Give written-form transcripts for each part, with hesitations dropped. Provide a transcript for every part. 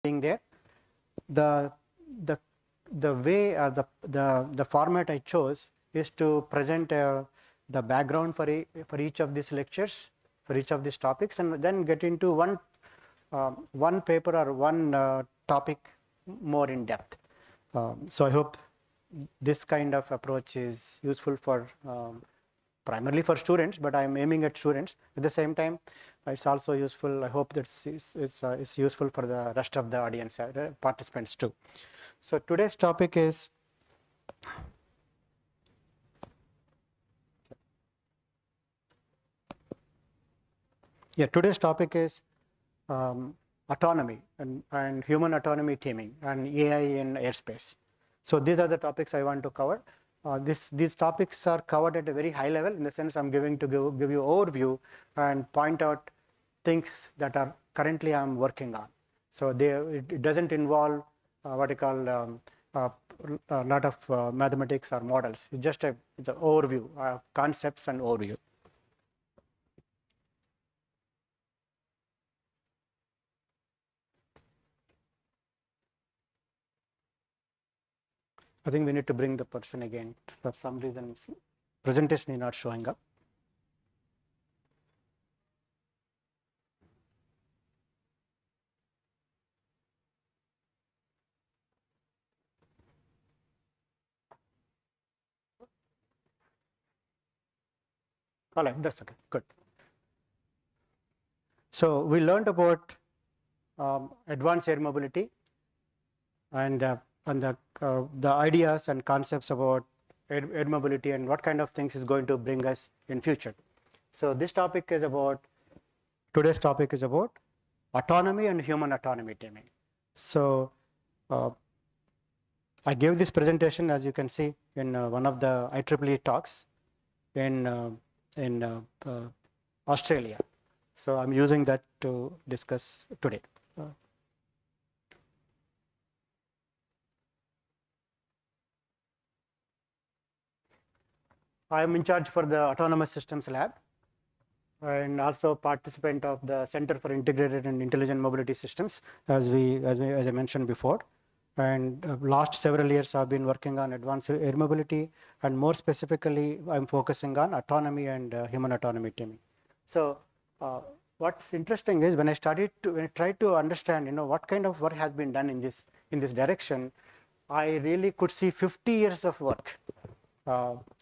being there. The way or the format I chose is to present the background for each of these lectures, for each of these topics, and then get into one paper or one topic more in depth. So I hope this kind of approach is useful for primarily for students, but I am aiming at students. At the same time, it's also useful. I hope that it's useful for the rest of the audience, participants too. So today's topic is autonomy and human autonomy teaming and AI in airspace. So these are the topics I want to cover. These topics are covered at a very high level, in the sense I'm going to give you overview and point out things that are currently I'm working on. So it doesn't involve what I call a lot of mathematics or models. It's just it's an overview, concepts and overview. I think we need to bring the person again. For some reason, presentation is not showing up. All right, that's okay, good. So we learned about advanced air mobility and the ideas and concepts about air mobility and what kind of things is going to bring us in future. So today's topic is about autonomy and human autonomy teaming. So I gave this presentation, as you can see, in one of the IEEE talks in Australia. So I'm using that to discuss today. I am in charge for the Autonomous Systems Lab and also participant of the Center for Integrated and Intelligent Mobility Systems, as I mentioned before. And last several years I've been working on advanced air mobility, and more specifically I'm focusing on autonomy and human autonomy teaming. So what's interesting is when I tried to understand what kind of work has been done in this direction, I really could see 50 years of work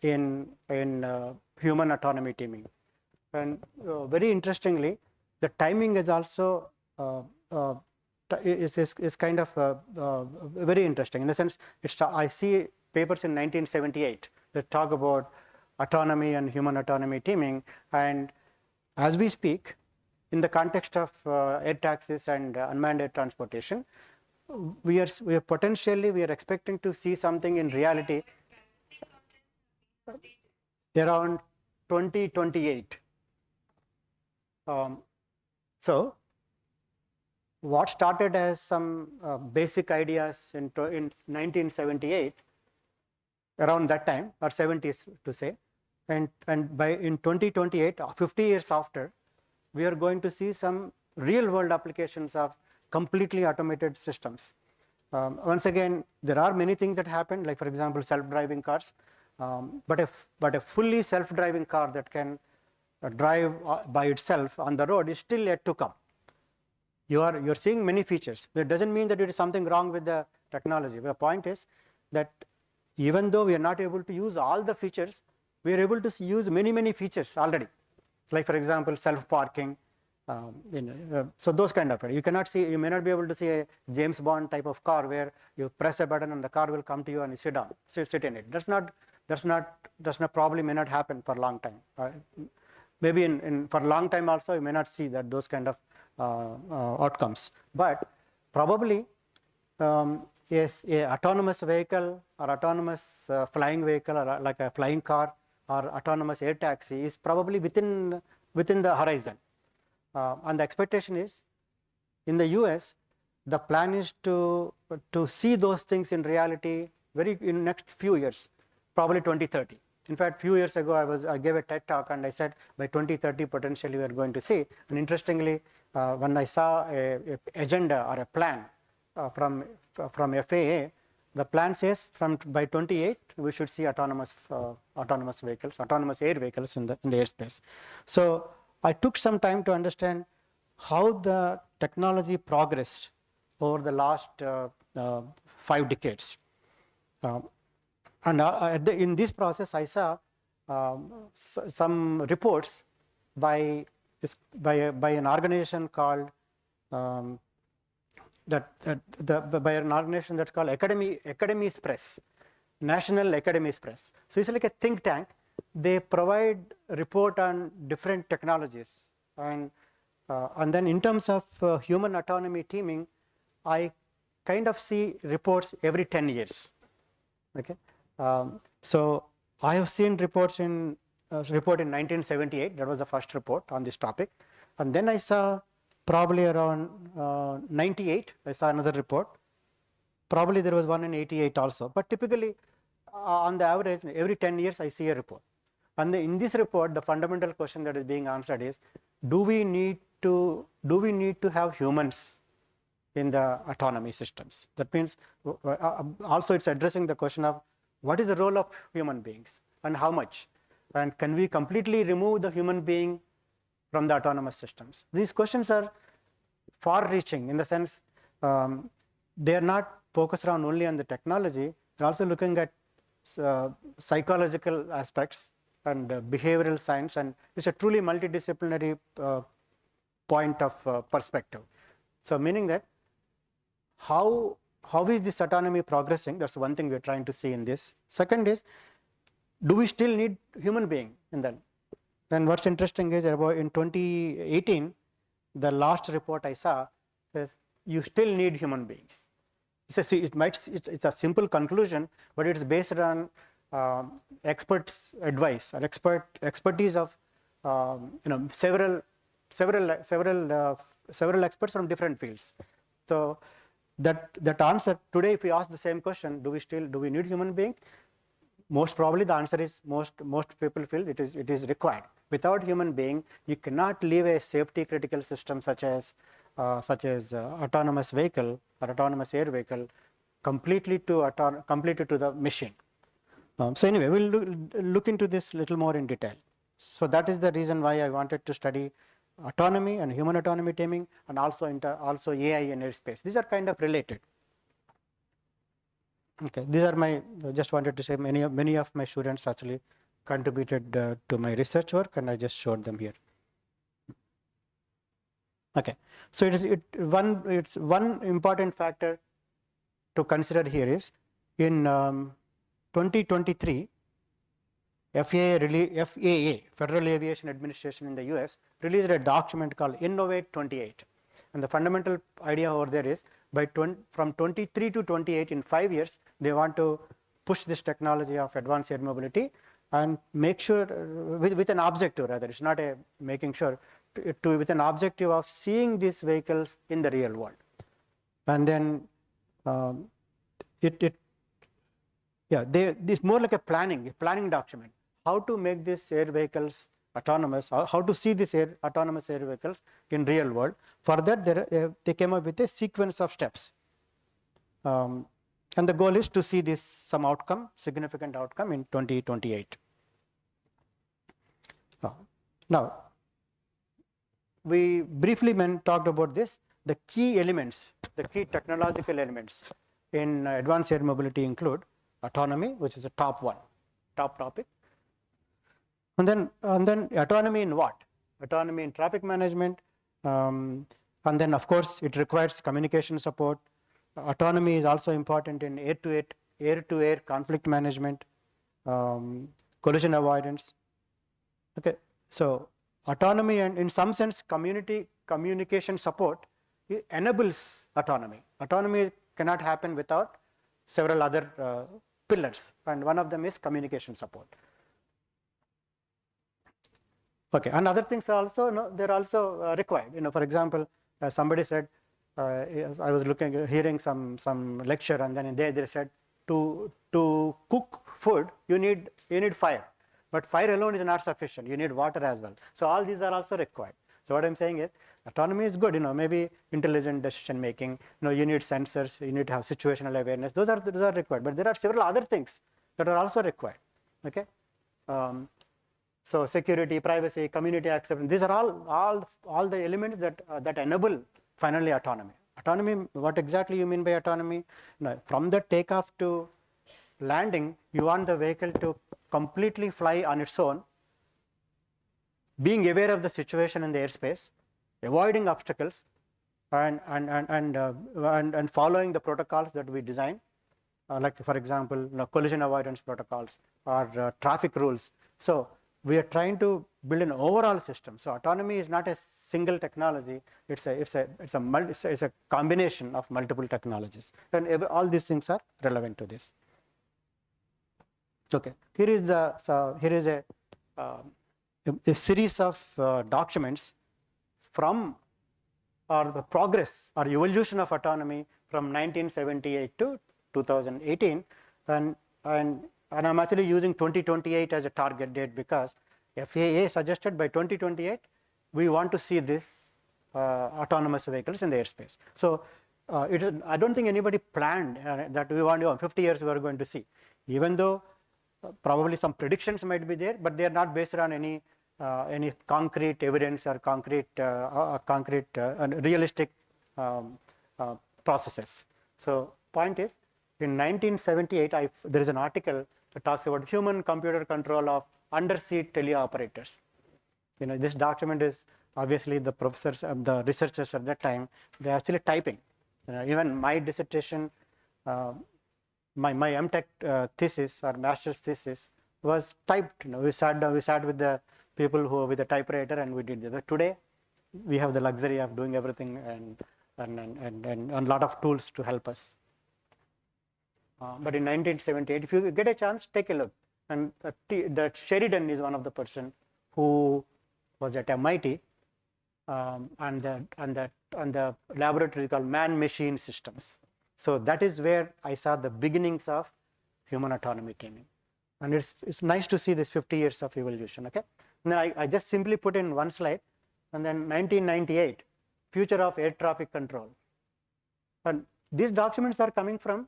in human autonomy teaming. And very interestingly, the timing is also is kind of very interesting, in the sense I see papers in 1978 that talk about autonomy and human autonomy teaming, and as we speak, in the context of air taxis and unmanned air transportation, we are expecting to see something in reality around 2028. So what started as some basic ideas in 1978, around that time, or 70s to say, and in 2028, 50 years after, we are going to see some real world applications of completely automated systems. Once again, there are many things that happen, like for example, self-driving cars, but a fully self-driving car that can drive by itself on the road is still yet to come. You're seeing many features. That doesn't mean that there is something wrong with the technology. The point is that even though we are not able to use all the features, we are able to use many features already. Like for example, self-parking. So those kind of, you may not be able to see a James Bond type of car where you press a button and the car will come to you and you sit in it. That's probably may not happen for a long time. Maybe for a long time also you may not see those kind of outcomes, but probably yes, a autonomous vehicle or autonomous flying vehicle, or like a flying car or autonomous air taxi, is probably within the horizon. And the expectation is, in the US, the plan is to see those things in reality in next few years, probably 2030. In fact, few years ago, I gave a TED talk and I said by 2030 potentially we are going to see. And interestingly, when I saw a agenda or a plan from FAA, the plan says by 28 we should see autonomous vehicles, autonomous air vehicles in the airspace. So I took some time to understand how the technology progressed over the last 5 decades. In this process, I saw some reports by an organization called by an organization that's called Academy's Press, National Academy's Press. So it's like a think tank. They provide report on different technologies, and then in terms of human autonomy teaming, I kind of see reports every 10 years. Okay, so I have seen reports in report in 1978. That was the first report on this topic, and then I saw probably around 98. I saw another report. Probably there was one in 88 also. But typically, on the average, every 10 years I see a report. And in this report, the fundamental question that is being answered is: do we need to have humans in the autonomy systems? That means also it's addressing the question of what is the role of human beings and how much, and can we completely remove the human being from the autonomous systems? These questions are far-reaching in the sense they are not focused around only on the technology. They're also looking at psychological aspects and behavioral science, and it's a truly multidisciplinary point of perspective. So meaning that how is this autonomy progressing? That's one thing we're trying to see in this. Second is, do we still need human being in that? Then what's interesting is about in 2018, the last report I saw says you still need human beings. It's a simple conclusion, but it's based on experts' advice or expertise of several experts from different fields. So that answer today, if we ask the same question, do we need human being? Most probably the answer is most people feel it is required. Without human being, you cannot leave a safety critical system such as autonomous vehicle or autonomous air vehicle completely to the machine. So anyway, we'll look into this a little more in detail. So that is the reason why I wanted to study autonomy and human autonomy taming, and also AI and airspace. These are kind of related. Okay, these are my. Just wanted to say many of my students actually contributed to my research work, and I just showed them here. Okay, so it's one important factor to consider here is in 2023, FAA, Federal Aviation Administration in the US, released a document called Innovate 28. And the fundamental idea over there is from 23 to 28, in 5 years, they want to push this technology of advanced air mobility and make sure with an objective, rather, it's not a making sure, with an objective of seeing these vehicles in the real world. And then it's more like a planning document. How to make these air vehicles autonomous, how to see these autonomous air vehicles in real world. For that, they came up with a sequence of steps. And the goal is to see this significant outcome in 2028. Now, we briefly talked about this. The key technological elements in advanced air mobility include autonomy, which is a top topic. And then autonomy in what? Autonomy in traffic management. And then, of course, it requires communication support. Autonomy is also important in air-to-air conflict management, collision avoidance. Okay, so autonomy and in some sense communication support enables autonomy. Autonomy cannot happen without several other pillars, and one of them is communication support. Okay, and other things are also they're also required. For example, somebody said, I was hearing some lecture, and then they said to cook food you need fire, but fire alone is not sufficient. You need water as well. So all these are also required. So what I'm saying is, autonomy is good, maybe intelligent decision making, you need sensors, you need to have situational awareness. Those are required, but there are several other things that are also required. Okay, so security, privacy, community acceptance. These are all the elements that enable finally autonomy. Autonomy. What exactly you mean by autonomy? From the takeoff to landing, you want the vehicle to completely fly on its own, being aware of the situation in the airspace, avoiding obstacles, and following the protocols that we design, like for example, collision avoidance protocols or traffic rules. So we are trying to build an overall system. So autonomy is not a single technology; it's a combination of multiple technologies, and all these things are relevant to this. Okay, here is a series of documents from the progress or evolution of autonomy from 1978 to 2018, and I'm actually using 2028 as a target date because FAA suggested by 2028 we want to see this autonomous vehicles in the airspace. So I don't think anybody planned that we want 50 years we are going to see, even though probably some predictions might be there, but they are not based on any concrete evidence or concrete realistic processes. So point is, in 1978, there is an article that talks about human-computer control of undersea teleoperators. This document is obviously the professors, the researchers at that time, they're actually typing. Even my dissertation, my MTech thesis or master's thesis was typed. We sat with the people who with the typewriter and we did that. But today, we have the luxury of doing everything and a lot of tools to help us. But in 1978, if you get a chance, take a look. And that Sheridan is one of the person who was at MIT, and the laboratory called man-machine systems. So that is where I saw the beginnings of human autonomy came in. And it's nice to see this 50 years of evolution. Okay, and then I just simply put in one slide, and then 1998, future of air traffic control. And these documents are coming from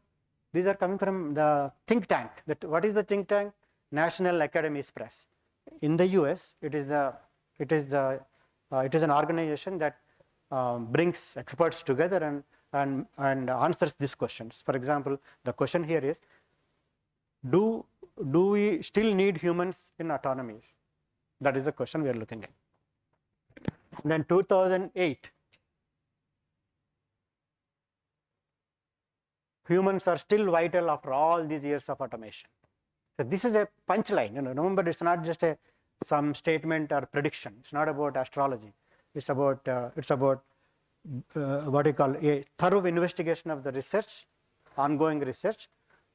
the think tank. What is the think tank? National Academies Press. In the US, it is an organization that brings experts together and answers these questions. For example, the question here is, do we still need humans in autonomies? That is the question we are looking at. Then 2008, humans are still vital after all these years of automation. So this is a punchline. Remember, it's not just some statement or prediction. It's not about astrology. It's about what you call a thorough investigation of the research, ongoing research,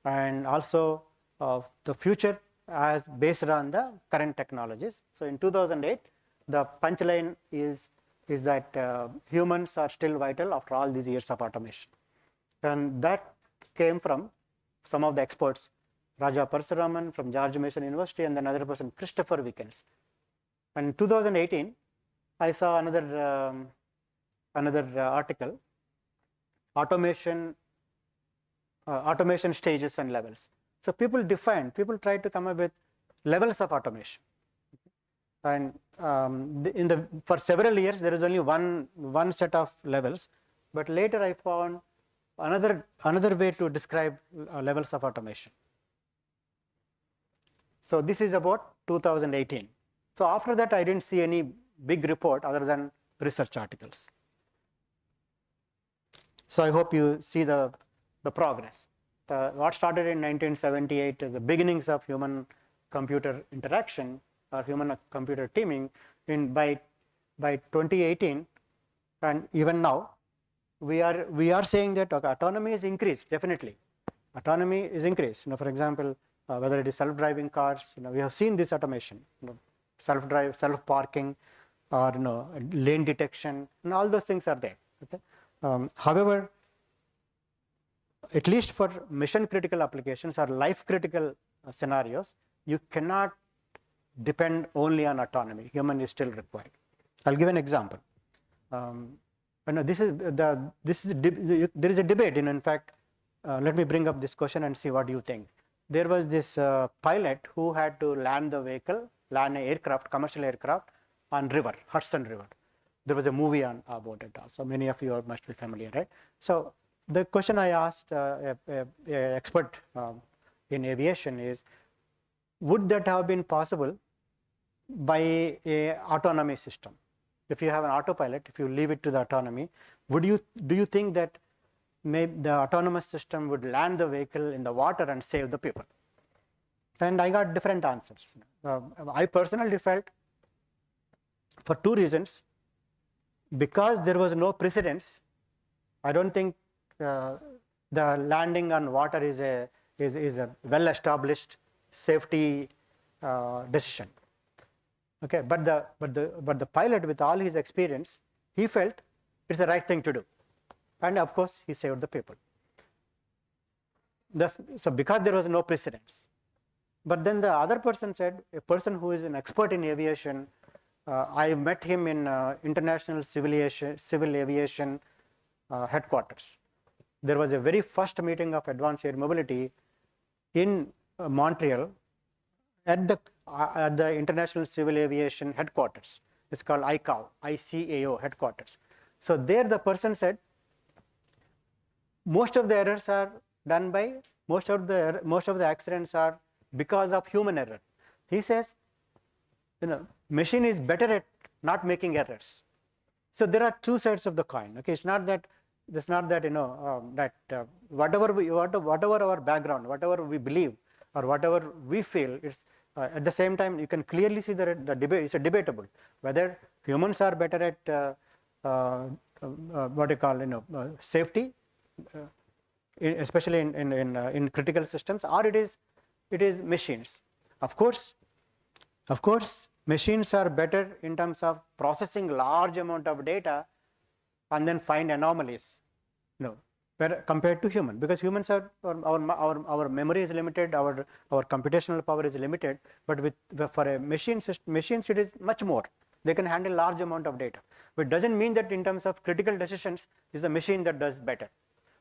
and also of the future as based on the current technologies. So in 2008, the punchline is that humans are still vital after all these years of automation, and that came from some of the experts, Raja Parsuraman from George Mason University, and then another person, Christopher Wickens. And in 2018, I saw another article, automation stages and levels. So people try to come up with levels of automation. And for several years, there is only one set of levels, but later I found another way to describe levels of automation. So this is about 2018. So after that, I didn't see any big report other than research articles. So I hope you see the progress. What started in 1978 is the beginnings of human-computer interaction or human-computer teaming. By 2018, and even now, we are saying that autonomy is increased. Definitely, autonomy is increased. For example, whether it is self-driving cars, we have seen this automation. Self-drive, self-parking, or lane detection, and all those things are there. Okay? However, at least for mission-critical applications or life-critical scenarios, you cannot depend only on autonomy. Human is still required. I'll give an example. This is there is a debate. In fact, let me bring up this question and see what you think. There was this pilot who had to land the vehicle, land an aircraft, commercial aircraft, on river, Hudson River. There was a movie about it also. Many of you must be familiar, right? So the question I asked an expert in aviation is, would that have been possible by a autonomy system? If you have an autopilot, if you leave it to the autonomy, do you think that maybe the autonomous system would land the vehicle in the water and save the people? And I got different answers. I personally felt, for two reasons, because there was no precedence, I don't think the landing on water is a well-established safety decision. Okay, but the pilot, with all his experience, he felt it's the right thing to do, and of course he saved the people. So because there was no precedence. But then the other person said, a person who is an expert in aviation, I met him in International Civil Aviation headquarters. There was a very first meeting of advanced air mobility in Montreal at the International Civil Aviation headquarters. It's called ICAO headquarters. So there the person said, most of the errors are done by, most of the accidents are because of human error. He says, machine is better at not making errors. So there are two sides of the coin. Okay, it's not that whatever our background, whatever we believe, or whatever we feel, it's at the same time you can clearly see that the debate is debatable whether humans are better at what you call safety, especially in critical systems, or it is machines. Of course, machines are better in terms of processing large amount of data and then find anomalies, compared to human, because humans are, our memory is limited, our computational power is limited, but for a machines it is much more. They can handle large amount of data, but it doesn't mean that in terms of critical decisions is a machine that does better.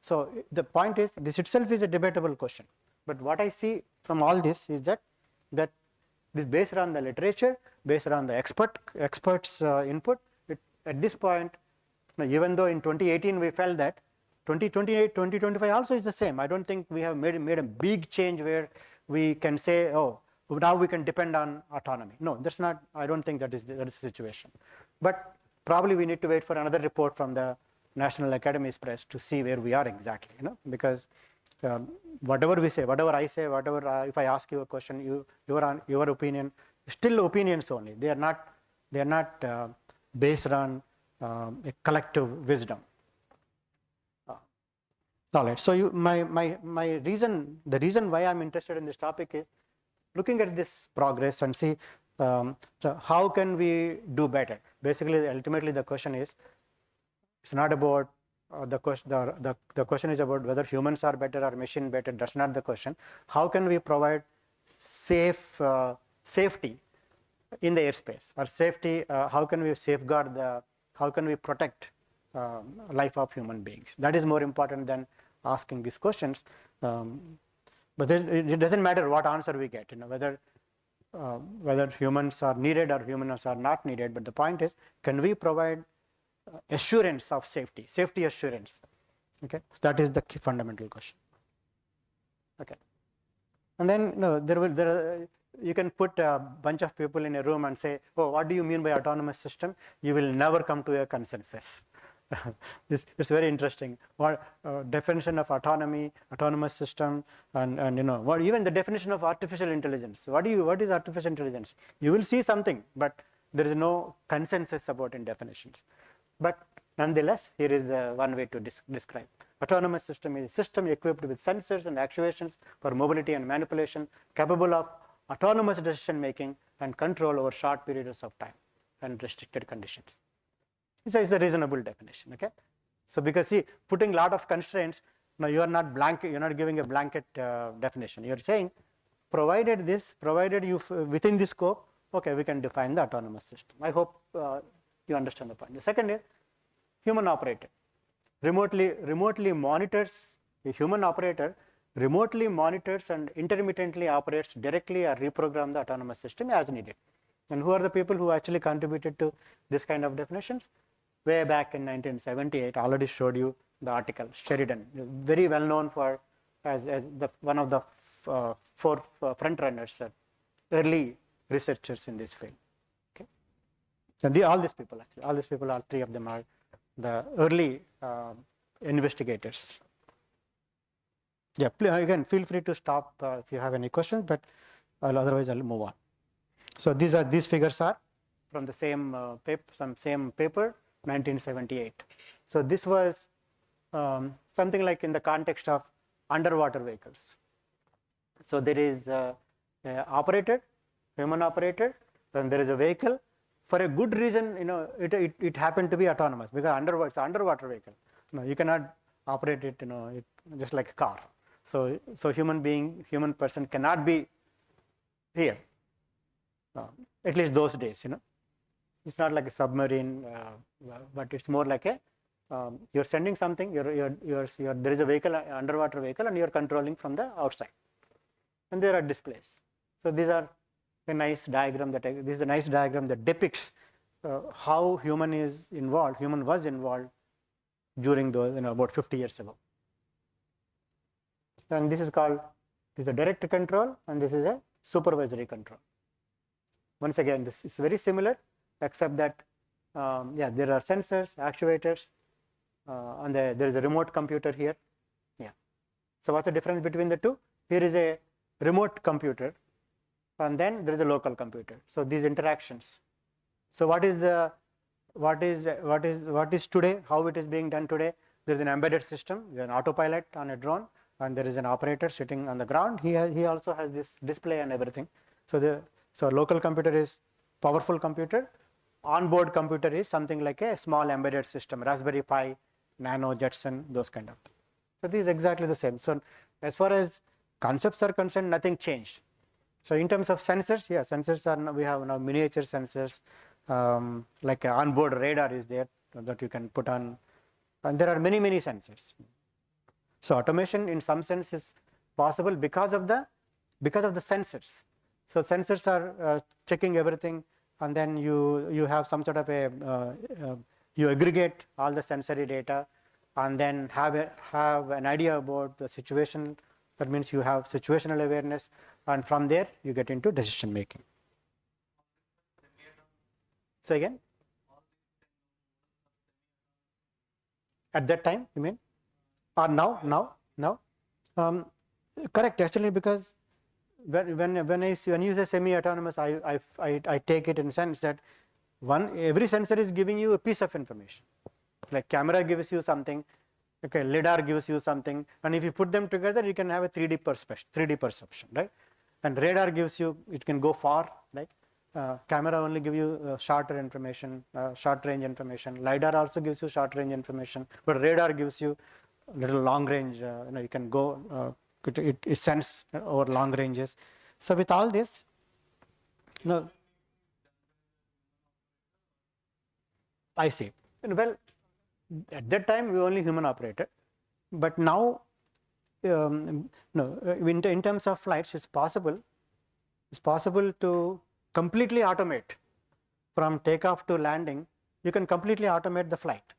So the point is, this itself is a debatable question, but what I see from all this is that this, based on the literature, based on the experts input, at this point, even though in 2018 we felt that, 2028, 2025 also is the same. I don't think we have made a big change where we can say, oh, now we can depend on autonomy. No, that's not. I don't think that is the situation. But probably we need to wait for another report from the National Academies Press to see where we are exactly. Because whatever we say, whatever I say, if I ask you a question, your opinion, still opinions only. They are not based on a collective wisdom. All right. So the reason why I'm interested in this topic is looking at this progress and see so how can we do better. Basically, ultimately the question is, it's not about the question is about whether humans are better or machine better. That's not the question. How can we provide safety in the airspace, or safety? How can we safeguard how can we protect life of human beings? That is more important than asking these questions. But it doesn't matter what answer we get, whether humans are needed or humans are not needed. But the point is, can we provide assurance of safety assurance? Okay, so that is the key fundamental question. Okay, and then you can put a bunch of people in a room and say, oh, what do you mean by autonomous system? You will never come to a consensus. It's very interesting. What definition of autonomy, autonomous system, and even the definition of artificial intelligence. What is artificial intelligence? You will see something, but there is no consensus about in definitions. But nonetheless, here is one way to describe. Autonomous system is a system equipped with sensors and actuations for mobility and manipulation, capable of autonomous decision making and control over short periods of time and restricted conditions. It's a reasonable definition. Okay, so because see, putting a lot of constraints, you are not blanket. You're not giving a blanket definition. You're saying, provided you within this scope, okay, we can define the autonomous system. I hope You understand the point. The second is human operated. Remotely monitors, a human operator remotely monitors and intermittently operates directly or reprogram the autonomous system as needed. And who are the people who actually contributed to this kind of definitions? Way back in 1978, I already showed you the article, Sheridan, very well known for as one of the four front runners, early researchers in this field. Okay, and all these people, actually, all these people, all three of them are the early investigators. Yeah, again, feel free to stop if you have any questions, but otherwise I'll move on. So these figures are from the same paper, 1978. So this was something like in the context of underwater vehicles. So there is operated, human operated, then there is a vehicle. For a good reason, it happened to be autonomous because it's an underwater vehicle. You cannot operate it, just like a car. So human person cannot be here. At least those days, it's not like a submarine, but it's more like a you're sending something. There is a vehicle, underwater vehicle, and you're controlling from the outside, and there are displays. So these are a nice diagram that depicts how human was involved during those about 50 years ago. And this is a direct control, and this is a supervisory control. Once again, this is very similar, except that there are sensors, actuators, and there is a remote computer here. Yeah. So what's the difference between the two? Here is a remote computer, and then there is a local computer. So these interactions. So what is today? How it is being done today? There is an embedded system, there is an autopilot on a drone, and there is an operator sitting on the ground. He also has this display and everything. So local computer is powerful computer. Onboard computer is something like a small embedded system, Raspberry Pi, Nano, Jetson, those kind of. So this is exactly the same. So as far as concepts are concerned, nothing changed. So in terms of sensors, sensors are, we have now miniature sensors, like an onboard radar is there that you can put on, and there are many sensors. So automation in some sense is possible because of the sensors. So sensors are checking everything, and then you have some sort of you aggregate all the sensory data, and then have an idea about the situation. That means you have situational awareness, and from there you get into decision making. Say again? At that time, you mean? Or now? Correct, actually, because when you say semi-autonomous, I take it in the sense that every sensor is giving you a piece of information. Like camera gives you something, okay, lidar gives you something, and if you put them together, you can have a 3D perception, right? And radar gives you, it can go far, right? Camera only give you shorter information, short range information. Lidar also gives you short range information, but radar gives you little long range. You can go. It sends over long ranges. So with all this, I see. Well, at that time we only human operated, but now, in terms of flights, it's possible to completely automate from takeoff to landing. You can completely automate the flight,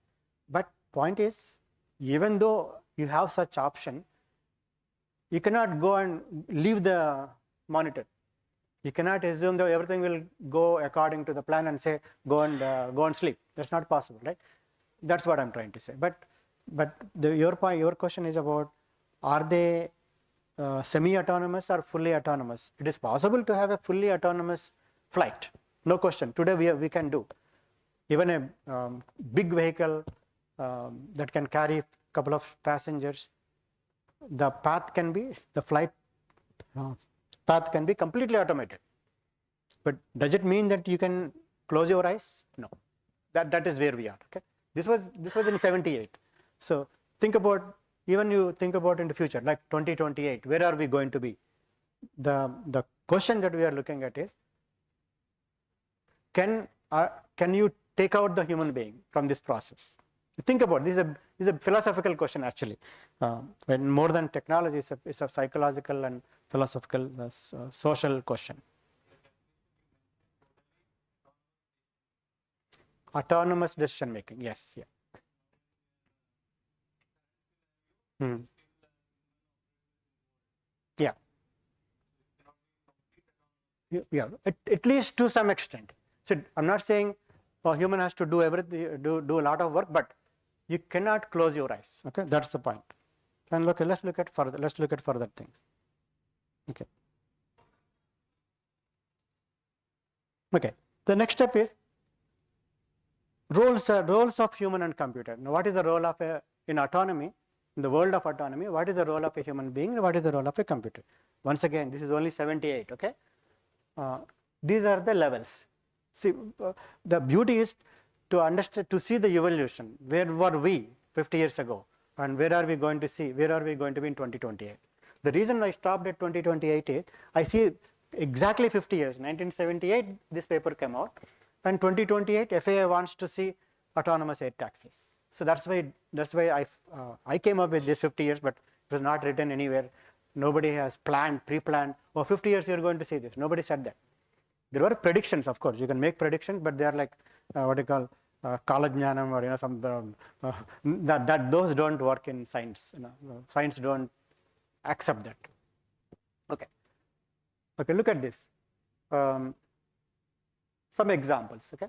but point is, even though you have such option, you cannot go and leave the monitor. You cannot assume that everything will go according to the plan and say go and sleep. That's not possible, right? That's what I'm trying to say. But your question is about, are they semi-autonomous or fully autonomous? It is possible to have a fully autonomous flight, no question. Today we can do even a big vehicle that can carry a couple of passengers. The flight path can be completely automated. But does it mean that you can close your eyes? No. That is where we are. Okay. This was in 78. So think about in the future, like 2028, where are we going to be? The question that we are looking at is, can you take out the human being from this process? Think about it. This is a philosophical question actually. When more than technology, it's a psychological and philosophical, social question. Autonomous decision making, yes, yeah. Yeah. Yeah, at least to some extent. So I'm not saying a human has to do everything, do a lot of work, but you cannot close your eyes. Okay, that's the point. And look, let's look at further things. Okay. Okay. The next step is roles of human and computer. Now, what is the role of in autonomy? In the world of autonomy, what is the role of a human being and what is the role of a computer? Once again, this is only 78. Okay. These are the levels. See, the beauty is to understand, to see the evolution. Where were we 50 years ago, and where are we going to see? Where are we going to be in 2028? The reason I stopped at 2028 is I see exactly 50 years. 1978, this paper came out, and 2028, FAA wants to see autonomous air taxis. So that's why I came up with this 50 years, but it was not written anywhere. Nobody has pre-planned. Oh, 50 years you're going to see this. Nobody said that. There were predictions, of course. You can make predictions, but they are like what you call kalajnanam, or some that those don't work in science. Science don't accept that. Okay. Okay. Look at this. Some examples. Okay.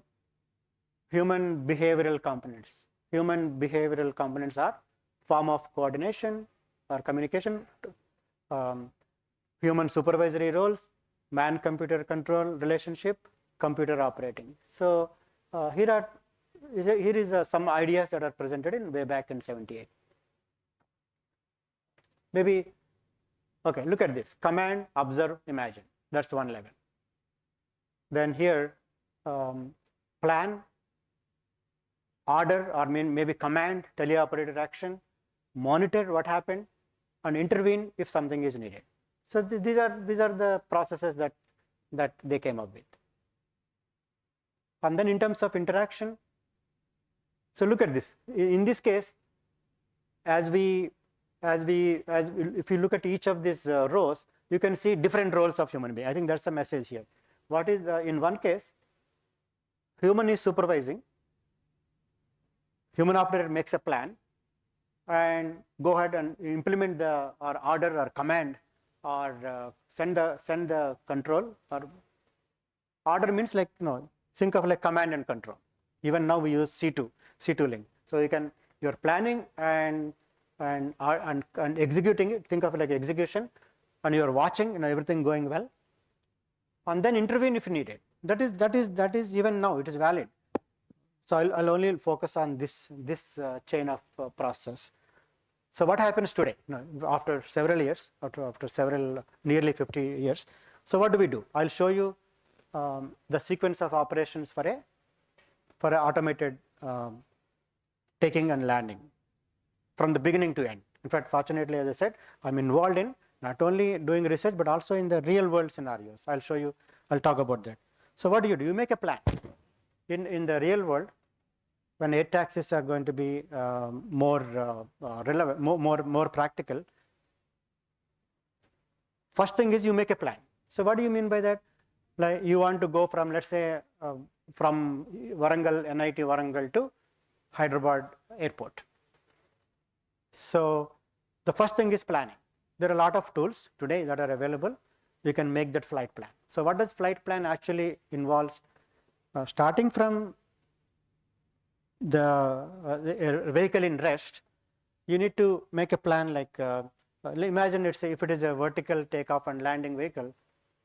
Human behavioral components. Human behavioral components are form of coordination or communication, human supervisory roles, man-computer control relationship, computer operating. So here is some ideas that are presented in way back in 78. Maybe, okay, look at this: command, observe, imagine. That's one level. Then here, plan, order, or maybe command, teleoperator action, monitor what happened, and intervene if something is needed. So these are the processes that they came up with. And then in terms of interaction, so look at this. In this case, if you look at each of these rows, you can see different roles of human being. I think that's the message here. What is in one case, human is supervising. Human operator makes a plan and go ahead and implement the or order or command or send the control. Or order means like think of like command and control. Even now we use C2 link. So you're planning and executing it. Think of like execution, and you're watching everything going well, and then intervene if needed. That is even now it is valid. So I'll only focus on this chain of process. So what happens today? After several years, after several nearly 50 years. So what do? I'll show you the sequence of operations for a automated taking and landing from the beginning to end. In fact, fortunately, as I said, I'm involved in not only doing research but also in the real world scenarios. I'll show you. I'll talk about that. So what do? You make a plan. In the real world, when air taxis are going to be more relevant, more practical, first thing is you make a plan. So what do you mean by that? Like you want to go from, let's say, from Warangal, NIT Warangal to Hyderabad airport. So the first thing is planning. There are a lot of tools today that are available. You can make that flight plan. So what does flight plan actually involves? Starting from the vehicle in rest, you need to make a plan like, imagine let's say if it is a vertical takeoff and landing vehicle,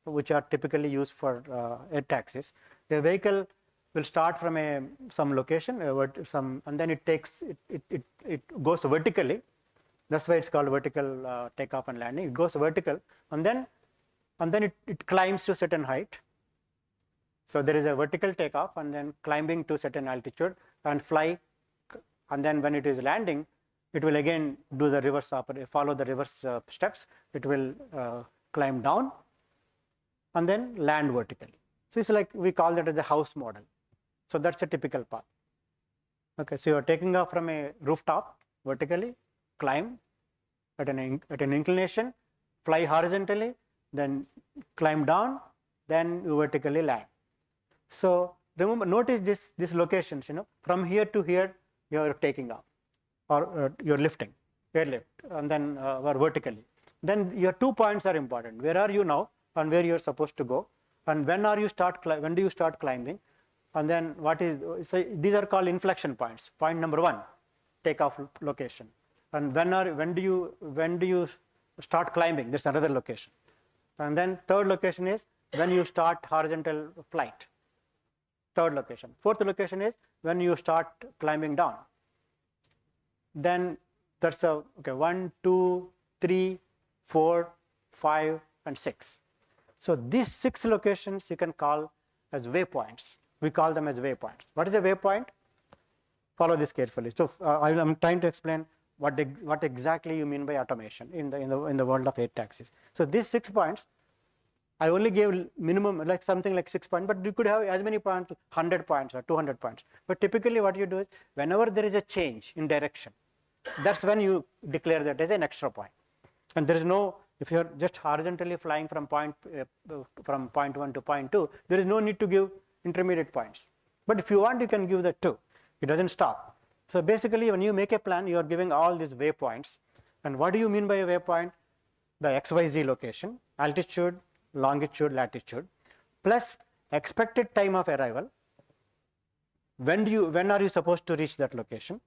which are typically used for air taxis. The vehicle will start from some location, and then it goes vertically. That's why it's called vertical takeoff and landing. It goes vertical, and then it climbs to a certain height. So there is a vertical takeoff and then climbing to certain altitude and fly, and then when it is landing, it will again do the reverse follow the reverse steps. It will climb down and then land vertically. So it's like we call that as the house model. So that's a typical path. Okay, so you are taking off from a rooftop vertically, climb at an inclination, fly horizontally, then climb down, then you vertically land. So remember, notice these locations. From here to here, you are taking off, or you're lifting, airlift, and then or vertically. Then your 2 points are important. Where are you now, and where you are supposed to go, and when do you start climbing, and then what is, so these are called inflection points. Point number 1, takeoff location, and when do you start climbing? There's another location, and then third location is when you start horizontal flight. Third location. Fourth location is when you start climbing down. Then that's a, okay, 1, 2, 3, 4, 5, and 6. So these 6 locations you can call as waypoints. We call them as waypoints. What is a waypoint? Follow this carefully. So I'm trying to explain what exactly you mean by automation in the world of air taxis. So these 6 points, I only gave minimum, like something like 6 points, but you could have as many points, 100 points or 200 points. But typically what you do is, whenever there is a change in direction, that's when you declare that as an extra point. And there is no, if you're just horizontally flying from point 1 to point 2, there is no need to give intermediate points. But if you want, you can give the 2. It doesn't stop. So basically, when you make a plan, you are giving all these waypoints. And what do you mean by a waypoint? The XYZ location, altitude, longitude, latitude, plus expected time of arrival. When are you supposed to reach that location?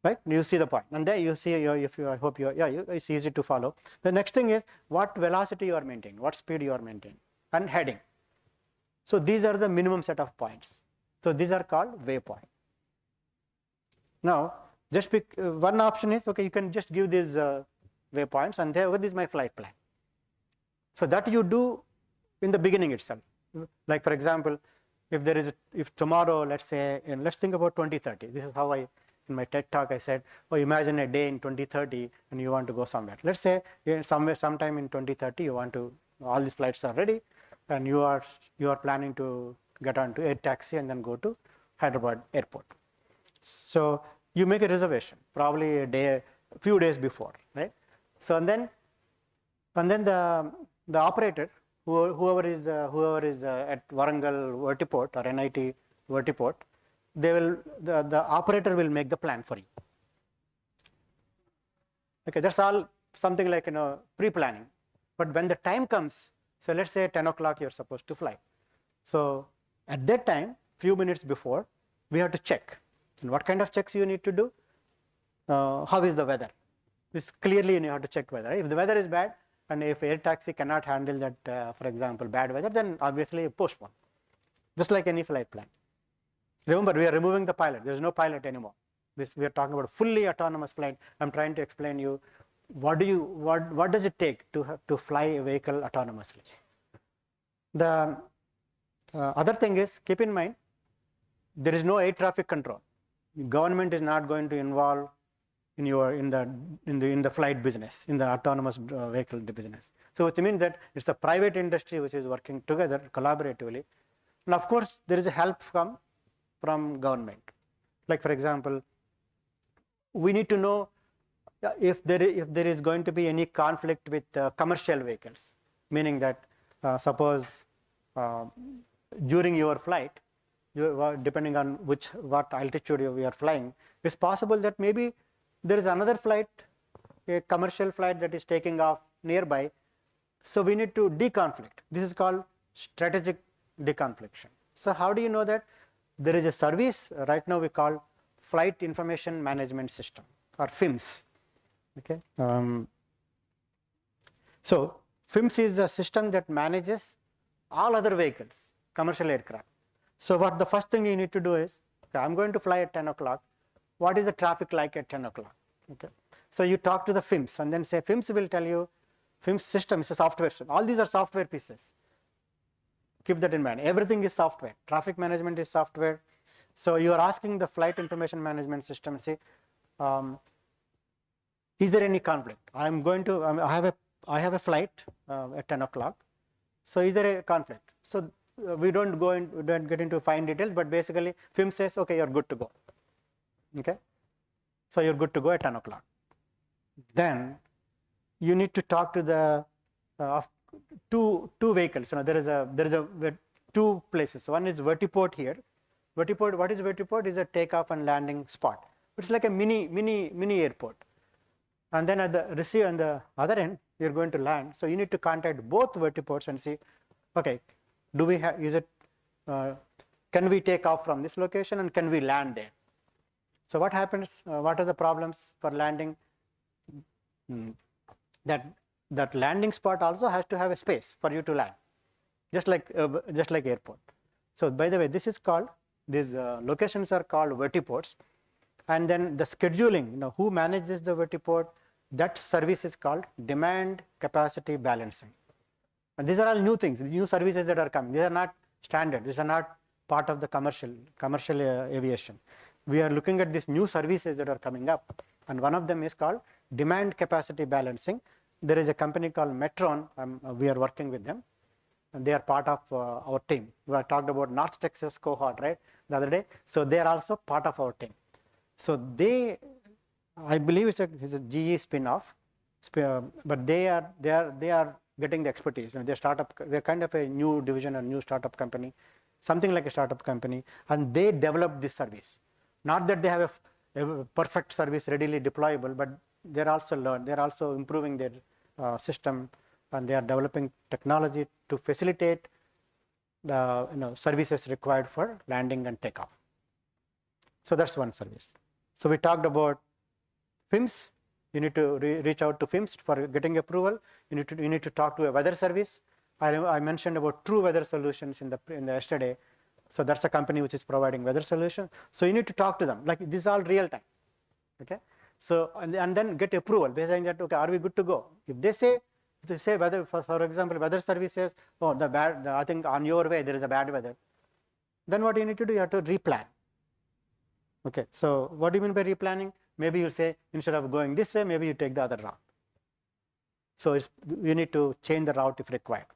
Right? You see the point, and there you see I hope it's easy to follow. The next thing is what velocity you are maintaining, what speed you are maintaining, and heading. So these are the minimum set of points. So these are called waypoint. Now just pick one option is, okay, you can just give these waypoints, and there, this is my flight plan. So that you do in the beginning itself. Like for example, if tomorrow, let's say, and let's think about 2030. This is how in my TED talk I said, oh, imagine a day in 2030 and you want to go somewhere. Let's say sometime in 2030 you want to, all these flights are ready, and you are planning to get onto air taxi and then go to Hyderabad airport. So you make a reservation, probably a few days before, right? So and then the operator, whoever is at Warangal Vertiport or NIT Vertiport, the operator will make the plan for you. Okay, that's all something like pre-planning. But when the time comes, so let's say 10 o'clock you're supposed to fly. So at that time, few minutes before, we have to check. And what kind of checks you need to do? How is the weather? This clearly you have to check weather. If the weather is bad, and if air taxi cannot handle that, for example, bad weather, then obviously postpone. Just like any flight plan. Remember, we are removing the pilot. There is no pilot anymore. We are talking about fully autonomous flight. I'm trying to explain you what does it take to fly a vehicle autonomously. The other thing is, keep in mind, there is no air traffic control. The government is not going to involve in the flight business, in the autonomous vehicle business. So which means that it's a private industry which is working together collaboratively. And of course, there is a help from government. Like for example, we need to know if there is going to be any conflict with commercial vehicles, meaning that suppose during your flight, depending on what altitude we are flying, it's possible that maybe there is another flight, a commercial flight that is taking off nearby. So we need to deconflict. This is called strategic deconfliction. So how do you know that? There is a service right now we call Flight Information Management System, or FIMS. Okay. So FIMS is a system that manages all other vehicles, commercial aircraft. So what the first thing you need to do is, okay, I'm going to fly at 10 o'clock. What is the traffic like at 10 o'clock? Okay. So you talk to the FIMS and then say, FIMS will tell you, FIMS system is a software. All these are software pieces. Keep that in mind. Everything is software. Traffic management is software. So you are asking the Flight Information Management System, say, is there any conflict? I have a flight at 10 o'clock. So is there a conflict? So we don't get into fine details, but basically FIM says, okay, you're good to go. Okay, so you're good to go at 10 o'clock. Then you need to talk to the two vehicles. There is a two places. One is vertiport here. Vertiport. What is vertiport? Is a takeoff and landing spot. It's like a mini airport. And then at the receive on the other end, you're going to land. So you need to contact both vertiports and see, okay, do we have? Is it? Can we take off from this location and can we land there? So what happens? What are the problems for landing? That landing spot also has to have a space for you to land, just like airport. So by the way, this is called, these locations are called vertiports, and then the scheduling, who manages the vertiport, that service is called demand capacity balancing. And these are all new things, new services that are coming. These are not standard. These are not part of the commercial aviation. We are looking at these new services that are coming up, and one of them is called demand capacity balancing. There is a company called Metron. We are working with them, and they are part of our team. We talked about North Texas cohort, right, the other day. So they are also part of our team. So they, I believe it's a GE spin-off, but they are getting the expertise. They're kind of a new division, a new startup company, something like a startup company, and they developed this service. Not that they have a perfect service readily deployable, but they're also improving their system, and they are developing technology to facilitate the services required for landing and takeoff. So that's one service. So we talked about FIMS. You need to reach out to FIMS for getting approval. You need to talk to a weather service. I mentioned about True Weather Solutions in the yesterday. So that's a company which is providing weather solution. So you need to talk to them. Like, this is all real time. Okay. So and then get approval. Based on that, okay, are we good to go? If they say weather, for example, weather service says, oh, I think on your way there is a bad weather. Then what you need to do? You have to replan. Okay. So what do you mean by replanning? Maybe you say, instead of going this way, maybe you take the other route. So you need to change the route if required.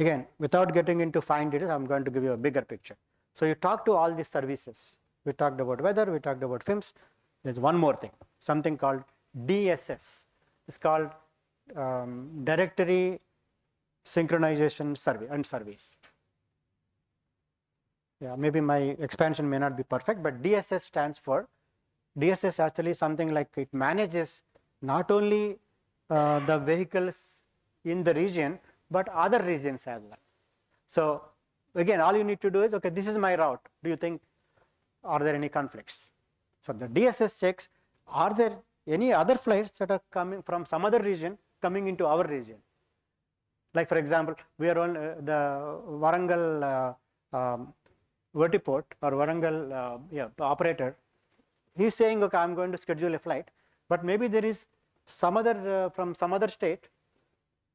Again, without getting into fine details, I'm going to give you a bigger picture. So you talk to all these services. We talked about weather, we talked about FIMS. There's one more thing, something called DSS. It's called Directory Synchronization Service. Yeah, maybe my expansion may not be perfect, but DSS stands for, DSS actually is something like it manages not only the vehicles in the region, but other regions as well. So again, all you need to do is, okay, this is my route. Do you think, are there any conflicts? So the DSS checks, are there any other flights that are coming from some other region coming into our region? Like, for example, we are on the Warangal vertiport, or Warangal the operator. He's saying, okay, I'm going to schedule a flight, but maybe there is some other from some other state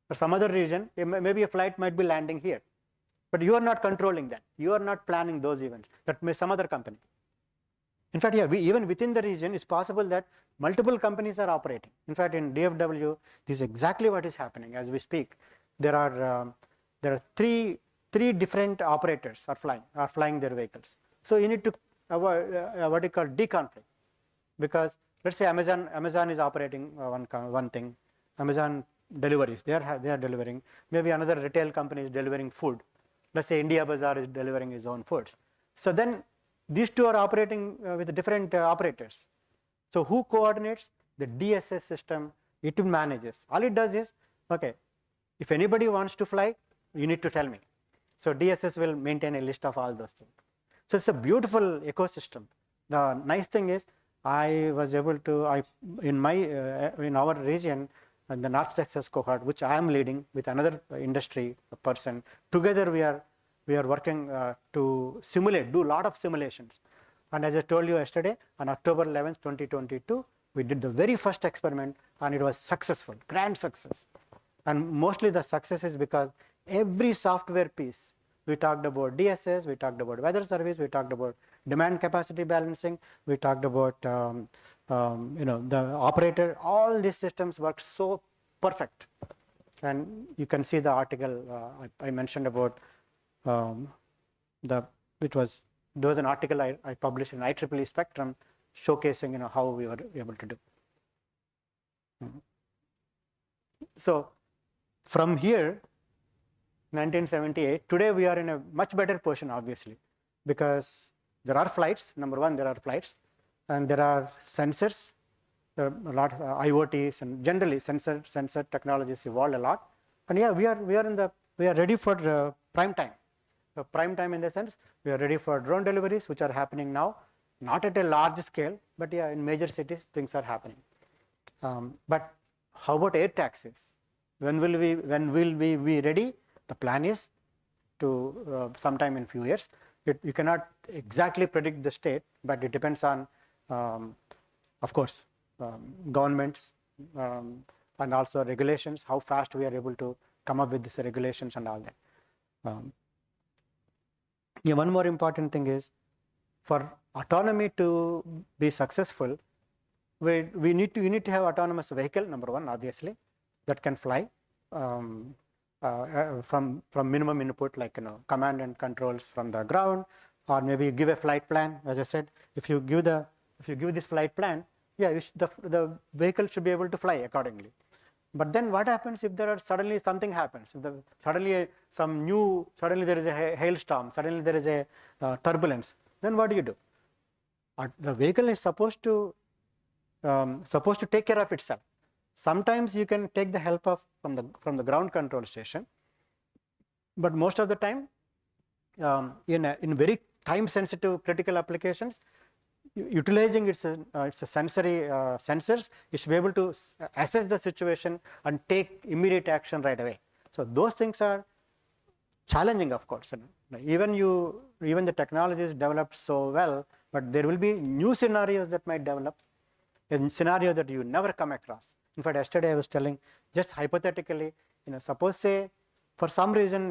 or some other region, maybe a flight might be landing here, but you are not controlling that. You are not planning those events. That may some other company. In fact, yeah, even within the region, it's possible that multiple companies are operating. In fact, in DFW, this is exactly what is happening as we speak. There are three different operators are flying their vehicles. So you need to avoid what you call deconflict, because let's say Amazon is operating one thing, Amazon deliveries, they are delivering. Maybe another retail company is delivering food. Let's say India Bazaar is delivering his own foods. So then these two are operating with different operators. So who coordinates? The DSS system. It manages. All it does is, okay, if anybody wants to fly, you need to tell me. So DSS will maintain a list of all those things. So it's a beautiful ecosystem. The nice thing is, I was able to, in our region, the North Texas cohort, which I am leading with another industry person, together we are working to do a lot of simulations. And as I told you yesterday, on October 11th, 2022, we did the very first experiment, and it was successful, grand success. And mostly the success is because every software piece, we talked about DSS, we talked about weather service, we talked about demand capacity balancing, we talked about the operator. All these systems work so perfect. And you can see the article I mentioned about there was an article I published in IEEE Spectrum showcasing how we were able to do. So from here, 1978, today we are in a much better position, obviously, because there are flights. Number one, there are flights, and there are sensors. There are a lot of IoTs, and generally sensor technologies evolved a lot. And yeah, we are ready for prime time. Prime time in the sense we are ready for drone deliveries, which are happening now, not at a large scale, but yeah, in major cities things are happening. But how about air taxis? When will we be ready? The plan is to sometime in few years. You cannot exactly predict the state, but it depends on, of course, governments and also regulations, how fast we are able to come up with these regulations and all that. Yeah, one more important thing is, for autonomy to be successful, we need to have autonomous vehicle, number one, obviously, that can fly from minimum input, like command and controls from the ground, or maybe give a flight plan. As I said, if you give this flight plan, yeah, the vehicle should be able to fly accordingly. But then what happens if suddenly something happens? If suddenly there is a hailstorm, suddenly there is a turbulence, then what do? The vehicle is supposed to take care of itself. Sometimes you can take the help from the ground control station, but most of the time, in very time sensitive critical applications, utilizing its sensory sensors, it should be able to assess the situation and take immediate action right away. So those things are challenging, of course. Even the technology is developed so well, but there will be new scenarios that might develop, a scenario that you never come across. In fact, yesterday I was telling, just hypothetically, suppose say for some reason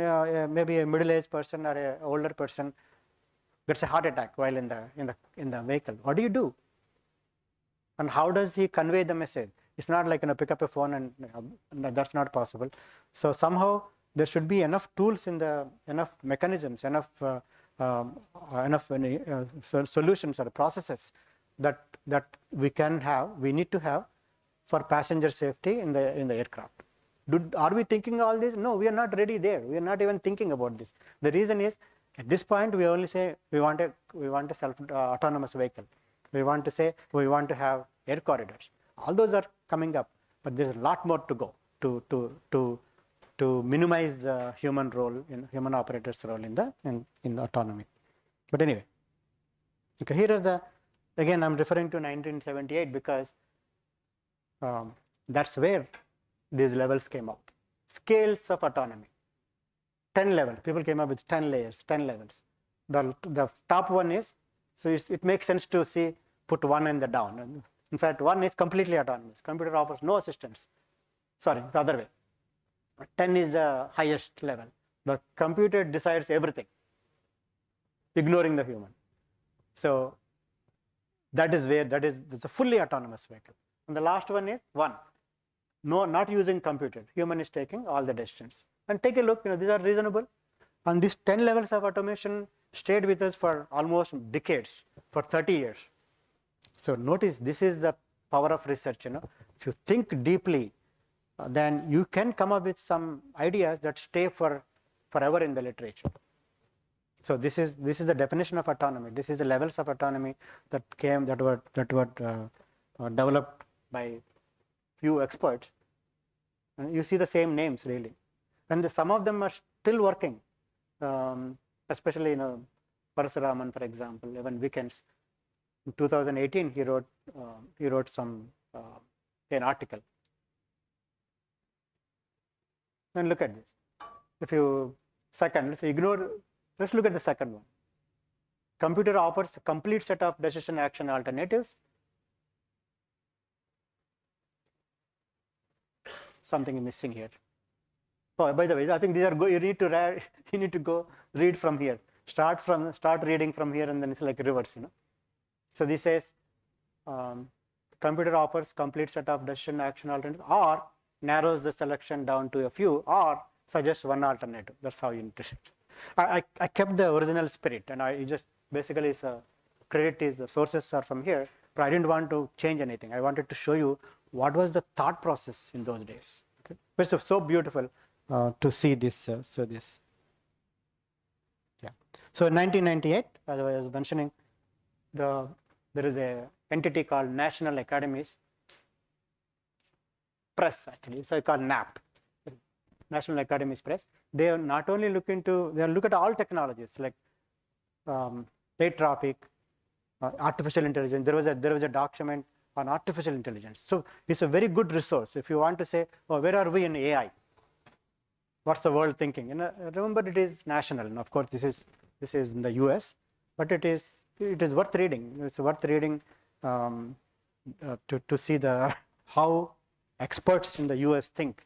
maybe a middle-aged person or an older person gets a heart attack while in the vehicle. What do? And how does he convey the message? It's not like pick up a phone and that's not possible. So somehow there should be enough tools enough mechanisms, enough solutions or processes that we need to have for passenger safety in the aircraft. Are we thinking all this? No, we are not ready there. We are not even thinking about this. The reason is, at this point, we only say we want a self-autonomous vehicle. We want to say we want to have air corridors. All those are coming up, but there's a lot more to go to minimize the human operator's role in the autonomy. But anyway, okay. Here again I'm referring to 1978 because that's where these levels came out. Scales of autonomy. 10 levels. People came up with 10 layers, 10 levels. The top one is, so it makes sense to put one in the down. In fact, one is completely autonomous. Computer offers no assistance. Sorry, the other way. 10 is the highest level. The computer decides everything, ignoring the human. So that's a fully autonomous vehicle. And the last one is 1. No, not using computer. Human is taking all the decisions. And take a look, these are reasonable. And these 10 levels of automation stayed with us for almost decades, for 30 years. So notice, this is the power of research. If you think deeply, then you can come up with some ideas that stay forever in the literature. So this is the definition of autonomy. This is the levels of autonomy that were developed by few experts. And you see the same names really. And some of them are still working, especially Parasuraman, for example, even Weekends. In 2018, he wrote an article. And look at this. Let's look at the second one. Computer offers a complete set of decision action alternatives. Something is missing here. Oh, by the way, I think these are you need to go read from here. Start reading from here, and then it's like reverse. So this says computer offers complete set of decision action alternatives, or narrows the selection down to a few, or suggests one alternative. That's how you need to I kept the original spirit, and I just basically it's a credit is the sources are from here, but I didn't want to change anything. I wanted to show you what was the thought process in those days. Okay? It's so beautiful to see this. Yeah. So in 1998, as I was mentioning, there is a entity called National Academies Press. Actually, it's called NAP, National Academies Press. They are not only look at all technologies like air traffic, artificial intelligence. There was a document on artificial intelligence. So it's a very good resource if you want to say, oh, where are we in AI? What's the world thinking? And remember, it is national. And of course, this is in the US, but it is worth reading. It's worth reading to see how experts in the US think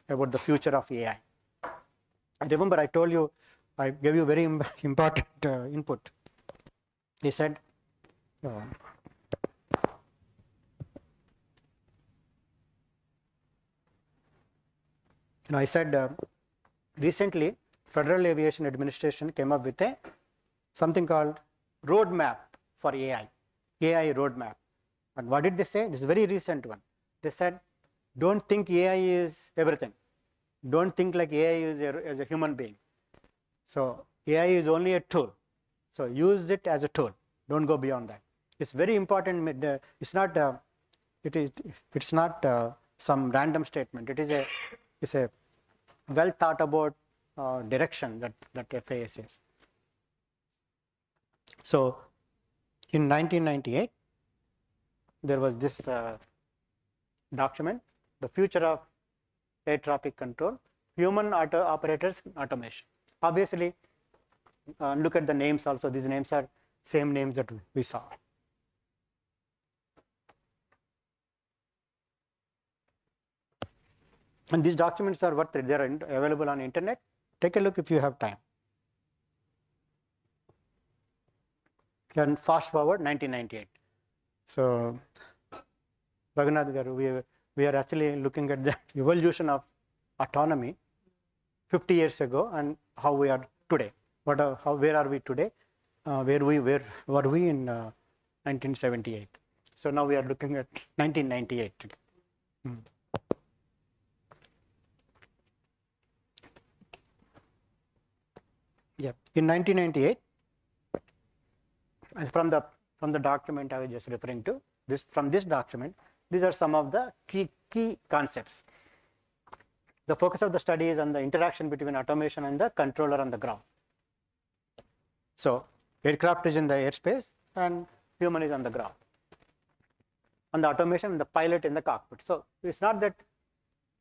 about the future of AI. I remember I told you, I gave you very important input. He said, I said, recently, Federal Aviation Administration came up with something called roadmap for AI roadmap. And what did they say? This is a very recent one. They said, don't think AI is everything. Don't think like AI is a human being. So AI is only a tool. So use it as a tool. Don't go beyond that. It's very important. It's not some random statement. It's a well thought about direction that FAA says. So in 1998, there was this document, The Future of Air Traffic Control, Human Operators Automation. Obviously, look at the names also. These names are same names that we saw. And these documents are worth it. They are available on internet. Take a look if you have time. And fast forward 1998. So, Raghunath Garu, we are actually looking at the evolution of autonomy 50 years ago and how we are today. Where are we today? Where were we in 1978? So now we are looking at 1998 today. Yeah, in 1998, as from the document I was just referring to, from this document, these are some of the key concepts. The focus of the study is on the interaction between automation and the controller on the ground. So aircraft is in the airspace and human is on the ground. On the automation, the pilot in the cockpit. So it's not that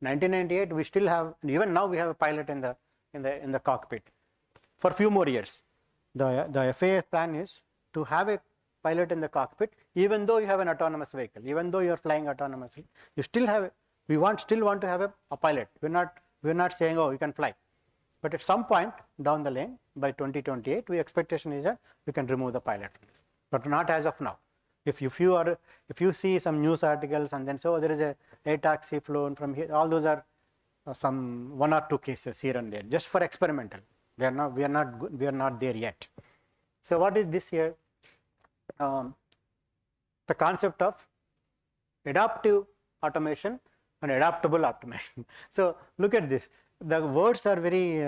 1998 we still have, even now we have a pilot in the cockpit for a few more years. The FAA plan is to have a pilot in the cockpit, even though you have an autonomous vehicle, even though you are flying autonomously, you still have. We still want to have a pilot. We're not saying, oh, you can fly, but at some point down the lane by 2028, the expectation is that we can remove the pilot, but not as of now. If you see some news articles and then so there is a air taxi flown from here, all those are some 1 or 2 cases here and there, just for experimental. We are not there yet. So what is this here? The concept of adaptive automation and adaptable automation. So look at this. The words are very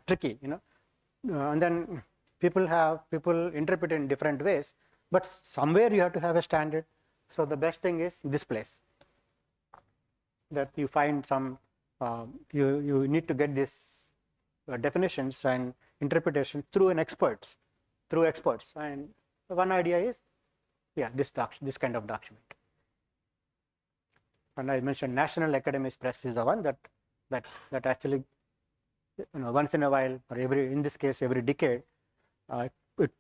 tricky, and then people interpret it in different ways. But somewhere you have to have a standard. So the best thing is this place, that you find some. You need to get this definitions and interpretation through experts. And one idea is, yeah, this kind of document. And I mentioned National Academies Press is the one that actually, once in a while, or in this case every decade, it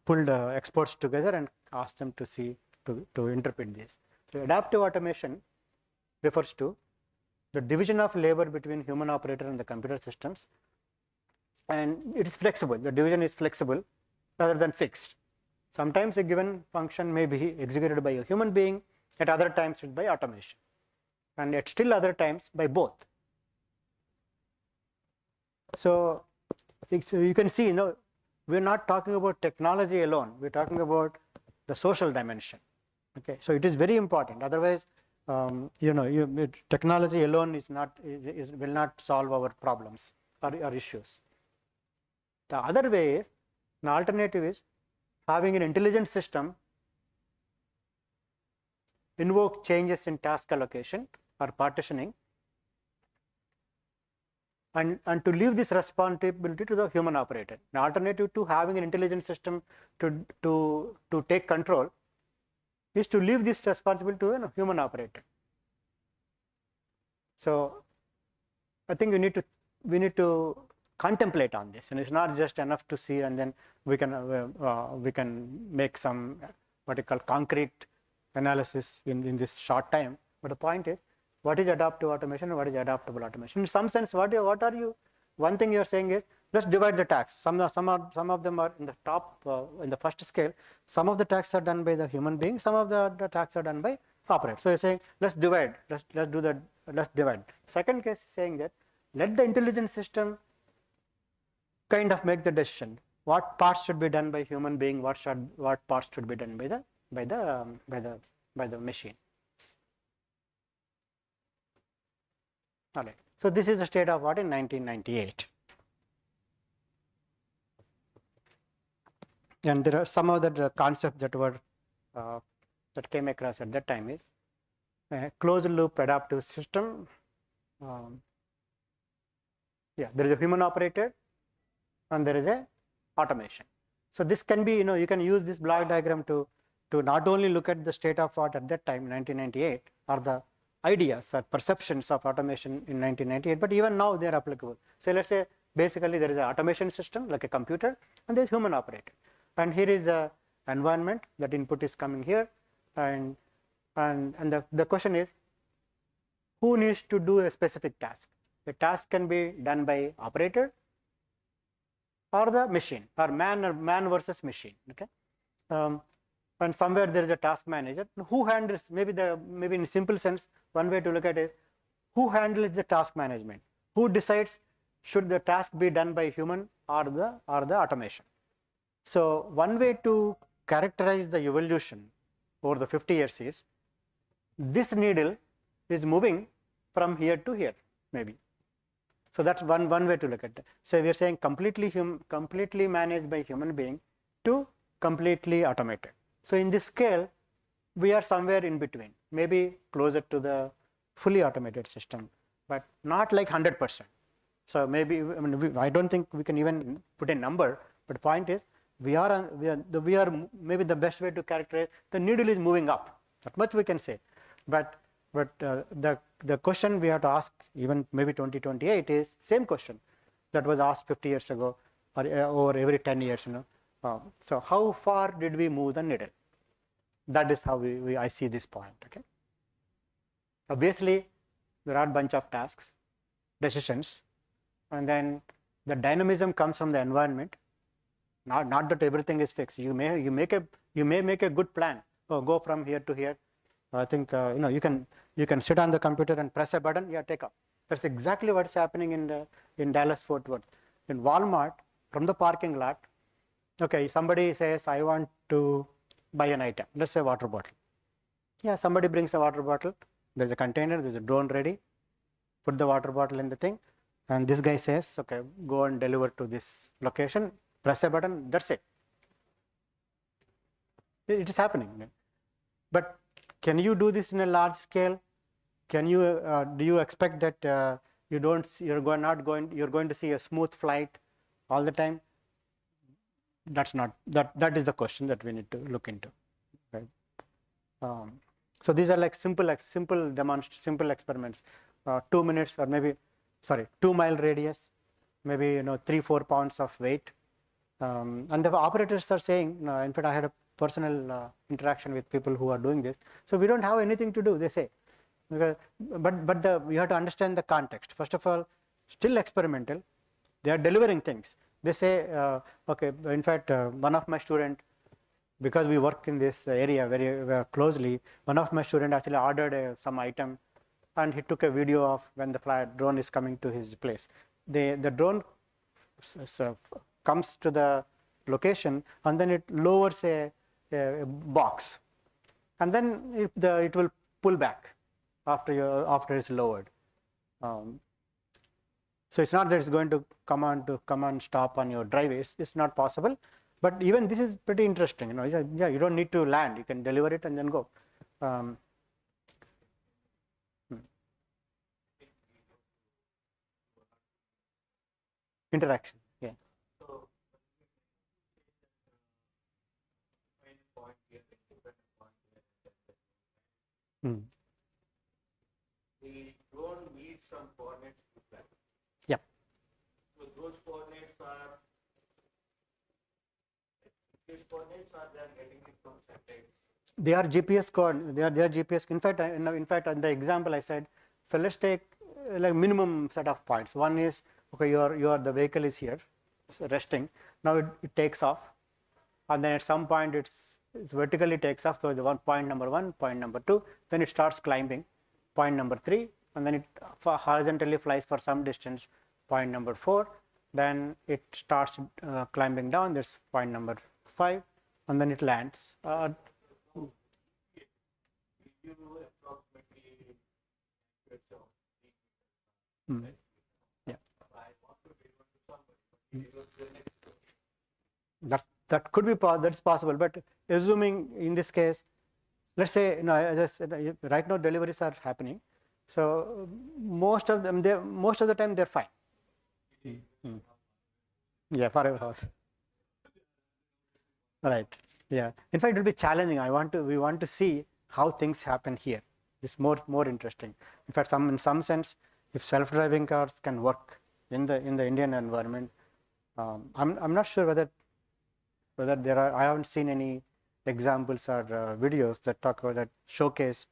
pulled experts together and asked them to interpret this. So adaptive automation refers to the division of labor between human operator and the computer systems, and it is flexible. The division is flexible rather than fixed. Sometimes a given function may be executed by a human being, at other times by automation, and at still other times by both. So So you can see, we're not talking about technology alone. We're talking about the social dimension. Okay, so it is very important. Otherwise, technology alone will not solve our problems or issues. The other way is, an alternative is having an intelligent system invoke changes in task allocation or partitioning, and to leave this responsibility to the human operator. An alternative to having an intelligent system to take control is to leave this responsibility to a human operator. So I think we need to contemplate on this, and it's not just enough to see and then we can make some what you call concrete analysis in this short time. But the point is, what is adaptive automation and what is adaptable automation? In some sense, what are you? One thing you're saying is, let's divide the tasks. Some of them are in the top in the first scale. Some of the tasks are done by the human being. Some of the tasks are done by operator. So you're saying, let's divide. Let's divide. Second case is saying that let the intelligent system kind of make the decision. What parts should be done by human being? What parts should be done by the machine? All right. So this is the state of what in 1998. And there are some of the concepts that were that came across at that time is a closed loop adaptive system. There is a human operator and there is a automation. So this can be, you can use this block diagram to not only look at the state of art at that time, 1998, or the ideas or perceptions of automation in 1998, but even now they are applicable. So let's say basically there is an automation system like a computer, and there is human operator. And here is the environment, that input is coming here, and the question is, who needs to do a specific task? The task can be done by operator or the machine, or man versus machine. Okay, and somewhere there is a task manager who handles, maybe in simple sense, one way to look at it, who handles the task management, who decides should the task be done by human or the automation. So one way to characterize the evolution over the 50 years is, this needle is moving from here to here, maybe. So that's one way to look at it. So we are saying completely managed by human being to completely automated. So in this scale, we are somewhere in between, maybe closer to the fully automated system, but not like 100%. So maybe, I don't think we can even put a number, but the point is, we are maybe the best way to characterize, the needle is moving up. That much we can say. But the question we have to ask, even maybe 2028, is same question that was asked 50 years ago, or over every 10 years. So how far did we move the needle? That is how I see this point. Okay. Obviously, there are a bunch of tasks, decisions, and then the dynamism comes from the environment. Not that everything is fixed. You may make a good plan. Oh, go from here to here. I think you can sit on the computer and press a button. Yeah, take off. That's exactly what's happening in Dallas Fort Worth. In Walmart, from the parking lot, okay, somebody says, I want to buy an item. Let's say water bottle. Yeah, somebody brings a water bottle. There's a container. There's a drone ready. Put the water bottle in the thing, and this guy says, okay, go and deliver to this location. Press a button, that's it. It is happening. But can you do this in a large scale? Can you do you expect that you're going to see a smooth flight all the time? That's not that is the question that we need to look into. Right? So these are like simple experiments. 2 minutes, or maybe 2 mile radius, maybe 3-4 pounds of weight. And the operators are saying, in fact, I had a personal interaction with people who are doing this. So we don't have anything to do, they say. But you have to understand the context. First of all, still experimental. They are delivering things. They say, okay, in fact, one of my students, because we work in this area very closely, one of my students actually ordered some item, and he took a video of when the drone is coming to his place. The drone comes to the location, and then it lowers a box, and then it will pull back after it's lowered. So it's not that it's going to come and stop on your driveway. It's not possible. But even this is pretty interesting. Yeah, you don't need to land. You can deliver it and then go. Interaction. Yeah. The drone needs some coordinates to fly. Yeah. So those coordinates are they are getting it from satellite. They are GPS coordinates. They are GPS. In fact, in the example I said, so let's take like minimum set of points. One is, okay, the vehicle is here, it's resting. Now it takes off, and then at some point it's vertically takes off. So the point number 1, point number 2, then it starts climbing, point number 3, and then it horizontally flies for some distance, point number 4. Then it starts climbing down. That's point number 5, and then it lands. Yeah. That could be that's possible, but assuming in this case, let's say as I said, right now deliveries are happening, so most of the time they're fine. Yeah, for a house. Right. Yeah. In fact, it will be challenging. We want to see how things happen here. It's more interesting. In fact, in some sense, if self-driving cars can work in the Indian environment, I'm not sure whether there are. I haven't seen any examples or videos that showcase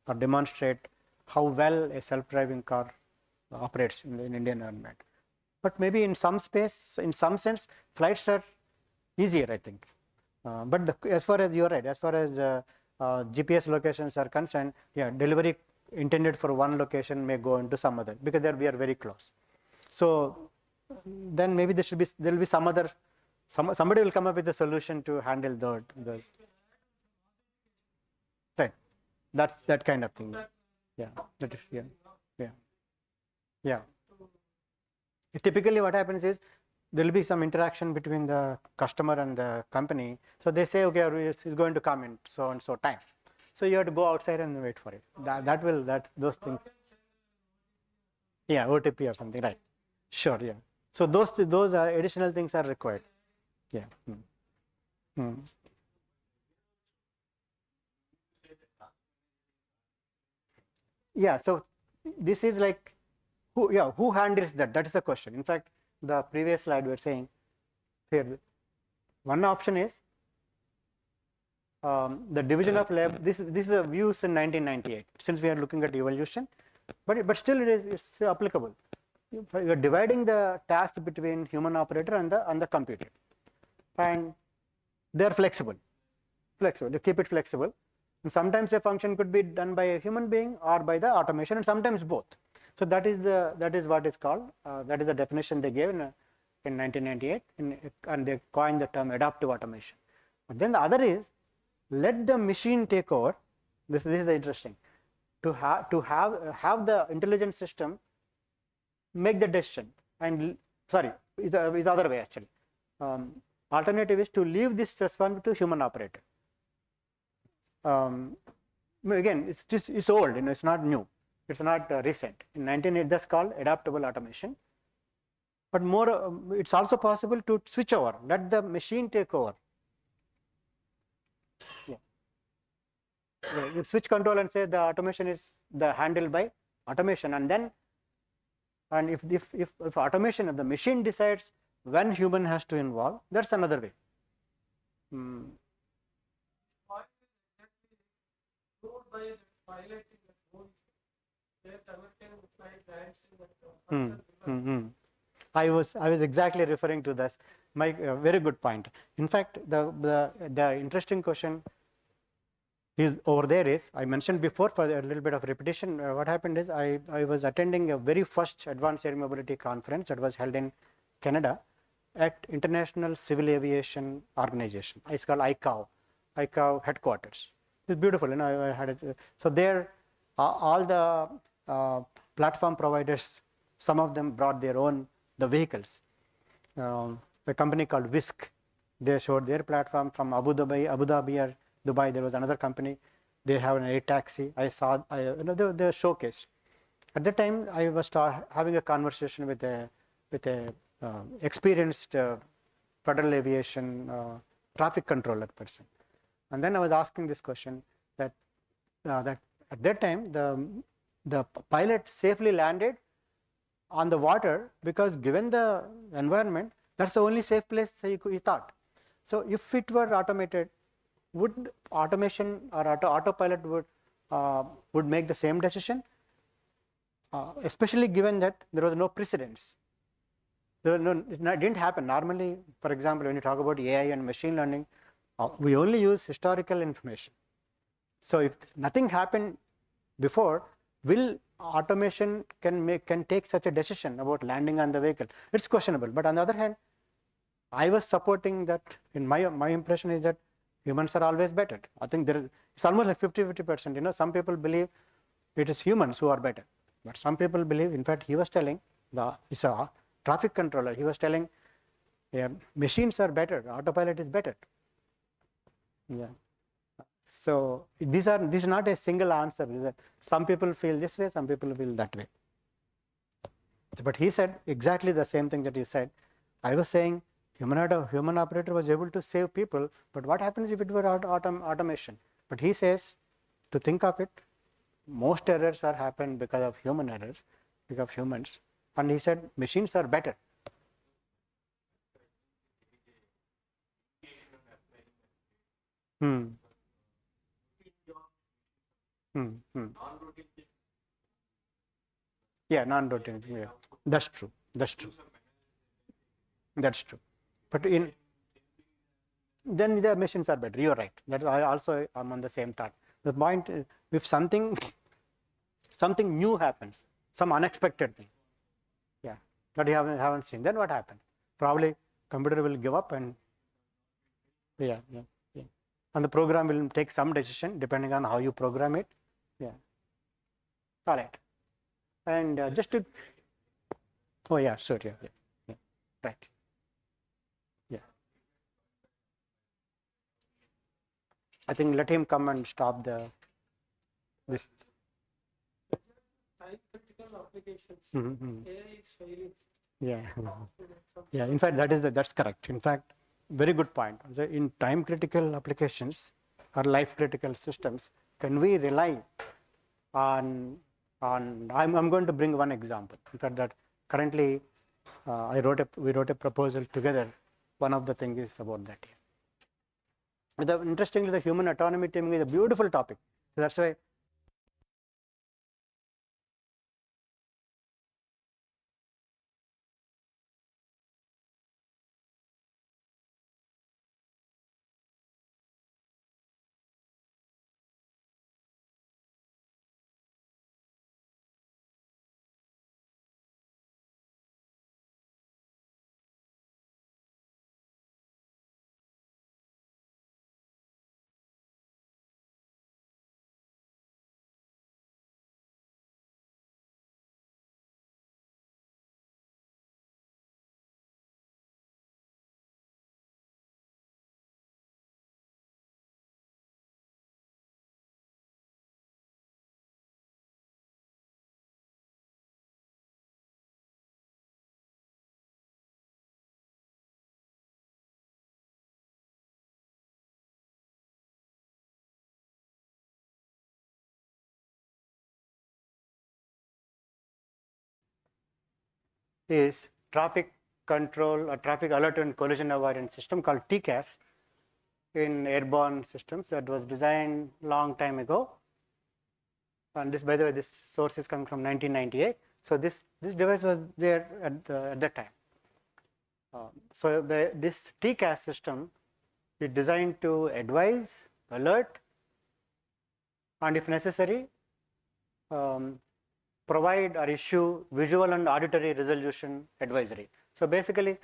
or demonstrate how well a self-driving car operates in Indian environment. But maybe in some sense, flights are easier, I think. But as far as you're right, as far as GPS locations are concerned, yeah, delivery intended for one location may go into some other, because we are very close. So then maybe there will be somebody will come up with a solution to handle those. Right. That's that kind of thing. Yeah. That is, yeah. Typically what happens is there will be some interaction between the customer and the company. So they say, okay, it's going to come in so and so time. So you have to go outside and wait for it. Those things. Yeah, OTP or something, right? Sure, yeah. So those additional things are required. Yeah. Yeah. So this is like who handles that? That is the question. In fact, the previous slide we were saying here, one option is the division of labor. This is a views in 1998. Since we are looking at evolution, but still it's applicable. You are dividing the task between human operator and the computer, and they are flexible. You keep it flexible. And sometimes a function could be done by a human being or by the automation, and sometimes both. So that is what is called. That is the definition they gave in 1998, and they coined the term adaptive automation. But then the other is, let the machine take over. This is the interesting. To have the intelligent system make the decision, and is the other way actually. Alternative is to leave this responsibility to human operator. Again, it's old. It's not new. It's not recent. In 1980, that's called adaptable automation. But it's also possible to switch over. Let the machine take over. Yeah. You switch control and say the automation is handled by automation, and if automation of the machine decides when human has to involve, that's another way. I was exactly referring to this. Very good point. In fact, the interesting question is over there is, I mentioned before, for a little bit of repetition, what happened is I was attending a very first advanced air mobility conference that was held in Canada, at International Civil Aviation Organization. It's called ICAO headquarters. It's beautiful, you know. I had it. So there, all the platform providers, some of them brought their own the vehicles. A company called Whisk, they showed their platform from Abu Dhabi or Dubai. There was another company. They have an air taxi. I saw, you know, they showcased. At that time, I was having a conversation with a experienced federal aviation traffic controller person, and then I was asking this question that that at that time the pilot safely landed on the water because given the environment, that's the only safe place he thought. So if it were automated, would automation or autopilot would make the same decision? Especially given that there was no precedence. It didn't happen. Normally, for example, when you talk about AI and machine learning, we only use historical information. So if nothing happened before, will automation can take such a decision about landing on the vehicle? It's questionable. But on the other hand, I was supporting that. In my impression is that humans are always better. I think it's almost like 50-50%. You know, some people believe it is humans who are better, but some people believe. In fact, he was telling it's a traffic controller. He was telling, yeah, machines are better. Autopilot is better. Yeah. So this is not a single answer. Some people feel this way, some people feel that way. But he said exactly the same thing that you said. I was saying human operator was able to save people, but what happens if it were automation? But he says, to think of it, most errors are happen because of human errors, because of humans. And he said machines are better. Hmm. Yeah, non-routine. Yeah. That's true. That's true. That's true. But then the machines are better. You're right. That I also am on the same thought. The point is, if something new happens, some unexpected thing, yeah, that you haven't seen, then what happens? Probably computer will give up and yeah, and the program will take some decision depending on how you program it. Yeah. All right. And just to, oh yeah, sure, yeah, right. Yeah. I think let him come and stop this. Time critical applications. Mm-hmm. AI is failing. Yeah. Yeah. In fact, that's correct. In fact, very good point. So in time critical applications or life critical systems, can we rely on I'm going to bring one example. In fact, that currently we wrote a proposal together. One of the things is about that. Interestingly, the human autonomy teaming is a beautiful topic. So that's why is traffic control or traffic alert and collision avoidance system called TCAS in airborne systems that was designed long time ago. And this, by the way, this source is coming from 1998. So this device was there at that time. So this TCAS system is designed to advise, alert, and if necessary, provide or issue visual and auditory resolution advisory. So basically,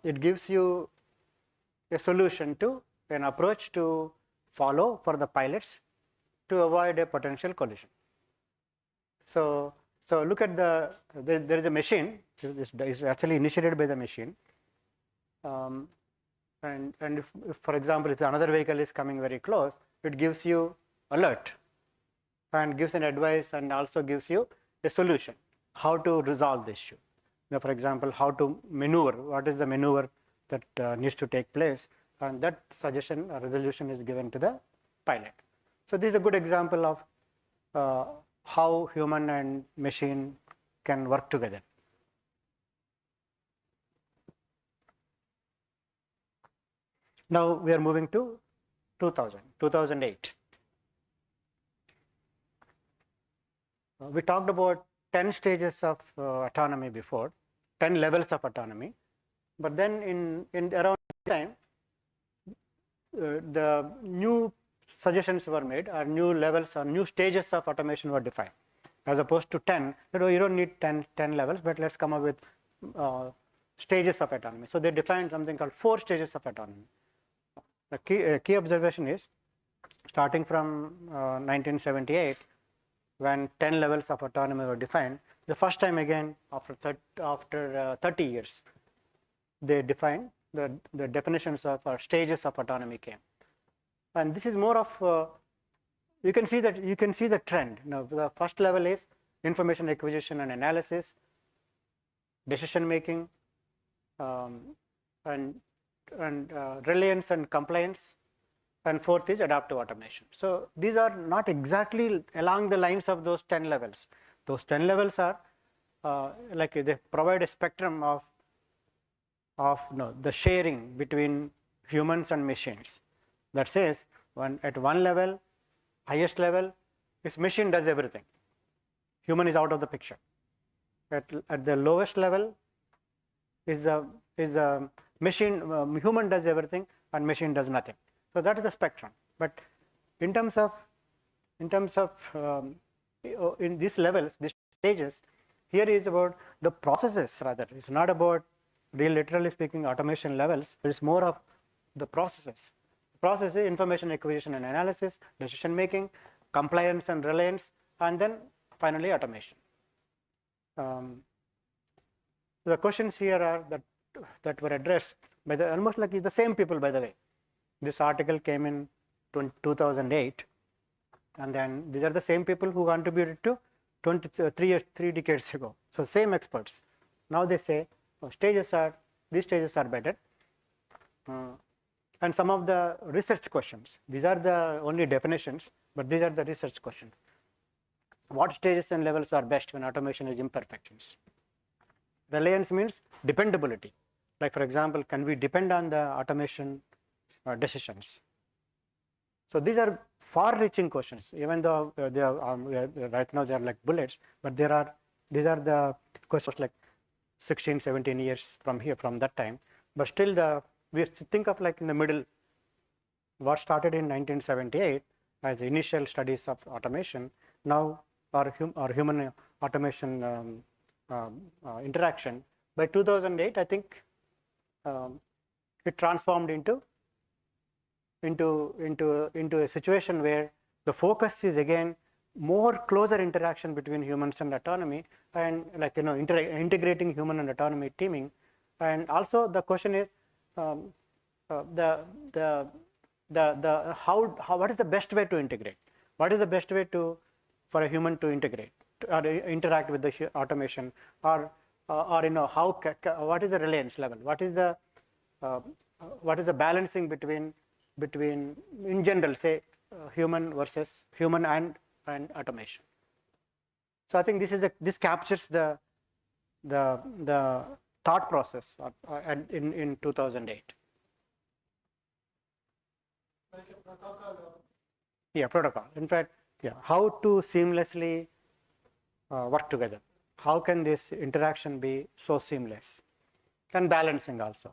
it gives you a solution to an approach to follow for the pilots to avoid a potential collision. So look at there is a machine. This is actually initiated by the machine, and if for example if another vehicle is coming very close, it gives you alert and gives an advice and also gives you a solution how to resolve the issue. Now, for example, how to maneuver, what is the maneuver that needs to take place, and that suggestion or resolution is given to the pilot. So this is a good example of how human and machine can work together. Now we are moving to 2008. We talked about 10 stages of autonomy before, 10 levels of autonomy, but then in around time, the new suggestions were made, or new levels or new stages of automation were defined. As opposed to 10, you don't need 10 levels, but let's come up with stages of autonomy. So they defined something called 4 stages of autonomy. The key observation is, starting from 1978, when 10 levels of autonomy were defined, the first time again after 30 years, they defined the definitions of or stages of autonomy came. And this is more of you can see the trend. Now the first level is information acquisition and analysis, decision making, and reliance and compliance, and fourth is adaptive automation. So these are not exactly along the lines of those 10 levels. Those 10 levels are like they provide a spectrum of the sharing between humans and machines. That says at one level, highest level, this machine does everything. Human is out of the picture. At the lowest level is the machine, human does everything and machine does nothing. So that is the spectrum. But in terms of in these levels, these stages, here is about the processes rather. It's not about literally speaking automation levels, but it's more of the processes. The process is information acquisition and analysis, decision making, compliance and reliance, and then finally automation. The questions here are that were addressed by almost like the same people, by the way. This article came in 2008, and then these are the same people who contributed to 3 decades ago. So same experts. Now they say these stages are better. And some of the research questions, these are the only definitions, but these are the research questions. What stages and levels are best when automation is imperfections? Reliance means dependability. Like for example, can we depend on the automation decisions? So these are far-reaching questions, even though they are right now they are like bullets, but these are the questions like 16, 17 years from that time. But still we think of like in the middle, what started in 1978 as the initial studies of automation, now our human automation interaction. By 2008, I think it transformed into a situation where the focus is again more closer interaction between humans and autonomy, and like integrating human and autonomy teaming. And also the question is what is the best way to integrate? What is the best way for a human to integrate or interact with the automation, or what is the reliance level? What is the balancing between in general, say human versus human and automation? So I think this captures the thought process in 2008. Like a protocol. Yeah, protocol. In fact, yeah, how to seamlessly work together. How can this interaction be so seamless? And balancing also.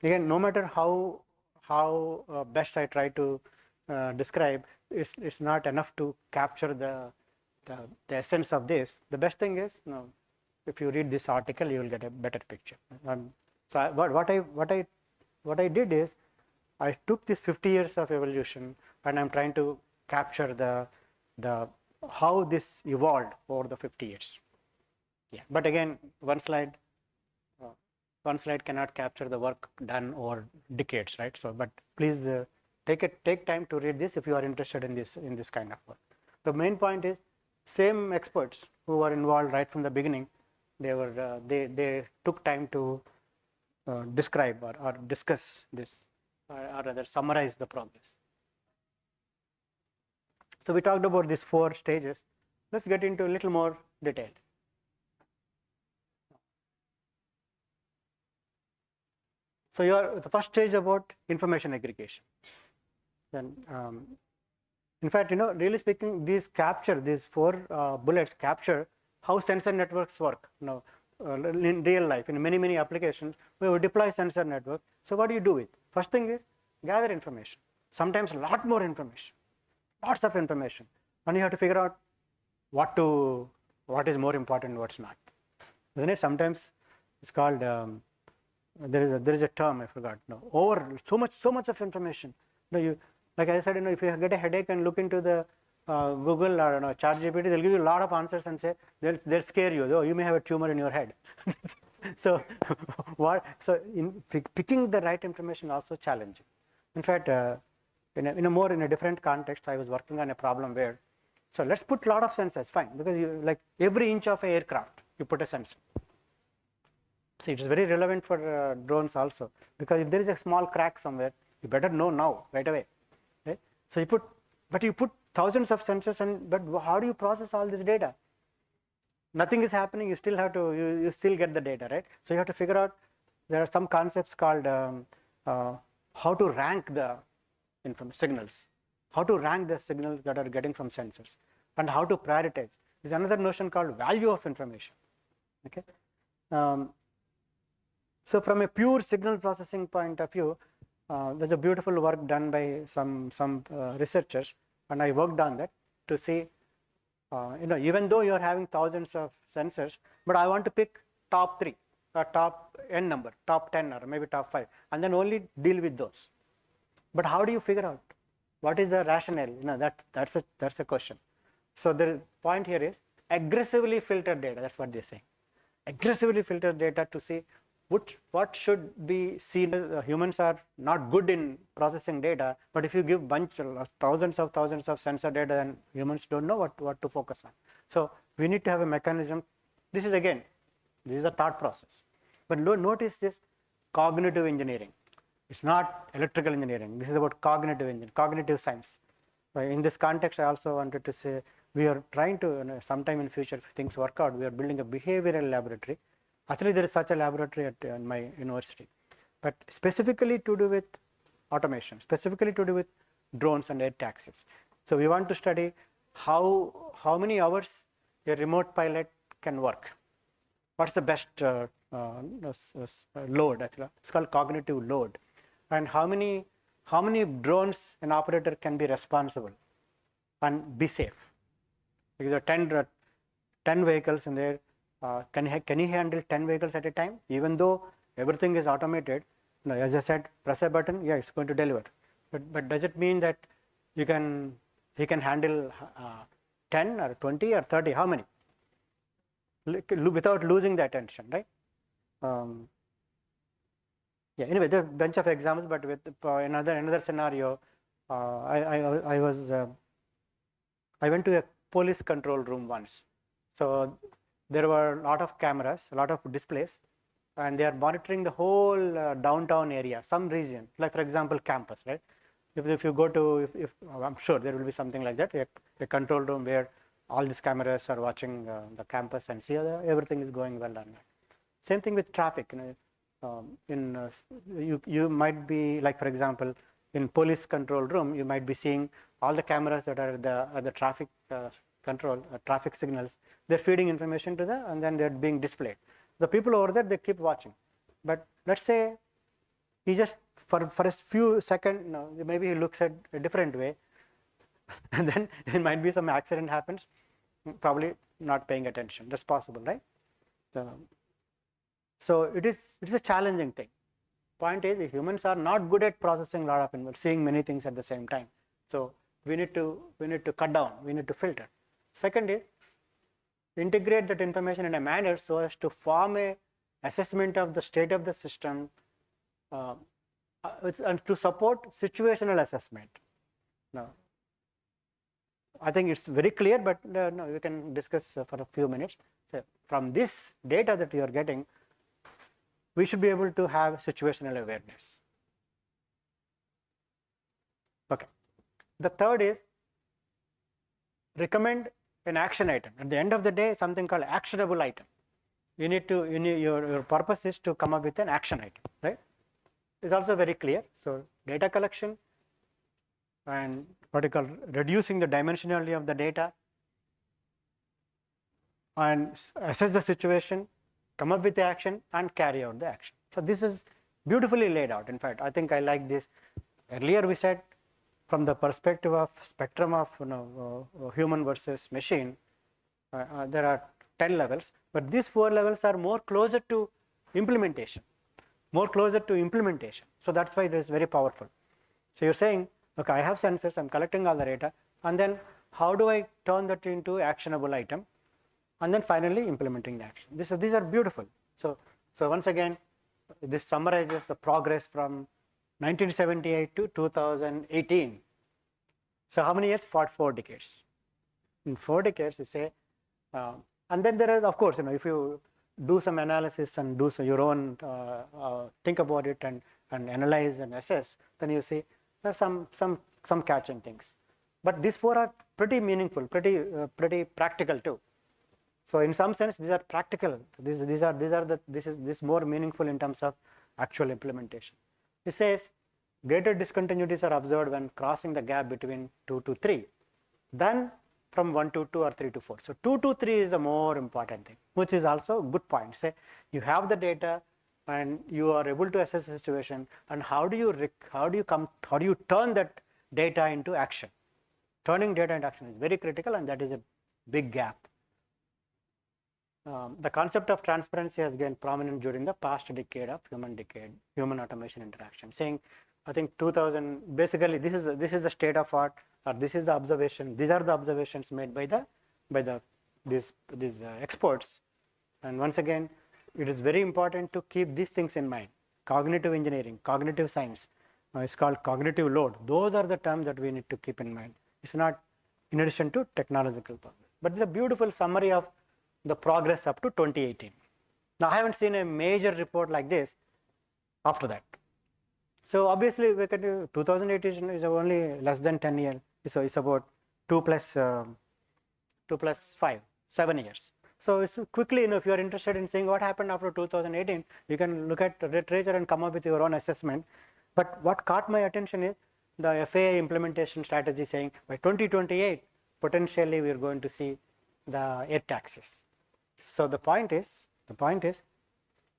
Again, no matter how best I try to describe, it's not enough to capture the essence of this. The best thing is if you read this article, you will get a better picture. So what I did is I took this 50 years of evolution and I'm trying to capture the how this evolved over the 50 years. Yeah, but again, one slide cannot capture the work done over decades, right? So, but please take time to read this if you are interested in this kind of work. The main point is same experts who were involved right from the beginning, they took time to describe or discuss this or rather summarize the progress. So we talked about these 4 stages. Let's get into a little more detail. So the first stage about information aggregation. Then, in fact, really speaking, these 4 bullets capture how sensor networks work. In real life, in many applications, we will deploy sensor network. So what do you do with? First thing is gather information. Sometimes a lot more information, lots of information, and you have to figure out what is more important, what's not. Isn't it? Sometimes it's called there is a term I forgot. Over so much of information. You, like I said, if you get a headache and look into the Google or ChatGPT, they'll give you a lot of answers and say they'll scare you. Though you may have a tumor in your head. So in picking the right information also challenging. In fact, in a different context, I was working on a problem where, so let's put a lot of sensors, fine, because you like every inch of an aircraft, you put a sensor. See, it is very relevant for drones also, because if there is a small crack somewhere, you better know now, right away. Right? So you put thousands of sensors, but how do you process all this data? Nothing is happening. You still have to you still get the data, right? So you have to figure out. There are some concepts called how to rank the signals, how to rank the signals that are getting from sensors, and how to prioritize. There's another notion called value of information. Okay. So from a pure signal processing point of view, there's a beautiful work done by some researchers, and I worked on that to see, even though you're having thousands of sensors, but I want to pick top 3 or top n number, top 10 or maybe top 5, and then only deal with those. But how do you figure out what is the rationale? That's a question. So the point here is aggressively filter data. That's what they say. Aggressively filter data to see what should be seen. Humans are not good in processing data, but if you give thousands of sensor data, then humans don't know what to focus on. So we need to have a mechanism. This is a thought process. But notice this cognitive engineering. It's not electrical engineering. This is about cognitive science. In this context, I also wanted to say we are trying to, sometime in future, if things work out, we are building a behavioral laboratory. Actually, there is such a laboratory at my university, but specifically to do with automation, specifically to do with drones and air taxis. So we want to study how many hours a remote pilot can work. What's the best load? Actually, it's called cognitive load, and how many drones an operator can be responsible and be safe. Because there are 10 vehicles in there. Can he handle 10 vehicles at a time? Even though everything is automated, as I said, press a button, yeah, it's going to deliver. But does it mean that he can handle 10 or 20 or 30? How many? Without losing the attention, right? Yeah. Anyway, there are a bunch of examples, but with another scenario, I went to a police control room once. So there were a lot of cameras, a lot of displays, and they are monitoring the whole downtown area, some region, like for example, campus, right? If you go to, if I'm sure there will be something like that, a control room where all these cameras are watching the campus and see everything is going well done. Same thing with traffic. You might be, like for example, in police control room, you might be seeing all the cameras that are at the traffic control, traffic signals. They're feeding information to them, and then they're being displayed. The people over there, they keep watching. But let's say he just for a few seconds, maybe he looks at a different way, and then there might be some accident happens, probably not paying attention. That's possible, right? So it is a challenging thing. Point is, humans are not good at processing a lot of information, seeing many things at the same time. So we need to cut down, we need to filter. Second is integrate that information in a manner so as to form a assessment of the state of the system and to support situational assessment. Now, I think it's very clear, but no, we can discuss for a few minutes. So from this data that you are getting, we should be able to have situational awareness. Okay. The third is recommend an action item. At the end of the day, something called actionable item. Your purpose is to come up with an action item, right? It's also very clear. So data collection and what you call reducing the dimensionality of the data and assess the situation, come up with the action and carry out the action. So this is beautifully laid out. In fact, I think I like this. Earlier we said from the perspective of spectrum of human versus machine, there are 10 levels, but these 4 levels are more closer to implementation, So that's why it is very powerful. So you're saying, okay, I have sensors, I'm collecting all the data, and then how do I turn that into actionable item, and then finally implementing the action. These are beautiful. So once again, this summarizes the progress from 1978 to 2018. So how many years? For 4 decades. In 4 decades, you say, and then there are, of course, if you do some analysis and do your own, think about it and analyze and assess, then you see there's some catching things. But these 4 are pretty meaningful, pretty practical too. So in some sense, these are practical. This is more meaningful in terms of actual implementation. It says greater discontinuities are observed when crossing the gap between 2 to 3, then from 1 to 2 or 3 to 4. So 2 to 3 is the more important thing, which is also a good point. Say you have the data and you are able to assess the situation, and how do you turn that data into action? Turning data into action is very critical, and that is a big gap. The concept of transparency has been prominent during the past decade of human automation interaction. Saying, I think 2000, basically this is the state of art, or this is the observation. These are the observations made by these experts. And once again, it is very important to keep these things in mind. Cognitive engineering, cognitive science, it's called cognitive load. Those are the terms that we need to keep in mind. It's not in addition to technological progress, but it's a beautiful summary of the progress up to 2018. Now, I haven't seen a major report like this after that. So obviously, we can do 2018 is only less than 10 years. So it's about 2 plus 5, 7 years. So it's quickly, if you are interested in seeing what happened after 2018, you can look at the literature and come up with your own assessment. But what caught my attention is the FAA implementation strategy saying by 2028, potentially we are going to see the air taxis. So the point is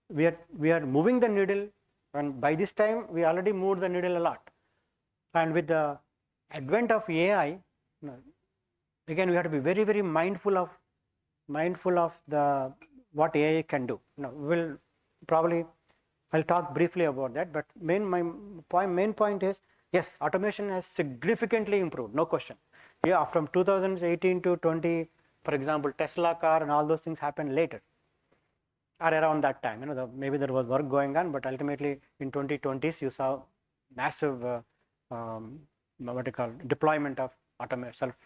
we are moving the needle, and by this time we already moved the needle a lot. And with the advent of AI, again we have to be very, very mindful of the what AI can do. I'll talk briefly about that, but main point is, yes, automation has significantly improved, no question. Yeah, from 2018 to 20, for example, Tesla car and all those things happened later or around that time. Maybe there was work going on, but ultimately in 2020s you saw massive deployment of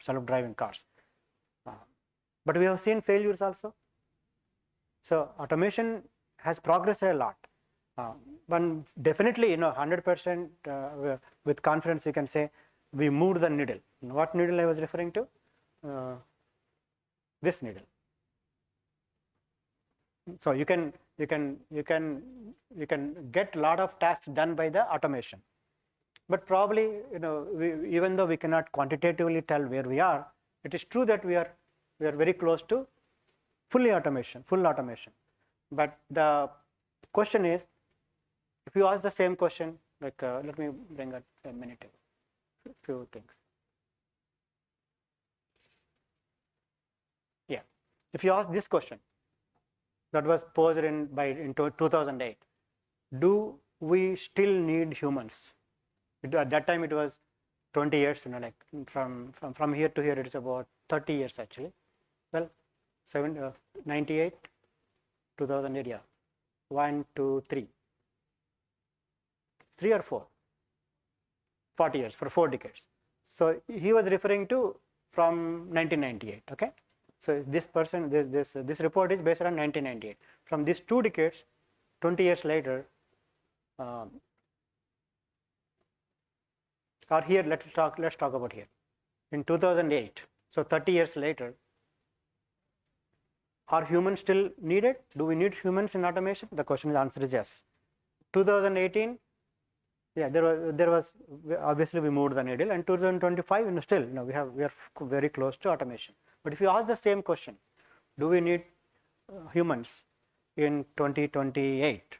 self-driving cars. But we have seen failures also. So automation has progressed a lot. But definitely, 100% with confidence you can say we moved the needle. What needle I was referring to? This needle. So you can get a lot of tasks done by the automation. But probably, even though we cannot quantitatively tell where we are, it is true that we are very close to full automation. But the question is, if you ask the same question, like let me bring a minute ago, few things. Yeah, if you ask this question, that was posed in 2008. Do we still need humans? At that time it was 20 years, like from here to here it is about 30 years actually. Well, 98, 2008, yeah, 1, 2, 3, 3 or 4, 40 years, for 4 decades. So he was referring to from 1998. Okay, so this report is based on 1998. From these 2 decades, 20 years later, or here let's talk about here in 2008. So 30 years later, are humans still needed? Do we need humans in automation? The answer is yes. 2018, yeah, there was obviously we moved the needle, and 2025, still, we are very close to automation. But if you ask the same question, do we need humans in 2028?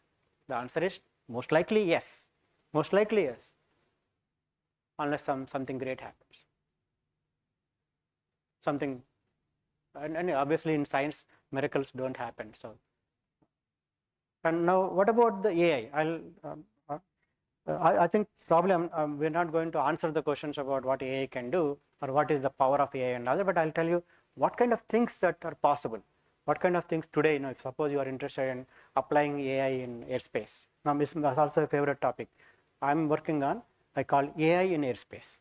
The answer is most likely yes. Most likely yes, unless something great happens. Something, and obviously in science miracles don't happen. So, and now what about the AI? I think probably we're not going to answer the questions about what AI can do or what is the power of AI and other, but I'll tell you what kind of things that are possible. What kind of things today, if suppose you are interested in applying AI in airspace. Now, this is also a favorite topic I'm working on. I call AI in airspace.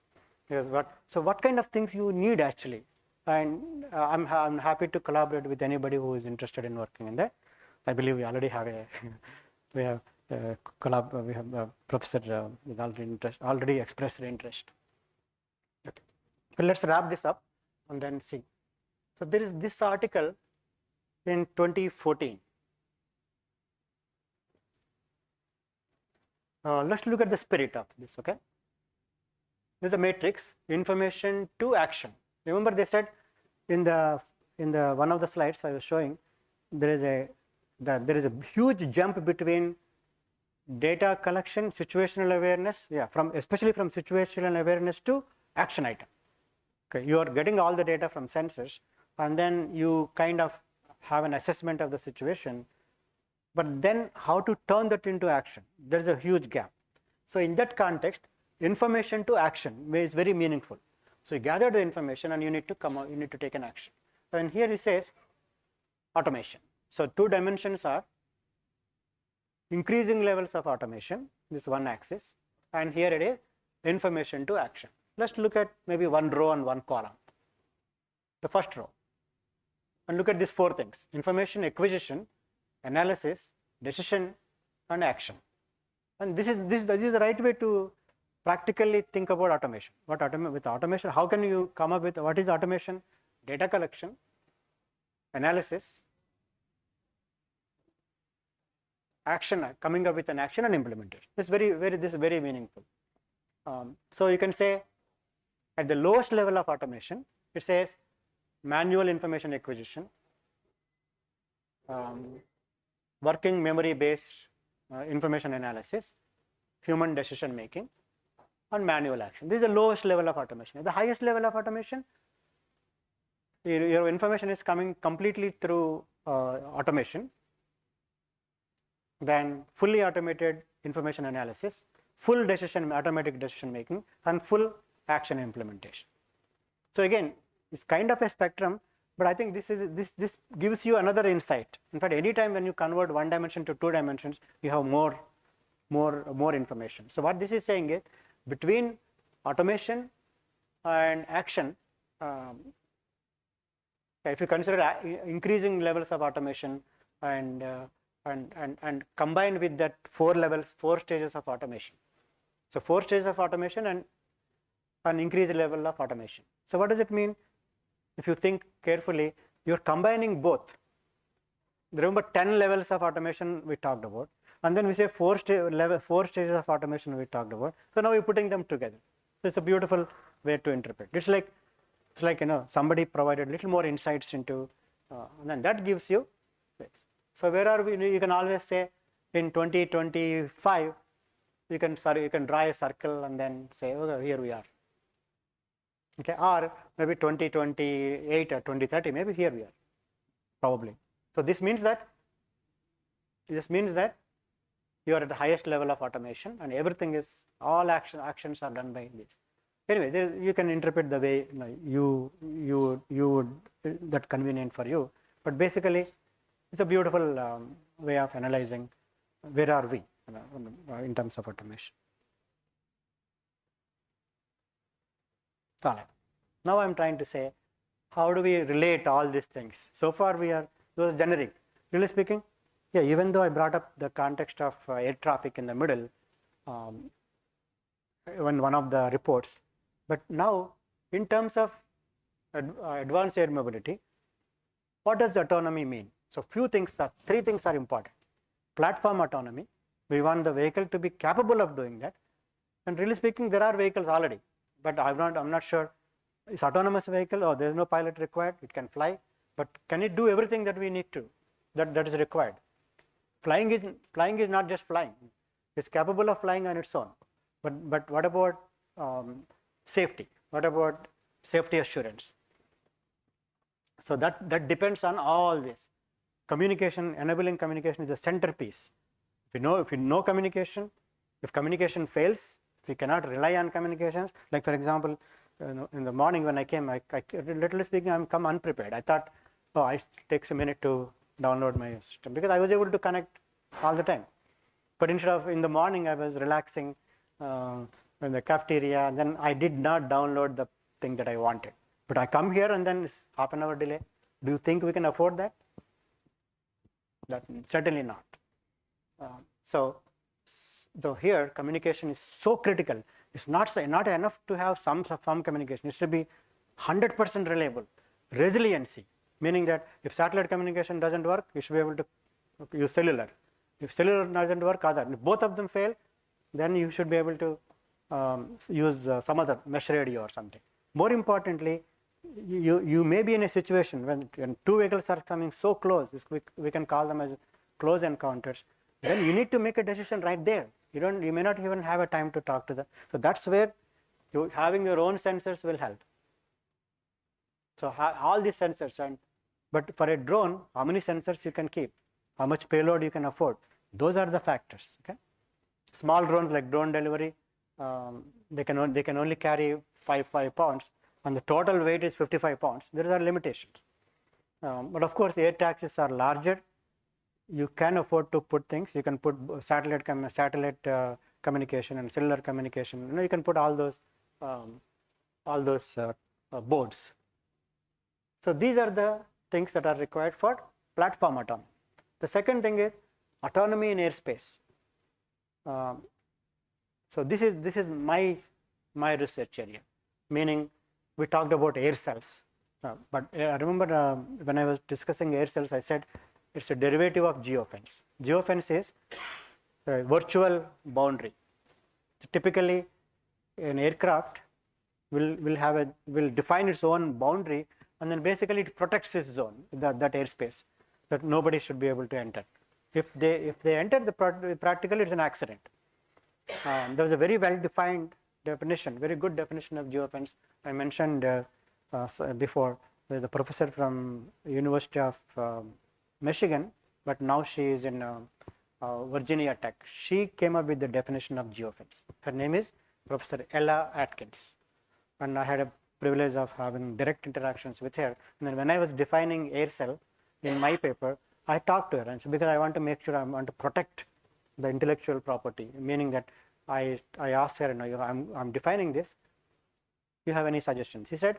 So what kind of things you need actually? And I'm happy to collaborate with anybody who is interested in working in that. I believe we already have we have professor with already expressed interest. Okay. Well, let's wrap this up and then see. So there is this article in 2014. Let's look at the spirit of this. Okay. This is a matrix: information to action. Remember, they said in the one of the slides I was showing, there is a huge jump between data collection, situational awareness, especially from situational awareness to action item. Okay, you are getting all the data from sensors, and then you kind of have an assessment of the situation, but then how to turn that into action? There is a huge gap. So in that context, information to action is very meaningful. So you gather the information and you need to come out, you need to take an action. So in here it says automation. So 2 dimensions are increasing levels of automation, this one axis, and here it is information to action. Let's look at maybe 1 row and 1 column. The first row, and look at these 4 things: information acquisition, analysis, decision, and action. And this is the right way to practically think about automation. With automation, how can you come up with what is automation? Data collection, analysis, action, coming up with an action, and implementation. This is very meaningful. So you can say at the lowest level of automation, it says manual information acquisition, working memory based information analysis, human decision making, and manual action. This is the lowest level of automation. At the highest level of automation, your information is coming completely through automation, then fully automated information analysis, full automatic decision making, and full action implementation. So again, it's kind of a spectrum, but I think this gives you another insight. In fact, anytime when you convert 1 dimension to 2 dimensions, you have more information. So what this is saying is, between automation and action, if you consider increasing levels of automation and combined with that 4 stages of automation. So 4 stages of automation and an increased level of automation. So what does it mean? If you think carefully, you're combining both. Remember 10 levels of automation we talked about, and then we say 4 stages of automation we talked about. So now we're putting them together. So it's a beautiful way to interpret. It's like somebody provided a little more insights into, and then that gives you. So where are we? You can always say in 2025, you can draw a circle and then say, okay, here we are. Okay, or maybe 2028 or 2030, maybe here we are, probably. So this means that This means that you are at the highest level of automation, and everything is, all actions are done by this. Anyway, you can interpret the way you would that convenient for you, but basically it's a beautiful way of analyzing where are we in terms of automation. All right. Now I'm trying to say, how do we relate all these things? So far we are, those generic. Really speaking, yeah, even though I brought up the context of air traffic in the middle in one of the reports, but now in terms of advanced air mobility, what does autonomy mean? So three things are important. Platform autonomy, we want the vehicle to be capable of doing that, and really speaking, there are vehicles already, but I'm not sure it's autonomous vehicle or there is no pilot required. It can fly, but can it do everything that we need to, that is required? Flying is not just flying. It's capable of flying on its own, but what about safety? What about safety assurance? So that depends on all this. Communication, enabling communication is the centerpiece. If you know communication, if communication fails, if we cannot rely on communications, like for example, in the morning when I came, literally speaking, I'm come unprepared. I thought, oh, it takes a minute to download my system, because I was able to connect all the time. But instead of in the morning, I was relaxing in the cafeteria, and then I did not download the thing that I wanted. But I come here and then it's half an hour delay. Do you think we can afford that? Certainly not. So here communication is so critical. It's not enough to have some communication. It should be 100% reliable. Resiliency, meaning that if satellite communication doesn't work, you should be able to use cellular. If cellular doesn't work, if both of them fail, then you should be able to use some other mesh radio or something. More importantly, you may be in a situation when two vehicles are coming so close, we can call them as close encounters, then you need to make a decision right there. You may not even have a time to talk to them. So that's where having your own sensors will help. So all these sensors, but for a drone, how many sensors you can keep, how much payload you can afford, those are the factors. Okay, small drones like drone delivery, they can only carry 5 pounds, and the total weight is 55 pounds. There are limitations. But of course, air taxis are larger. You can afford to put things. You can put satellite communication and cellular communication. You can put all those boards. So these are the things that are required for platform autonomy. The second thing is autonomy in airspace. So this is my research area, meaning we talked about air cells, but I remember when I was discussing air cells, I said it's a derivative of geofence. Geofence is a virtual boundary. So typically, an aircraft will define its own boundary, and then basically it protects its zone, that airspace, that nobody should be able to enter. If they enter practically, it's an accident. There was a very well defined definition, very good definition of geofence. I mentioned before the professor from University of Michigan, but now she is in Virginia Tech. She came up with the definition of geofence. Her name is Professor Ella Atkins, and I had a privilege of having direct interactions with her. And then when I was defining air cell in my paper, I talked to her, and so because I want to make sure I want to protect the intellectual property, meaning that I asked her, I'm defining this. Do you have any suggestions? He said,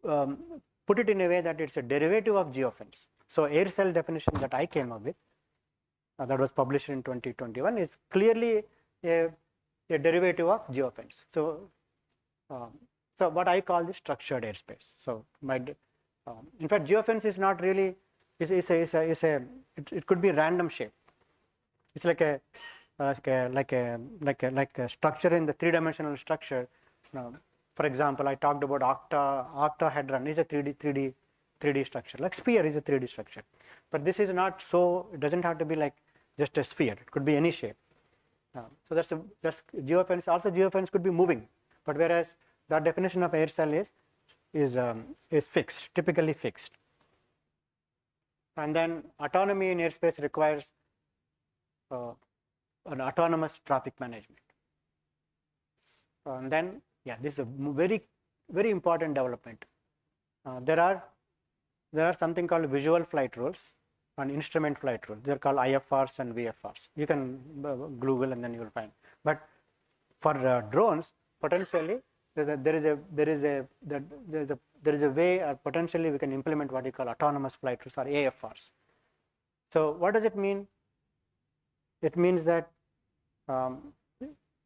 put it in a way that it's a derivative of geofence. So air cell definition that I came up with, that was published in 2021, is clearly a derivative of geofence. So what I call the structured airspace. So in fact, geofence is not really, it could be random shape. It's like a structure in the three-dimensional structure. For example, I talked about octahedron is a 3D structure. Like sphere is a 3D structure, but this is not so. It doesn't have to be like just a sphere. It could be any shape. So that's geofence. Also, geofence could be moving, but whereas the definition of air cell is fixed, typically fixed. And then autonomy in airspace requires an autonomous traffic management. And then, yeah, this is a very, very important development. There are something called visual flight rules and instrument flight rules. They are called IFRs and VFRs. You can Google and then you will find. But for drones, potentially there is a way, potentially we can implement what you call autonomous flight rules or AFRs. So what does it mean? It means that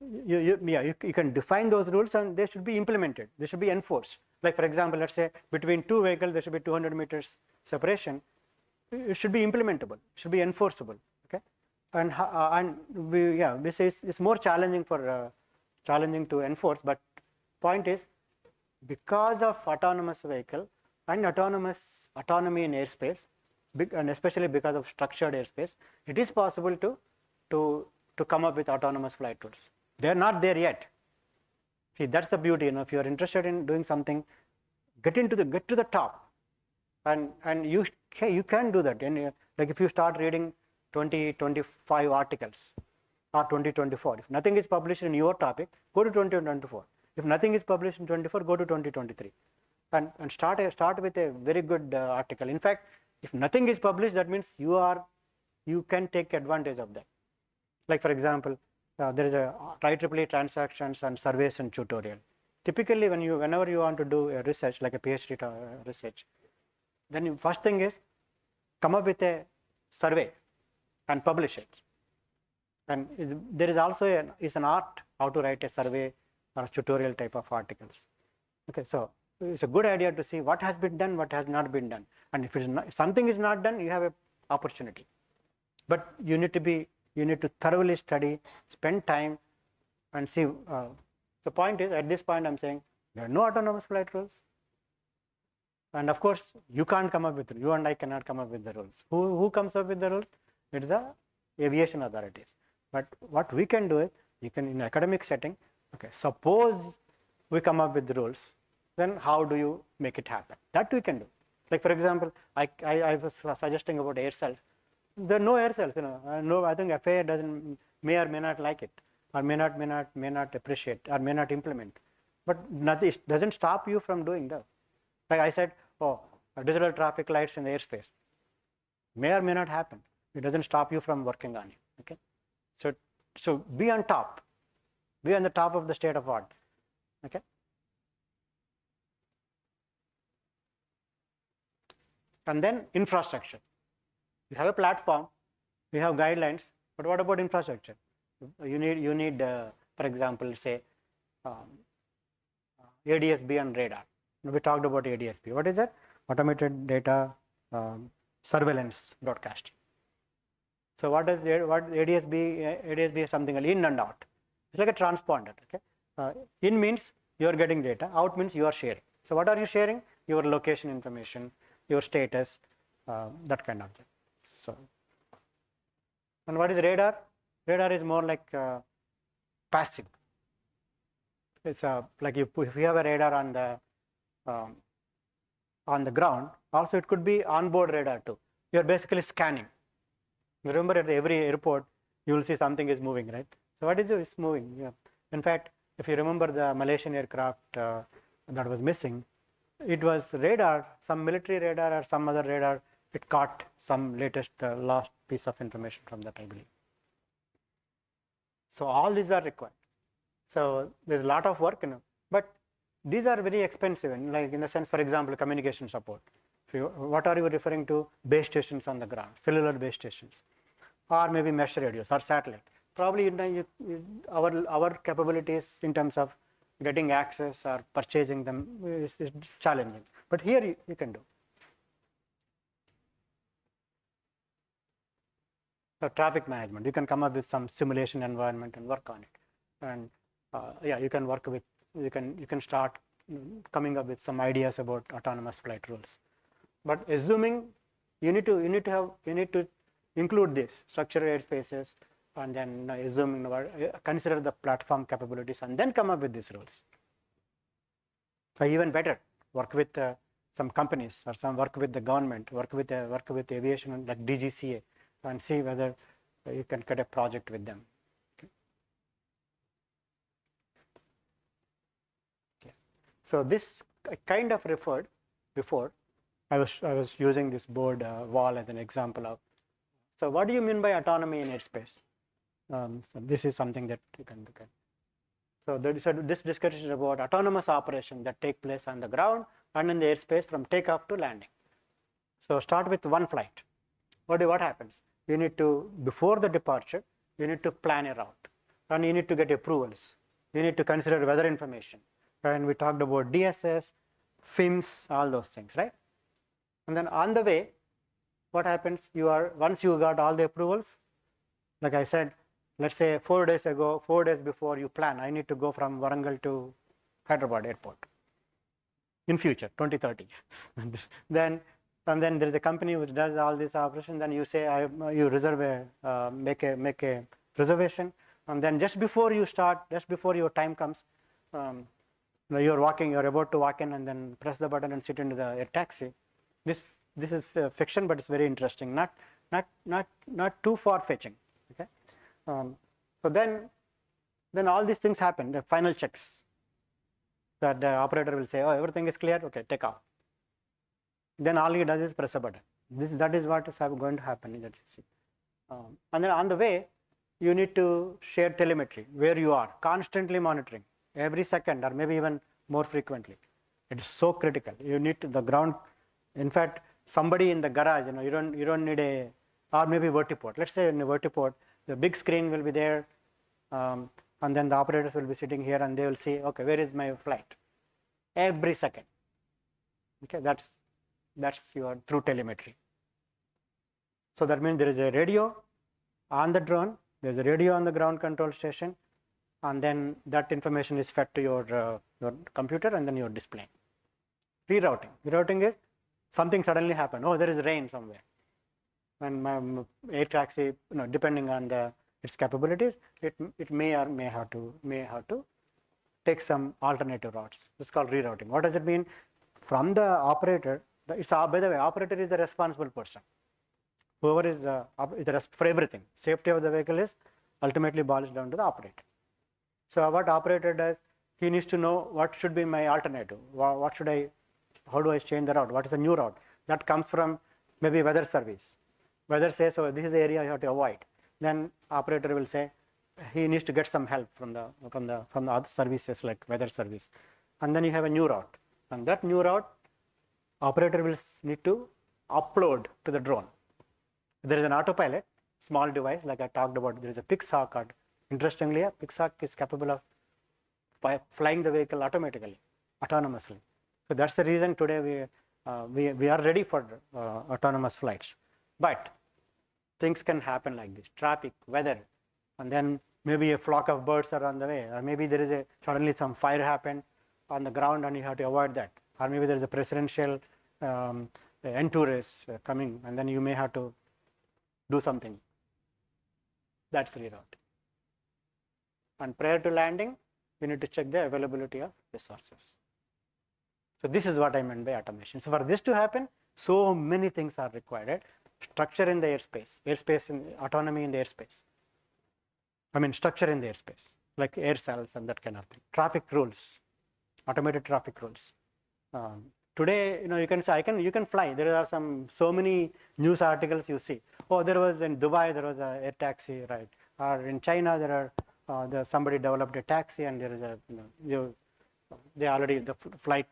you can define those rules and they should be implemented. They should be enforced. Like for example, let's say between two vehicles there should be 200 meters separation. It should be implementable. It should be enforceable. Okay, and this is more challenging for challenging to enforce. But point is, because of autonomous vehicle and autonomy in airspace, and especially because of structured airspace, it is possible to come up with autonomous flight rules. They are not there yet. See, that's the beauty. If you are interested in doing something, get to the top, and you can do that. And like if you start reading 20-25 articles or 20-24, if nothing is published in your topic, go to 20-24. If nothing is published in 24, go to 20-23, and start with a very good article. In fact, if nothing is published, that means you can take advantage of that. Like for example, there is a IEEE transactions and surveys and tutorial. Typically, whenever you want to do a research like a PhD research, then first thing is come up with a survey and publish it. And there is also an art how to write a survey or tutorial type of articles. Okay, so it's a good idea to see what has been done, what has not been done, and if something is not done, you have an opportunity. But you need to thoroughly study, spend time, and see. The point is, at this point, I'm saying there are no autonomous flight rules, and of course, you can't come up with you and I cannot come up with the rules. Who comes up with the rules? It is the aviation authorities. But what we can do is, you can in academic setting. Okay, suppose we come up with the rules, then how do you make it happen? That we can do. Like for example, I was suggesting about air cells. There are no air cells, I think FAA may or may not like it, or may not appreciate, or may not implement. But it doesn't stop you from doing that. Like I said, digital traffic lights in the airspace may or may not happen. It doesn't stop you from working on it. Okay, so be on top, be on the top of the state of art. Okay. And then infrastructure. You have a platform, you have guidelines, but what about infrastructure? You need for example, say ADSB and radar. We talked about ADSB. What is that? Automated data surveillance broadcasting. So what ADSB? ADSB is something like in and out. It's like a transponder. Okay, in means you are getting data. Out means you are sharing. So what are you sharing? Your location information, your status, that kind of thing. So, and what is radar? Radar is more like passive. It's like if you have a radar on the ground. Also, it could be onboard radar too. You are basically scanning. Remember, at every airport, you will see something is moving, right? So what is it? It's moving. Yeah. In fact, if you remember the Malaysian aircraft that was missing, it was radar, some military radar or some other radar. It caught some last piece of information from that, I believe. So all these are required. So there's a lot of work, but these are very expensive, and like in the sense, for example, communication support. What are you referring to? Base stations on the ground, cellular base stations, or maybe mesh radios or satellite. Probably our capabilities in terms of getting access or purchasing them is challenging. But here you can do. So traffic management, you can come up with some simulation environment and work on it. And you can work with, you can start coming up with some ideas about autonomous flight rules. But assuming you need to include this structured airspaces, and then assuming consider the platform capabilities, and then come up with these rules. Even better, work with some companies or work with the government, work with aviation like DGCA, and see whether you can get a project with them. Okay. Yeah. So this I kind of referred before. I was using this board wall as an example of. So what do you mean by autonomy in airspace? So this is something that you can look at. So this discussion is about autonomous operation that take place on the ground and in the airspace from takeoff to landing. So start with one flight. What happens? You need to, before the departure, you need to plan a route and you need to get approvals. You need to consider weather information. And we talked about DSS, FIMS, all those things, right? And then on the way, what happens? Once you got all the approvals, like I said, let's say 4 days before you plan, I need to go from Warangal to Hyderabad airport in future, 2030. then there is a company which does all this operation. Then you say you reserve make a reservation, and then just before you start, just before your time comes, you're about to walk in, and then press the button and sit into the air taxi. This is fiction, but it's very interesting. Not too far fetching. Okay. So then all these things happen. The final checks. That the operator will say, "Oh, everything is clear. Okay, take off." Then all he does is press a button. That is what is going to happen in that you see. And then on the way, you need to share telemetry where you are, constantly monitoring every second or maybe even more frequently. It is so critical. You need the ground. In fact, somebody in the garage, you don't need or maybe vertiport. Let's say in a vertiport, the big screen will be there, and then the operators will be sitting here and they will see, okay, where is my flight? Every second. Okay, that's your through telemetry. So that means there is a radio on the drone, there's a radio on the ground control station, and then that information is fed to your computer and then your display. Rerouting. Rerouting is something suddenly happened. Oh, there is rain somewhere. When my air taxi, depending on its capabilities, it may or may have to take some alternative routes. It's called rerouting. What does it mean? From the operator, by the way, operator is the responsible person. Whoever is for everything. Safety of the vehicle is ultimately boils down to the operator. So what operator does, he needs to know what should be my alternative. How do I change the route? What is the new route? That comes from maybe weather service. Weather says, oh, this is the area you have to avoid. Then operator will say he needs to get some help from the other services like weather service. And then you have a new route. And that new route, operator will need to upload to the drone. There is an autopilot, small device like I talked about. There is a Pixhawk. Interestingly, a Pixhawk is capable of flying the vehicle autonomously. So that's the reason today we are ready for autonomous flights. But things can happen like this: traffic, weather, and then maybe a flock of birds are on the way, or maybe there is suddenly some fire happened on the ground and you have to avoid that, or maybe there is a presidential entourage coming and then you may have to do something. That's reroute. And prior to landing, you need to check the availability of resources. So this is what I meant by automation. So for this to happen, so many things are required. Structure in the airspace in autonomy in the airspace. I mean structure in the airspace, like air cells and that kind of thing. Traffic rules, automated traffic rules. Today, you can say you can fly. There are so many news articles you see. Oh, there was in Dubai there was a air taxi, right? Or in China there are somebody developed a taxi and there is they already the flight.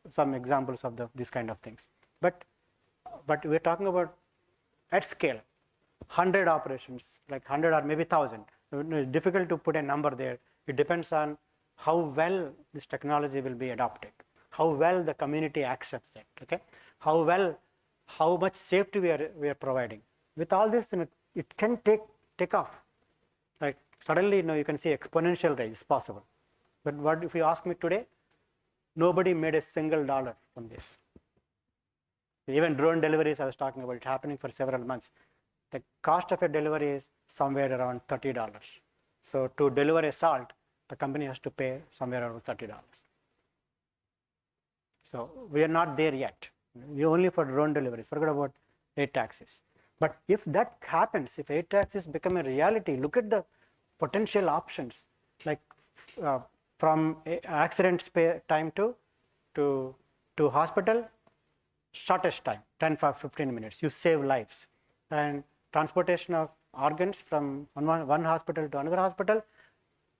Some examples of these kind of things. But we're talking about at scale, 100 operations, like 100 or maybe 1,000. It's difficult to put a number there. It depends on how well this technology will be adopted, how well the community accepts it, okay? How much safety we are providing. With all this, it can take off. Like suddenly, you can see exponential rise is possible. But what if you ask me today? Nobody made a single dollar from this. Even drone deliveries I was talking about, it happening for several months. The cost of a delivery is somewhere around $30. So to deliver a salt, the company has to pay somewhere around $30. So we are not there yet. We only for drone deliveries. Forget about air taxis. But if that happens, if air taxis become a reality, look at the potential options, like uh, from accident time to hospital, shortest time, 10 for 15 minutes, you save lives. And transportation of organs from one hospital to another hospital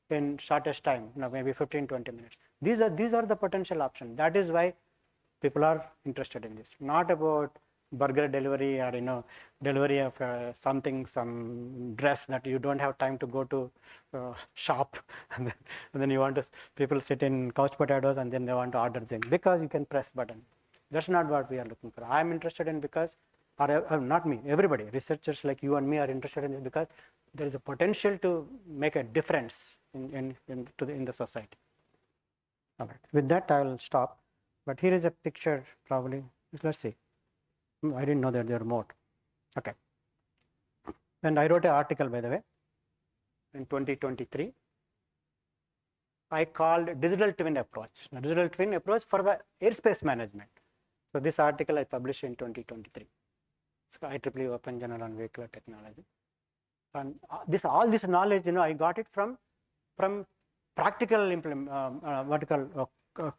in shortest time, maybe 15-20 minutes. These are the potential options. That is why people are interested in this. Not about burger delivery or delivery of some dress that you don't have time to go to shop and then you want to, people sit in couch potatoes and then they want to order things because you can press button. That's not what we are looking for. I am interested in because, or not me, everybody, researchers like you and me are interested in this because there is a potential to make a difference in the society. All right. With that, I will stop. But here is a picture, probably. Let's see. I didn't know that there are more. Okay. And I wrote an article, by the way, in 2023. I called digital twin approach. Now, digital twin approach for the airspace management. So this article I published in 2023. It's IEEE Open Journal on Vehicular Technology. And all this knowledge, I got it from practical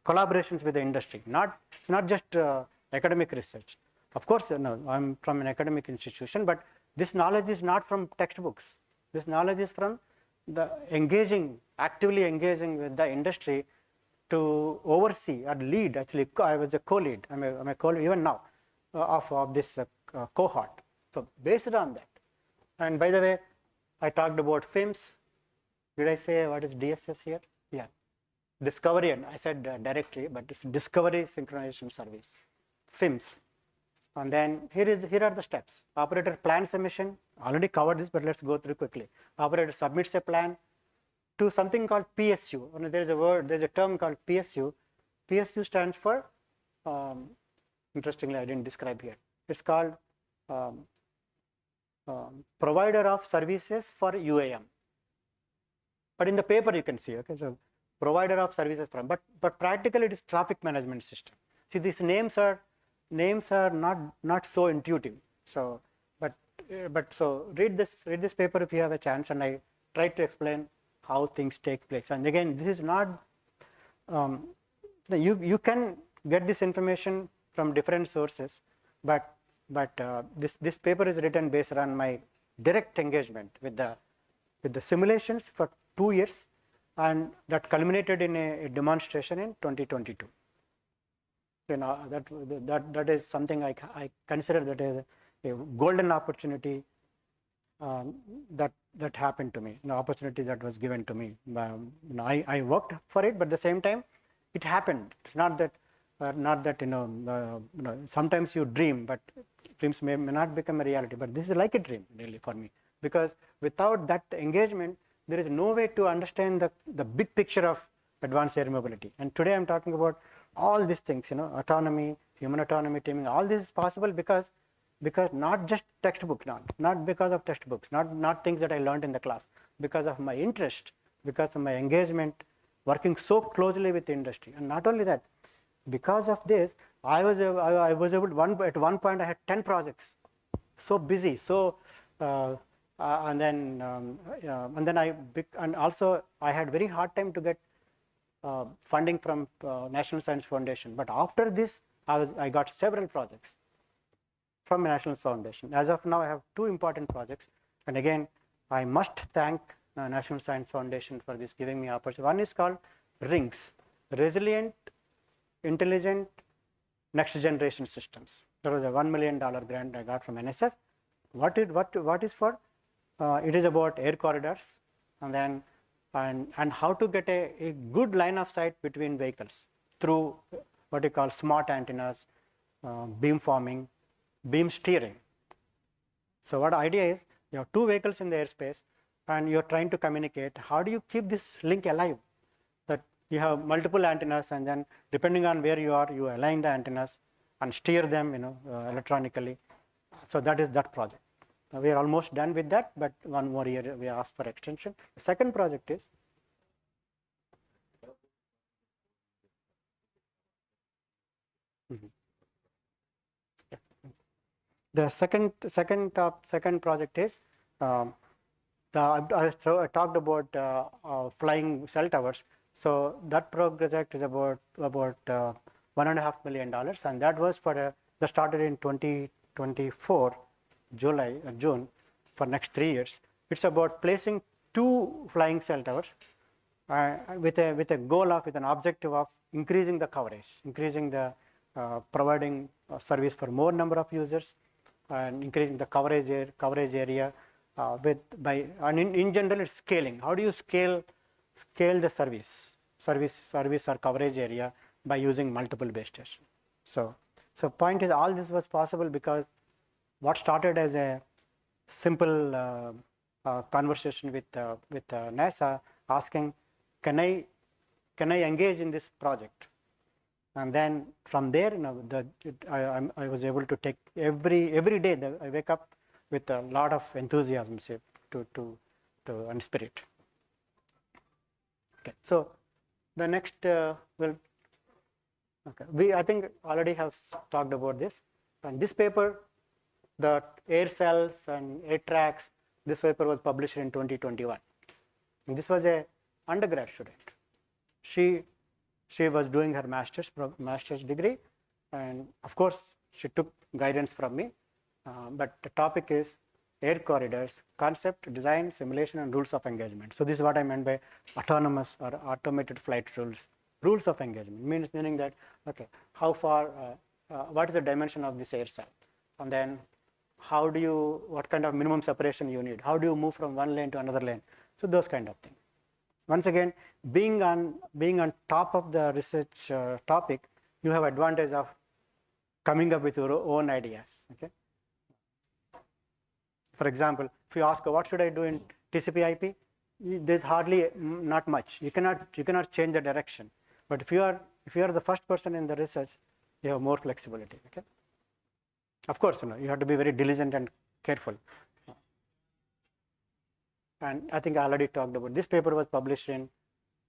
collaborations with the industry. It's not just academic research. Of course, I'm from an academic institution, but this knowledge is not from textbooks. This knowledge is from the actively engaging with the industry to oversee or lead. Actually, I was a co-lead. I'm a co-lead even now of this cohort. So based on that, and by the way, I talked about FIMS. Did I say what is DSS here? Yeah, discovery, and I said directory, but it's discovery synchronization service, FIMS. And then here are the steps. Operator plans a mission. Already covered this, but let's go through quickly. Operator submits a plan to something called PSU. There's a term called PSU. PSU stands for, interestingly, I didn't describe here. It's called provider of services for UAM. But in the paper you can see, okay, so provider of services from, but practically it is traffic management system. See, these names are not so intuitive. So, but so read this paper if you have a chance, and I try to explain how things take place. And again, this is not you can get this information from different sources, but this paper is written based on my direct engagement with the simulations for 2 years, and that culminated in a demonstration in 2022. That is something I consider that is a golden opportunity that happened to me, an opportunity that was given to me. I worked for it, but at the same time, it happened. It's not that sometimes you dream, but dreams may not become a reality. But this is like a dream, really, for me, because without that engagement, there is no way to understand the big picture of advanced air mobility. And today I'm talking about all these things, autonomy, human autonomy, teaming. All this is possible because not just textbook, not because of textbooks, not things that I learned in the class, because of my interest, because of my engagement, working so closely with the industry. And not only that, because of this, I was able to, at one point I had 10 projects, so busy, so and also I had very hard time to get funding from National Science Foundation. But after this, I got several projects from National Foundation. As of now, I have 2 important projects. And again, I must thank National Science Foundation for this, giving me opportunity. One is called RINGS, Resilient, Intelligent, Next Generation Systems. That was a $1 million grant I got from NSF. What is for? It is about air corridors, and how to get a good line of sight between vehicles through what you call smart antennas, beam forming, beam steering. So what the idea is, you have 2 vehicles in the airspace and you're trying to communicate. How do you keep this link alive? That you have multiple antennas, and then depending on where you are, you align the antennas and steer them electronically. So that is that project. We are almost done with that, but 1 more year we asked for extension. The second project is The second project is I talked about flying cell towers. So that project is about $1.5 million, and that was that started in 2024 July or June for next 3 years. It's about placing 2 flying cell towers with a goal of, with an objective of increasing the coverage, increasing the providing service for more number of users, and increasing the coverage area and in general it's scaling. How do you scale the service or coverage area by using multiple base stations? So point is, all this was possible because what started as a simple conversation with NASA asking, can I engage in this project? And then from there, I was able to take every day that I wake up with a lot of enthusiasm, say, and spirit. Okay, so the next I think already have talked about this. And this paper, the air cells and air tracks, this paper was published in 2021. And this was a undergrad student. She was doing her master's degree, and of course she took guidance from me, but the topic is air corridors, concept, design, simulation, and rules of engagement. So this is what I meant by autonomous or automated flight rules of engagement. Meaning that, okay, how far, what is the dimension of this air cell, and then what kind of minimum separation you need, how do you move from one lane to another lane, so those kind of things. Once again, being on top of the research topic, you have advantage of coming up with your own ideas. Okay. For example, if you ask what should I do in TCP/IP, there's hardly not much. You cannot change the direction. But if you are the first person in the research, you have more flexibility. Okay. Of course, you have to be very diligent and careful. And I think I already talked about this. Paper was published in,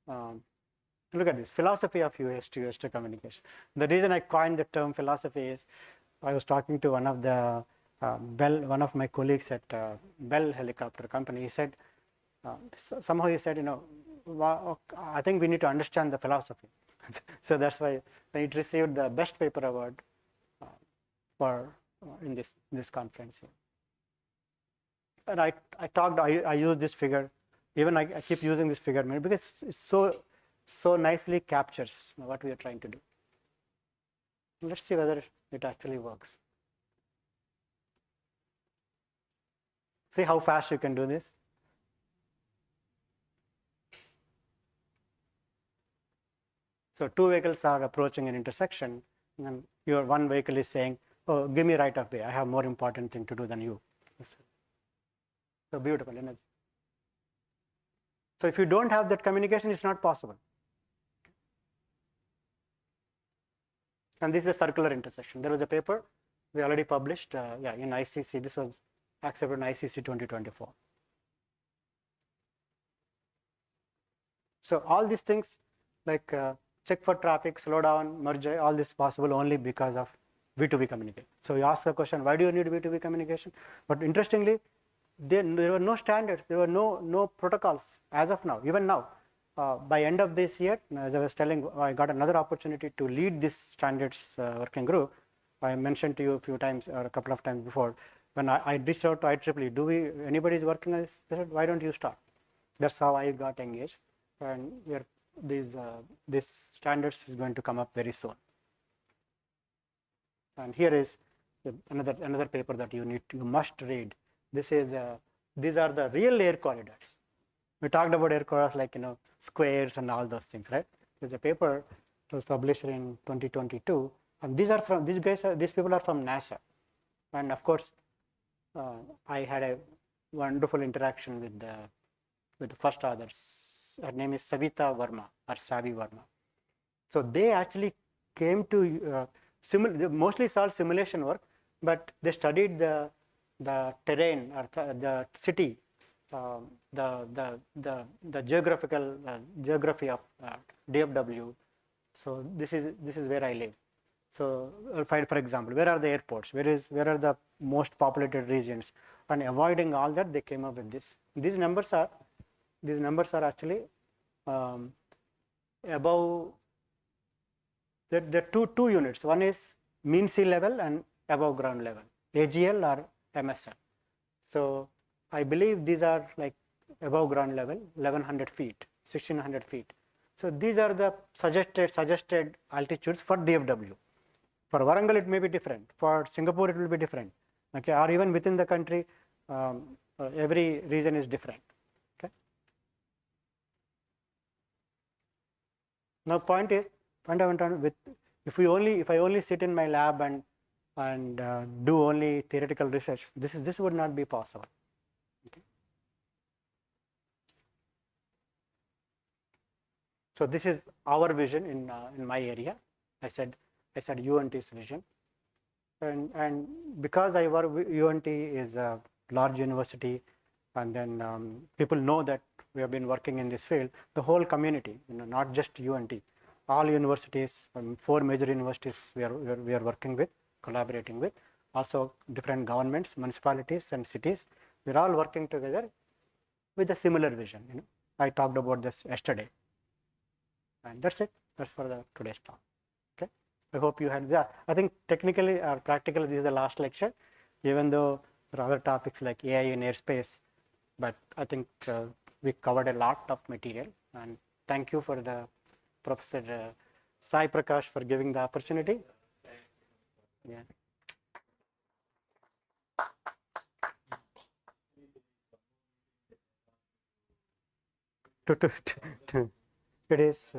look at this, philosophy of US to communication. The reason I coined the term philosophy is I was talking to one of my colleagues at Bell Helicopter Company. He said, somehow he said, I think we need to understand the philosophy. So that's why it received the best paper award in this conference here. And I use this figure, even I keep using this figure because it so nicely captures what we are trying to do. Let's see whether it actually works. See how fast you can do this. So 2 vehicles are approaching an intersection, and your one vehicle is saying, oh, give me right of way, I have more important thing to do than you. So beautiful, isn't it? So if you don't have that communication, it's not possible. And this is a circular intersection. There was a paper we already published, in ICC. This was accepted in ICC 2024. So all these things like check for traffic, slow down, merge, all this possible only because of V2V communication. So you ask the question, why do you need V2V communication? But interestingly, there were no standards, there were no protocols as of now, even now. By end of this year, as I was telling, I got another opportunity to lead this standards working group. I mentioned to you a few times or a couple of times before, when I reached out to IEEE, anybody is working on this? They said, why don't you start? That's how I got engaged, and this standards is going to come up very soon. And here is another paper that you must read. These are the real air corridors. We talked about air corridors like squares and all those things, right? There's a paper that was published in 2022, and these people are from NASA, and of course, I had a wonderful interaction with the first authors. Her name is Savita Verma or Savi Verma. So they actually came to they mostly solved simulation work, but they studied the terrain or the city, the geography of DFW. So this is where I live. So, for example, where are the airports? Where are the most populated regions? And avoiding all that, they came up with this. These numbers are actually above the two units. One is mean sea level and above ground level, AGL or MSL. So I believe these are like above ground level, 1100 feet, 1600 feet. So these are the suggested altitudes for DFW. For Warangal, it may be different. For Singapore, it will be different. Okay, or even within the country, every region is different. Okay. Now, point I went on with, if I only sit in my lab and do only theoretical research, this would not be possible. Okay. So this is our vision in my area. I said UNT's vision, and because I work with UNT is a large university, and then people know that we have been working in this field. The whole community, not just UNT, all universities, 4 major universities we are working with, collaborating with, also different governments, municipalities and cities. We are all working together with a similar vision. I talked about this yesterday, and that's it. That's for the today's talk. Okay. I hope you had. Yeah, I think technically or practically this is the last lecture, even though there are other topics like AI in airspace, but I think we covered a lot of material, and thank you for the Professor Sai Prakash for giving the opportunity. Yeah. It is.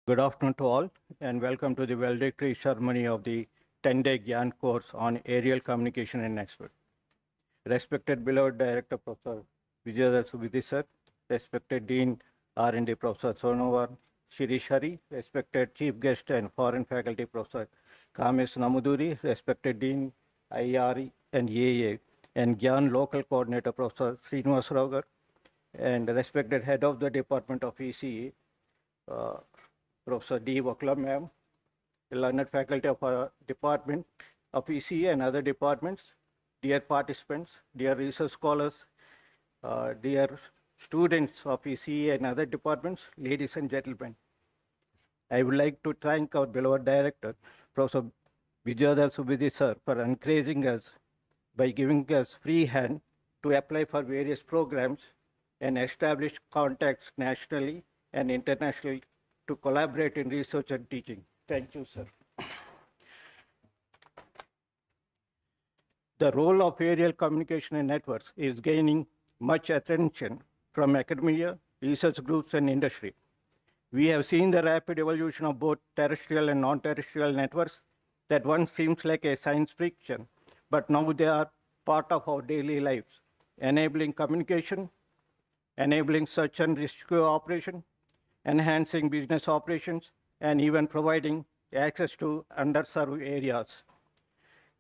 Good afternoon to all, and welcome to the valedictory ceremony of the 10-day Gian course on aerial communication and network. Respected beloved Director Professor Vijayadhar Subidhi sir, respected Dean R&D Professor Sonovar Shirish Hari, respected Chief Guest and Foreign Faculty Professor Kamesh Namuduri, respected Dean IRE and EAA, and Gian Local Coordinator Professor Srinivas Raugar, and respected Head of the Department of ECE, Professor D. Vakla ma'am, the learned faculty of our department of ECE and other departments, dear participants, dear research scholars, dear students of ECE and other departments, ladies and gentlemen. I would like to thank our beloved director, Professor Vijayadhar Subidhi sir, for encouraging us by giving us free hand to apply for various programs and establish contacts nationally and internationally to collaborate in research and teaching. Thank you, sir. The role of aerial communication and networks is gaining much attention from academia, research groups, and industry. We have seen the rapid evolution of both terrestrial and non-terrestrial networks that once seems like a science fiction, but now they are part of our daily lives, enabling communication, enabling search and rescue operation, enhancing business operations, and even providing access to underserved areas.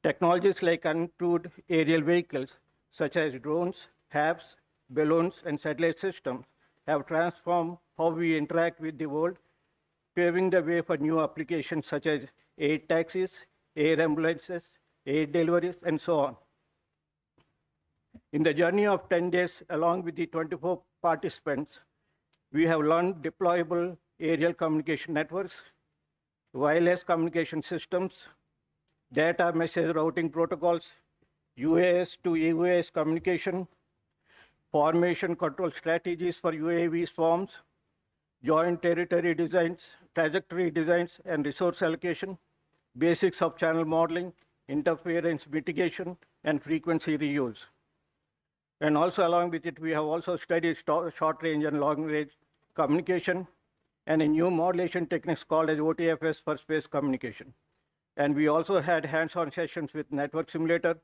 Technologies like uncrewed aerial vehicles, such as drones, HABs, balloons, and satellite systems, have transformed how we interact with the world, paving the way for new applications such as air taxis, air ambulances, air deliveries, and so on. In the journey of 10 days, along with the 24 participants, we have learned deployable aerial communication networks, wireless communication systems, data message routing protocols, UAS to UAS communication, formation control strategies for UAV swarms, joint territory designs, trajectory designs, and resource allocation, basics of channel modeling, interference mitigation, and frequency reuse. And also along with it, we have also studied short range and long range communication and a new modulation techniques called as OTFS for space communication. And we also had hands-on sessions with network simulator,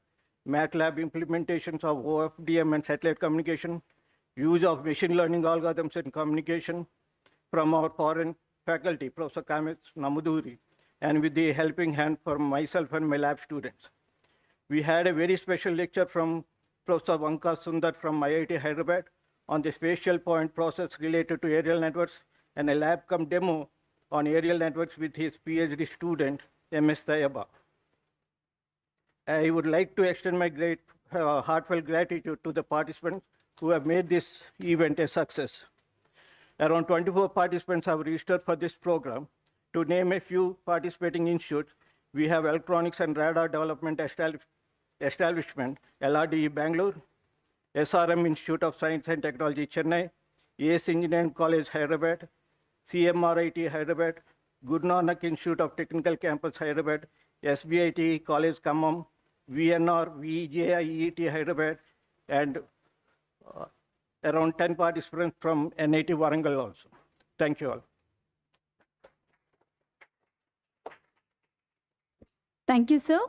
MATLAB implementations of OFDM and satellite communication, use of machine learning algorithms in communication from our foreign faculty, Professor Kamesh Namuduri, and with the helping hand from myself and my lab students. We had a very special lecture from Professor Vanka Sundar from IIT Hyderabad on the spatial point process related to aerial networks, and a lab cum demo on aerial networks with his PhD student, MS Tayaba. I would like to extend my heartfelt gratitude to the participants who have made this event a success. Around 24 participants have registered for this program. To name a few participating institutes, we have Electronics and Radar Development Establishment, LRDE Bangalore, SRM Institute of Science and Technology, Chennai, AS Engineering College, Hyderabad, CMRIT, Hyderabad, Guru Nanak Institute of Technical Campus, Hyderabad, SBIT College, Khammam, VNR, VJIET, Hyderabad, and around 10 participants from NIT Warangal also. Thank you all. Thank you, sir.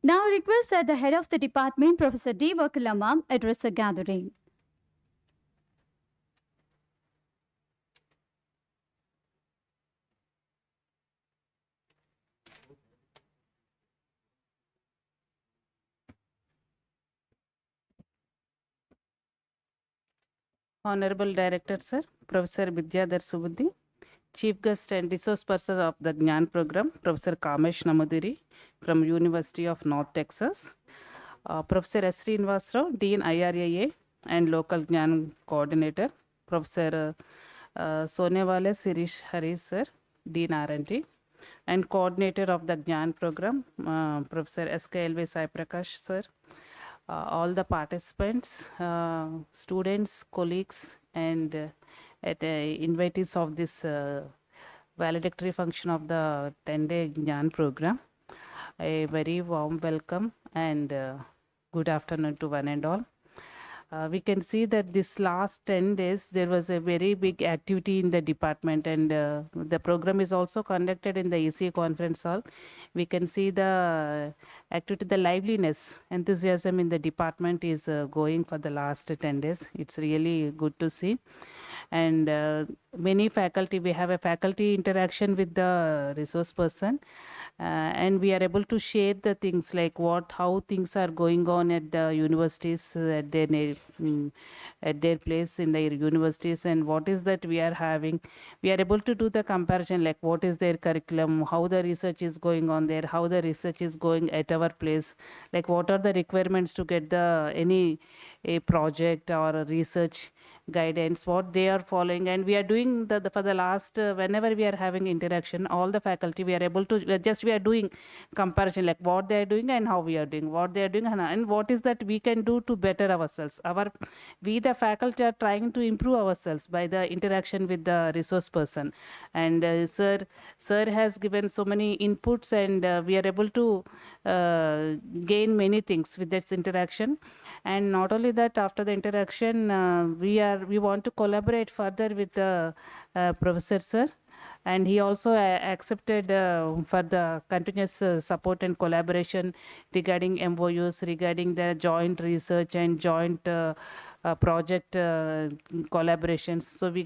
Now I request that the head of the department, Professor D. Vakla ma'am, address the gathering. Honorable Director, Sir, Professor Vidyadhar Subudhi, Chief Guest and Resource Person of the Gyan Program, Professor Kamesh Namaduri from University of North Texas, Professor S. Srinivasrao, Dean IRAA and Local Gyan Coordinator, Professor Sonewale Sirish Hari, Sir, Dean R&D, and Coordinator of the Gyan Program, Professor SKLV Sai Prakash, Sir, all the participants, students, colleagues, and invitees of this valedictory function of the 10-day Gyan program. A very warm welcome and good afternoon to one and all. We can see that this last 10 days, there was a very big activity in the department, and the program is also conducted in the ACA conference hall. We can see the activity, the liveliness, enthusiasm in the department is going for the last 10 days. It's really good to see. And many faculty, we have a faculty interaction with the resource person, and we are able to share the things like how things are going on at the universities, at their place in their universities, and what is that we are having. We are able to do the comparison, like what is their curriculum, how the research is going on there, how the research is going at our place, like what are the requirements to get any a project or a research guidance, what they are following. And we are doing for the last whenever we are having interaction, all the faculty, we are able to we are doing comparison, like what they are doing and how we are doing, what they are doing, and what is that we can do to better ourselves. We the faculty are trying to improve ourselves by the interaction with the resource person. And sir has given so many inputs, and we are able to gain many things with this interaction. And not only that, after the interaction, we want to collaborate further with the professor sir, and he also accepted for the continuous support and collaboration regarding MOUs, regarding the joint research and joint project collaborations. So we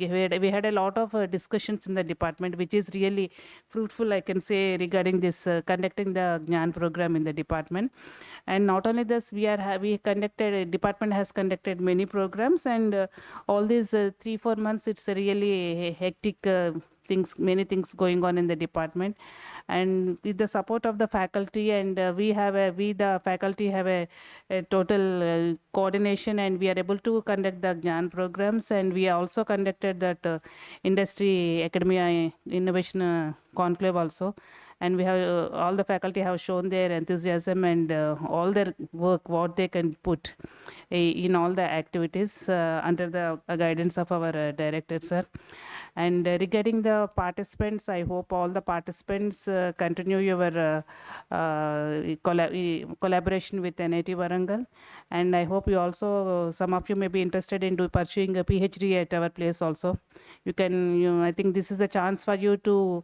had a lot of discussions in the department, which is really fruitful, I can say, regarding this conducting the Gyan program in the department. And not only this, department has conducted many programs, and all these 3-4 months, it's a really hectic many things going on in the department. And with the support of the faculty, and we the faculty have a total coordination, and we are able to conduct the Gyan programs. And we also conducted that industry academia innovation conclave also. And we have all the faculty have shown their enthusiasm and all their work, what they can put in all the activities under the guidance of our director sir. And regarding the participants, I hope all the participants continue your collaboration with NIT Warangal. And I hope you also, some of you may be interested in pursuing a PhD at our place also. You can, I think this is a chance for you to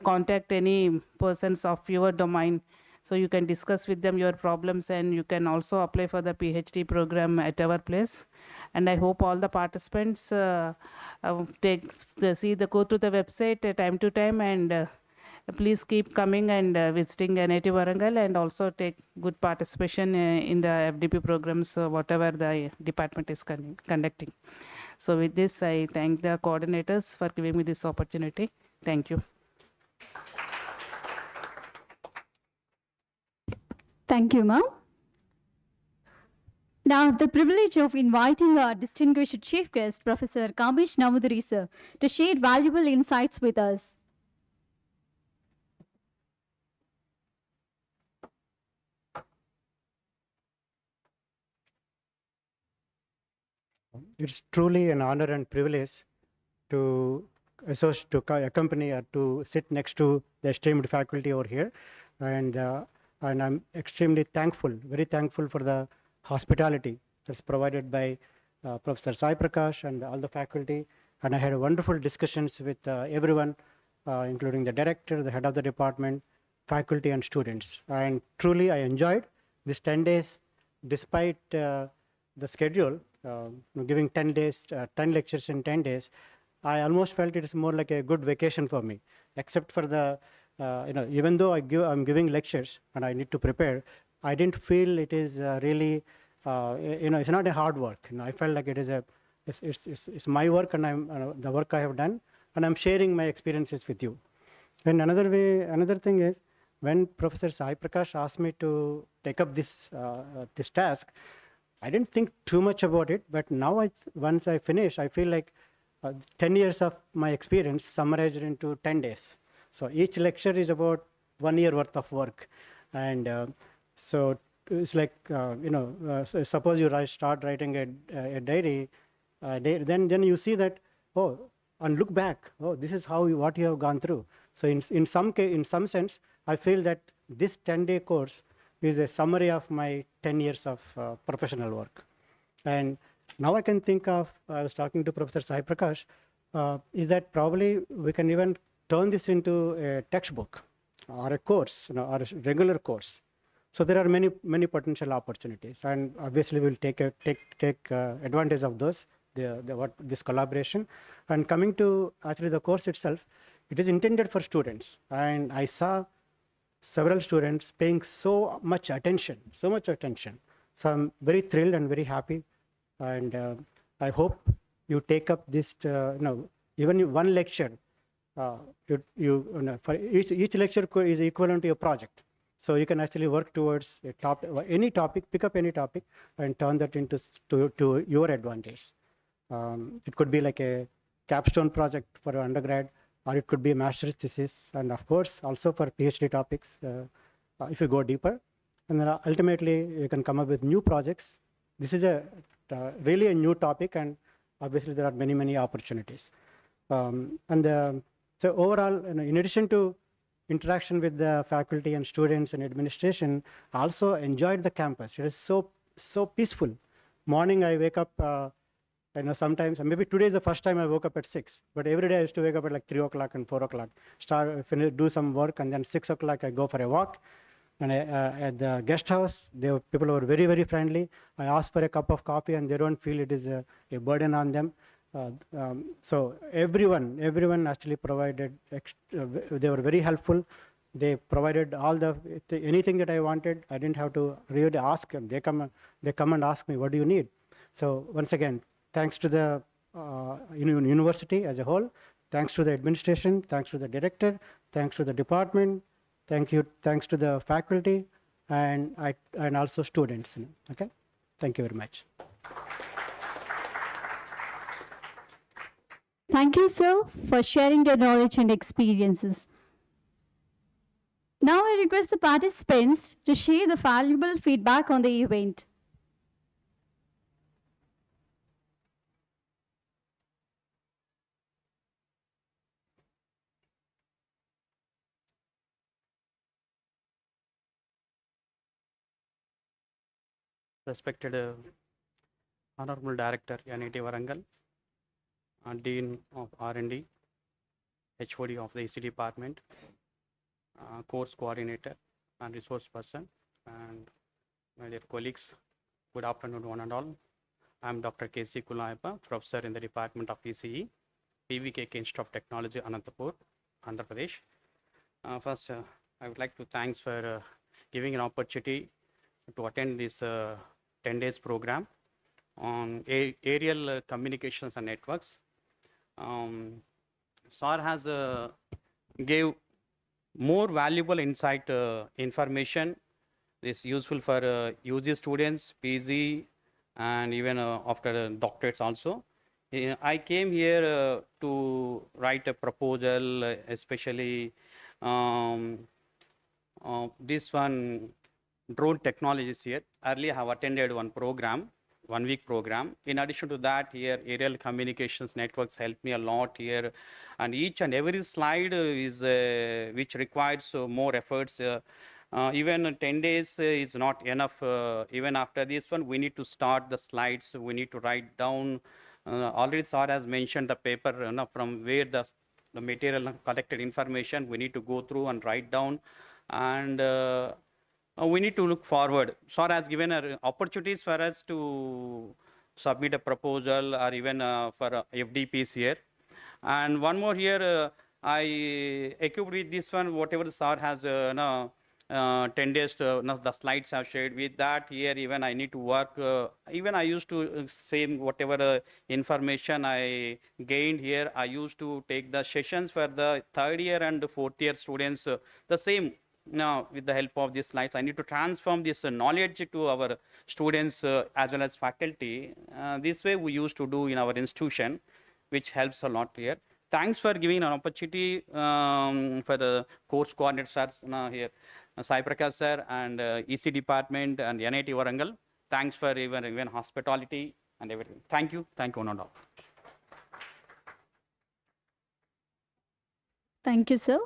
contact any persons of your domain. So you can discuss with them your problems, and you can also apply for the PhD program at our place. And I hope all the participants go to the website time to time, and please keep coming and visiting NIT Warangal, and also take good participation in the FDP programs, whatever the department is conducting. So with this, I thank the coordinators for giving me this opportunity. Thank you. Thank you, ma'am. Now, I have the privilege of inviting our distinguished chief guest, Professor Kamesh Namuduri, sir, to share valuable insights with us. It's truly an honor and privilege to accompany or to sit next to the esteemed faculty over here, and I'm extremely thankful, very thankful for the hospitality that's provided by Professor Sai Prakash and all the faculty. And I had wonderful discussions with everyone, including the director, the head of the department, faculty, and students. And truly, I enjoyed these 10 days, despite the schedule, giving 10 days, 10 lectures in 10 days. I almost felt it is more like a good vacation for me, except for the, even though I'm giving lectures and I need to prepare, I didn't feel it is really, it's not a hard work. I felt like it is it's my work, and the work I have done, and I'm sharing my experiences with you. And another thing is, when Professor Sai Prakash asked me to take up this task, I didn't think too much about it, but now once I finish, I feel like 10 years of my experience summarized into 10 days. So each lecture is about 1 year worth of work. And so it's like, so suppose you start writing a diary, then you see that, and look back, this is what you have gone through. So in some sense, I feel that this 10-day course is a summary of my 10 years of professional work. And Now I can think of, I was talking to Professor Sai Prakash, is that probably we can even turn this into a textbook or a course, or a regular course. So there are many potential opportunities, and obviously we'll take advantage of those, this collaboration. And coming to actually the course itself, it is intended for students, and I saw several students paying so much attention. So I'm very thrilled and very happy, and I hope you take up this, even one lecture, for each lecture is equivalent to a project. So you can actually work towards any topic, pick up any topic and turn that into to your advantage. It could be like a capstone project for an undergrad, or it could be a master's thesis, and of course also for PhD topics if you go deeper. And then ultimately you can come up with new projects. This is really a new topic, and obviously there are many opportunities. So overall, in addition to interaction with the faculty and students and administration, I also enjoyed the campus. It is so peaceful. Morning I wake up, sometimes, maybe today is the first time I woke up at 6, but every day I used to wake up at like 3 o'clock and 4 o'clock, do some work, and then 6 o'clock I go for a walk. And at the guest house, people were very friendly. I asked for a cup of coffee, and they don't feel it is a burden on them. So everyone actually provided, they were very helpful. They provided anything that I wanted. I didn't have to really ask them. They come and ask me, what do you need? So once again, thanks to the university as a whole, thanks to the administration, thanks to the director, thanks to the department, thanks to the faculty, and also students. Okay, thank you very much. Thank you, sir, for sharing your knowledge and experiences. Now I request the participants to share the valuable feedback on the event. Respected Honorable Director NIT Warangal, Dean of R&D, HOD of the AC Department, Course Coordinator and Resource Person, and my dear colleagues, good afternoon one and all. I am Dr. K.C. Kulayappa, Professor in the Department of PCE, PVKK Institute of Technology, Anantapur, Andhra Pradesh. First, I would like to thanks for giving an opportunity to attend this 10 days program on aerial communications and networks. SAR has gave more valuable insight information. This useful for UG students, PG, and even after doctorates also. I came here to write a proposal, especially this one drone technologies here. Earlier I have attended one program, 1 week program. In addition to that, here aerial communications networks helped me a lot here, and each and every slide is which requires more efforts. Even 10 days is not enough. Even after this one, we need to start the slides. We need to write down. Already Sir has mentioned the paper from where the material collected information we need to go through and write down, and we need to look forward. SAR has given opportunities for us to submit a proposal or even for FDPs here. And one more here, I equipped with this one, whatever the SAR has 10 days, the slides have shared with that. Here even I need to work, even I used to same whatever information I gained here, I used to take the sessions for the 3rd year and 4th year students, the same. Now, with the help of these slides, I need to transform this knowledge to our students as well as faculty. This way we used to do in our institution, which helps a lot here. Thanks for giving an opportunity for the course coordinators here, Sai Prakash sir, and EC department and NIT Warangal. Thanks for even hospitality and everything. Thank you one and all. Thank you, sir.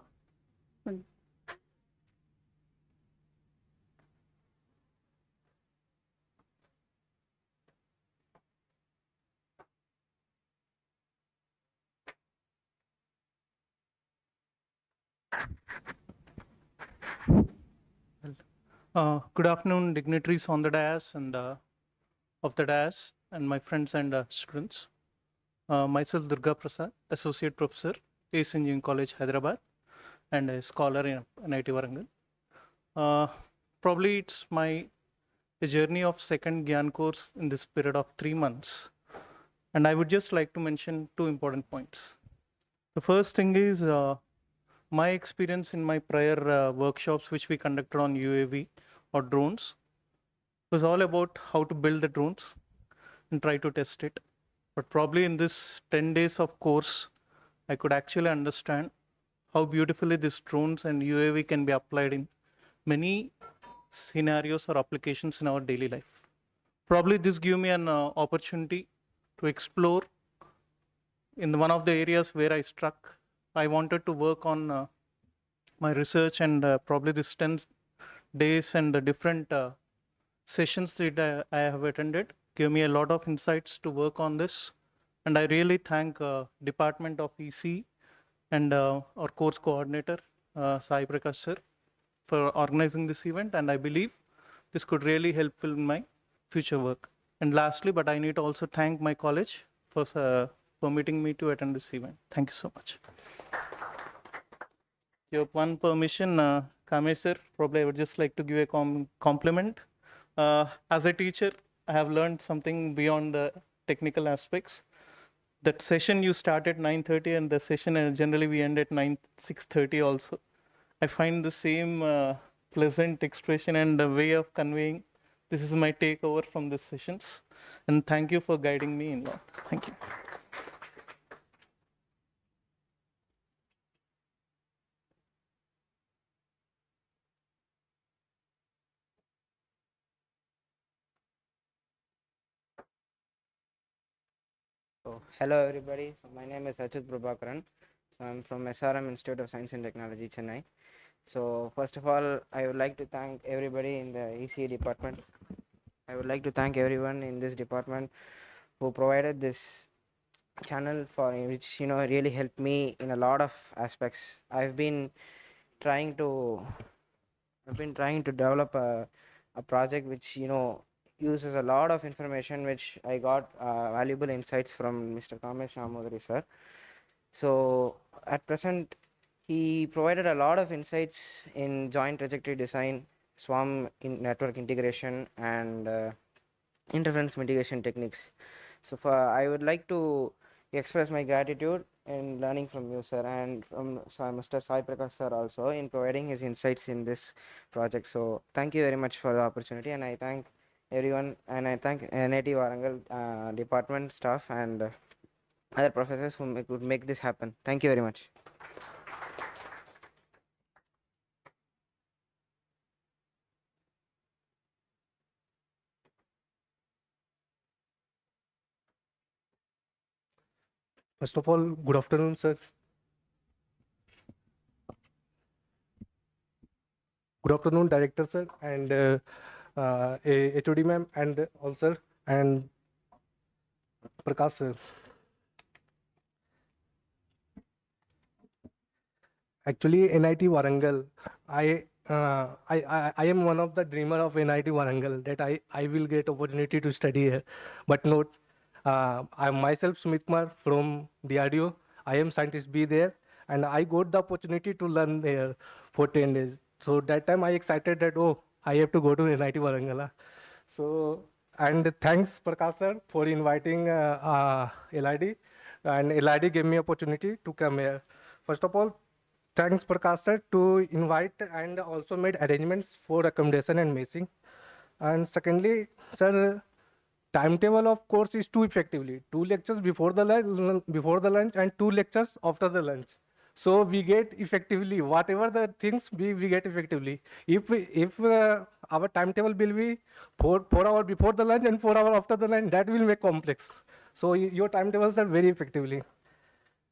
Good afternoon, dignitaries on the dais and of the dais, and my friends and students. Myself, Durga Prasad, Associate Professor, ACAN Engineering College, Hyderabad, and a scholar in NIT Warangal. Probably it's my journey of second Gian course in this period of 3 months. And I would just like to mention 2 important points. The first thing is my experience in my prior workshops, which we conducted on UAV or drones, was all about how to build the drones and try to test it. But probably in this 10 days of course, I could actually understand how beautifully these drones and UAV can be applied in many scenarios or applications in our daily life. Probably this gave me an opportunity to explore in one of the areas where I struck. I wanted to work on my research, and probably this 10 days and the different sessions that I have attended gave me a lot of insights to work on this. And I really thank Department of EC and our course coordinator, Sai Prakash sir, for organizing this event. And I believe this could really help in my future work. And lastly, but I need to also thank my college for permitting me to attend this event. Thank you so much. You have one permission, Kamesh sir, probably I would just like to give a compliment. As a teacher, I have learned something beyond the technical aspects. That session you start at 9:30 and the session generally we end at 6:30 also. I find the same pleasant expression and the way of conveying. This is my takeover from the sessions. And thank you for guiding me in that. Thank you. So, hello everybody. So, my name is Achut Prabhakaran. So, I'm from SRM Institute of Science and Technology, Chennai. So, first of all, I would like to thank everybody in the ECE department. I would like to thank everyone in this department who provided this channel for which really helped me in a lot of aspects. I've been trying to develop a project which uses a lot of information which I got valuable insights from Mr. Kamesh Namoudri sir. So at present he provided a lot of insights in joint trajectory design, swarm in network integration, and interference mitigation techniques. So I would like to express my gratitude in learning from you, sir, and from Mr. Sai Prakash sir also in providing his insights in this project. So thank you very much for the opportunity, and I thank everyone, and I thank NIT Warangal department staff and other professors who could make this happen. Thank you very much. First of all, good afternoon, sir. Good afternoon, director, sir, and HOD ma'am, and all, sir, and Prakash, sir. Actually, NIT Warangal, I am one of the dreamer of NIT Warangal that I will get opportunity to study here, but not. I myself Smith Kumar from DRDO. I am scientist B there, and I got the opportunity to learn there for 10 days. So that time I excited that I have to go to NIT Warangal. So and thanks Prakash sir for inviting LID, and LID gave me opportunity to come here. First of all, thanks Prakash sir to invite and also made arrangements for accommodation and messing. And secondly, sir, timetable of course is too effectively 2 lectures before the lunch and 2 lectures after the lunch. So we get effectively whatever the things we get effectively. If our timetable will be 4 hours before the lunch and 4 hours after the lunch, that will make complex. So your timetables are very effectively.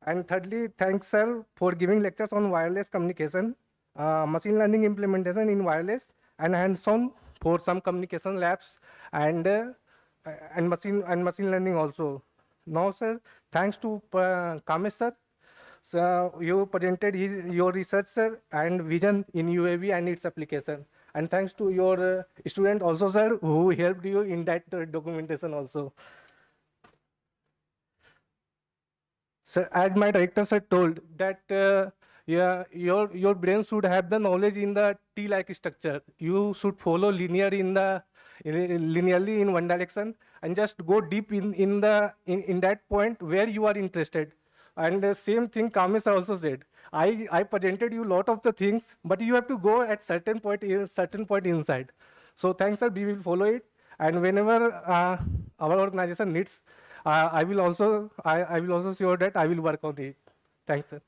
And thirdly, thanks sir for giving lectures on wireless communication, machine learning implementation in wireless, and hands-on for some communication labs and machine learning also. Now, sir, thanks to Kamesh sir So you presented your research, sir, and vision in UAV and its application. And thanks to your student also, sir, who helped you in that documentation also. Sir, as my director sir told that yeah, your brain should have the knowledge in the T-like structure. You should follow linearly in one direction and just go deep in that point where you are interested. And the same thing Kamesh sir also said. I presented you lot of the things, but you have to go at certain point inside. So thanks sir, we will follow it. And whenever our organization needs, I will also sure that I will work on it. Thanks, sir.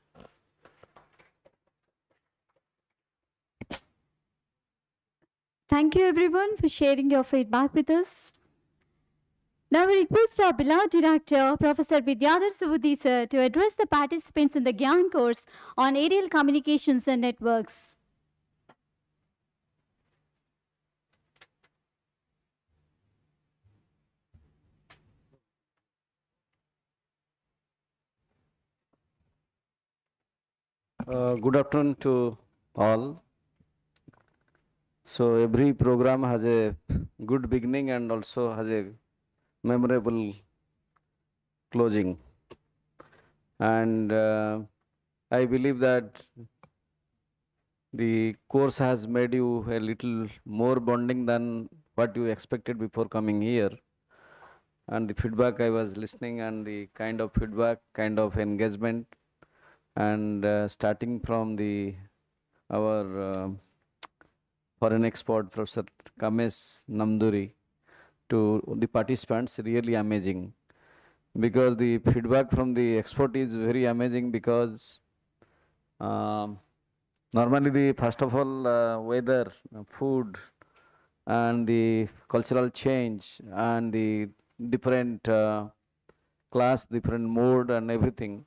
Thank you everyone for sharing your feedback with us. Now we request our beloved director, Professor Vidyadhar Subudhi sir, to address the participants in the Gian course on aerial communications and networks. Good afternoon to all. So every program has a good beginning and also has a memorable closing. And I believe that the course has made you a little more bonding than what you expected before coming here. And the feedback I was listening and the kind of feedback, kind of engagement, and starting from our foreign expert Professor Kamesh Namduri to the participants, really amazing, because the feedback from the expert is very amazing, because normally the first of all weather, food, and the cultural change and the different class, different mode and everything,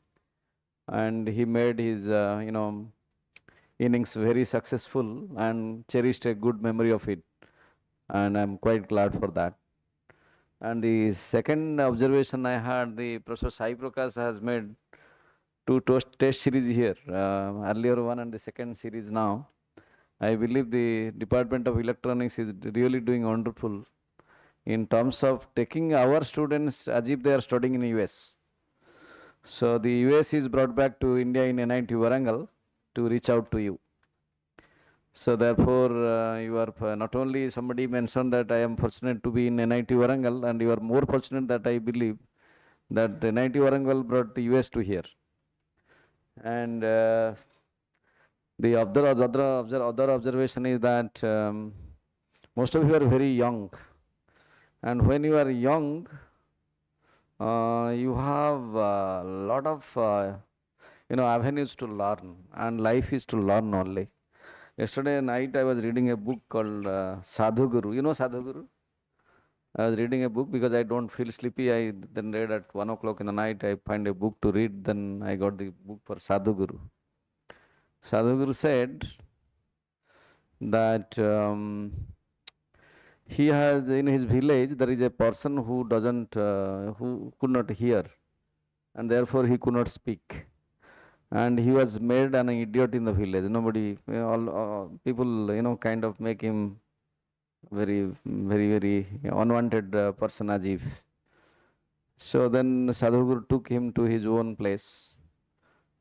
and he made his innings very successful and cherished a good memory of it, and I'm quite glad for that. And the second observation I had, the Professor Sai Prakash has made two test series here, earlier one and the second series now. I believe the Department of Electronics is really doing wonderful in terms of taking our students as if they are studying in US. So the US is brought back to India in NIT Warangal to reach out to you. So therefore, you are not only somebody mentioned that I am fortunate to be in NIT Warangal, and you are more fortunate that I believe that NIT Warangal brought the US to here. And the other observation is that most of you are very young, and when you are young, you have a lot of avenues to learn, and life is to learn only. Yesterday night I was reading a book called Sadhu Guru. You know Sadhu Guru? I was reading a book because I don't feel sleepy. I then read at 1 o'clock in the night. I find a book to read. Then I got the book for Sadhu Guru. Sadhu Guru said that he has in his village there is a person who who could not hear, and therefore he could not speak. And he was made an idiot in the village. Nobody, all people, kind of make him very, very, very unwanted person, Ajif. So then Sadhguru took him to his own place,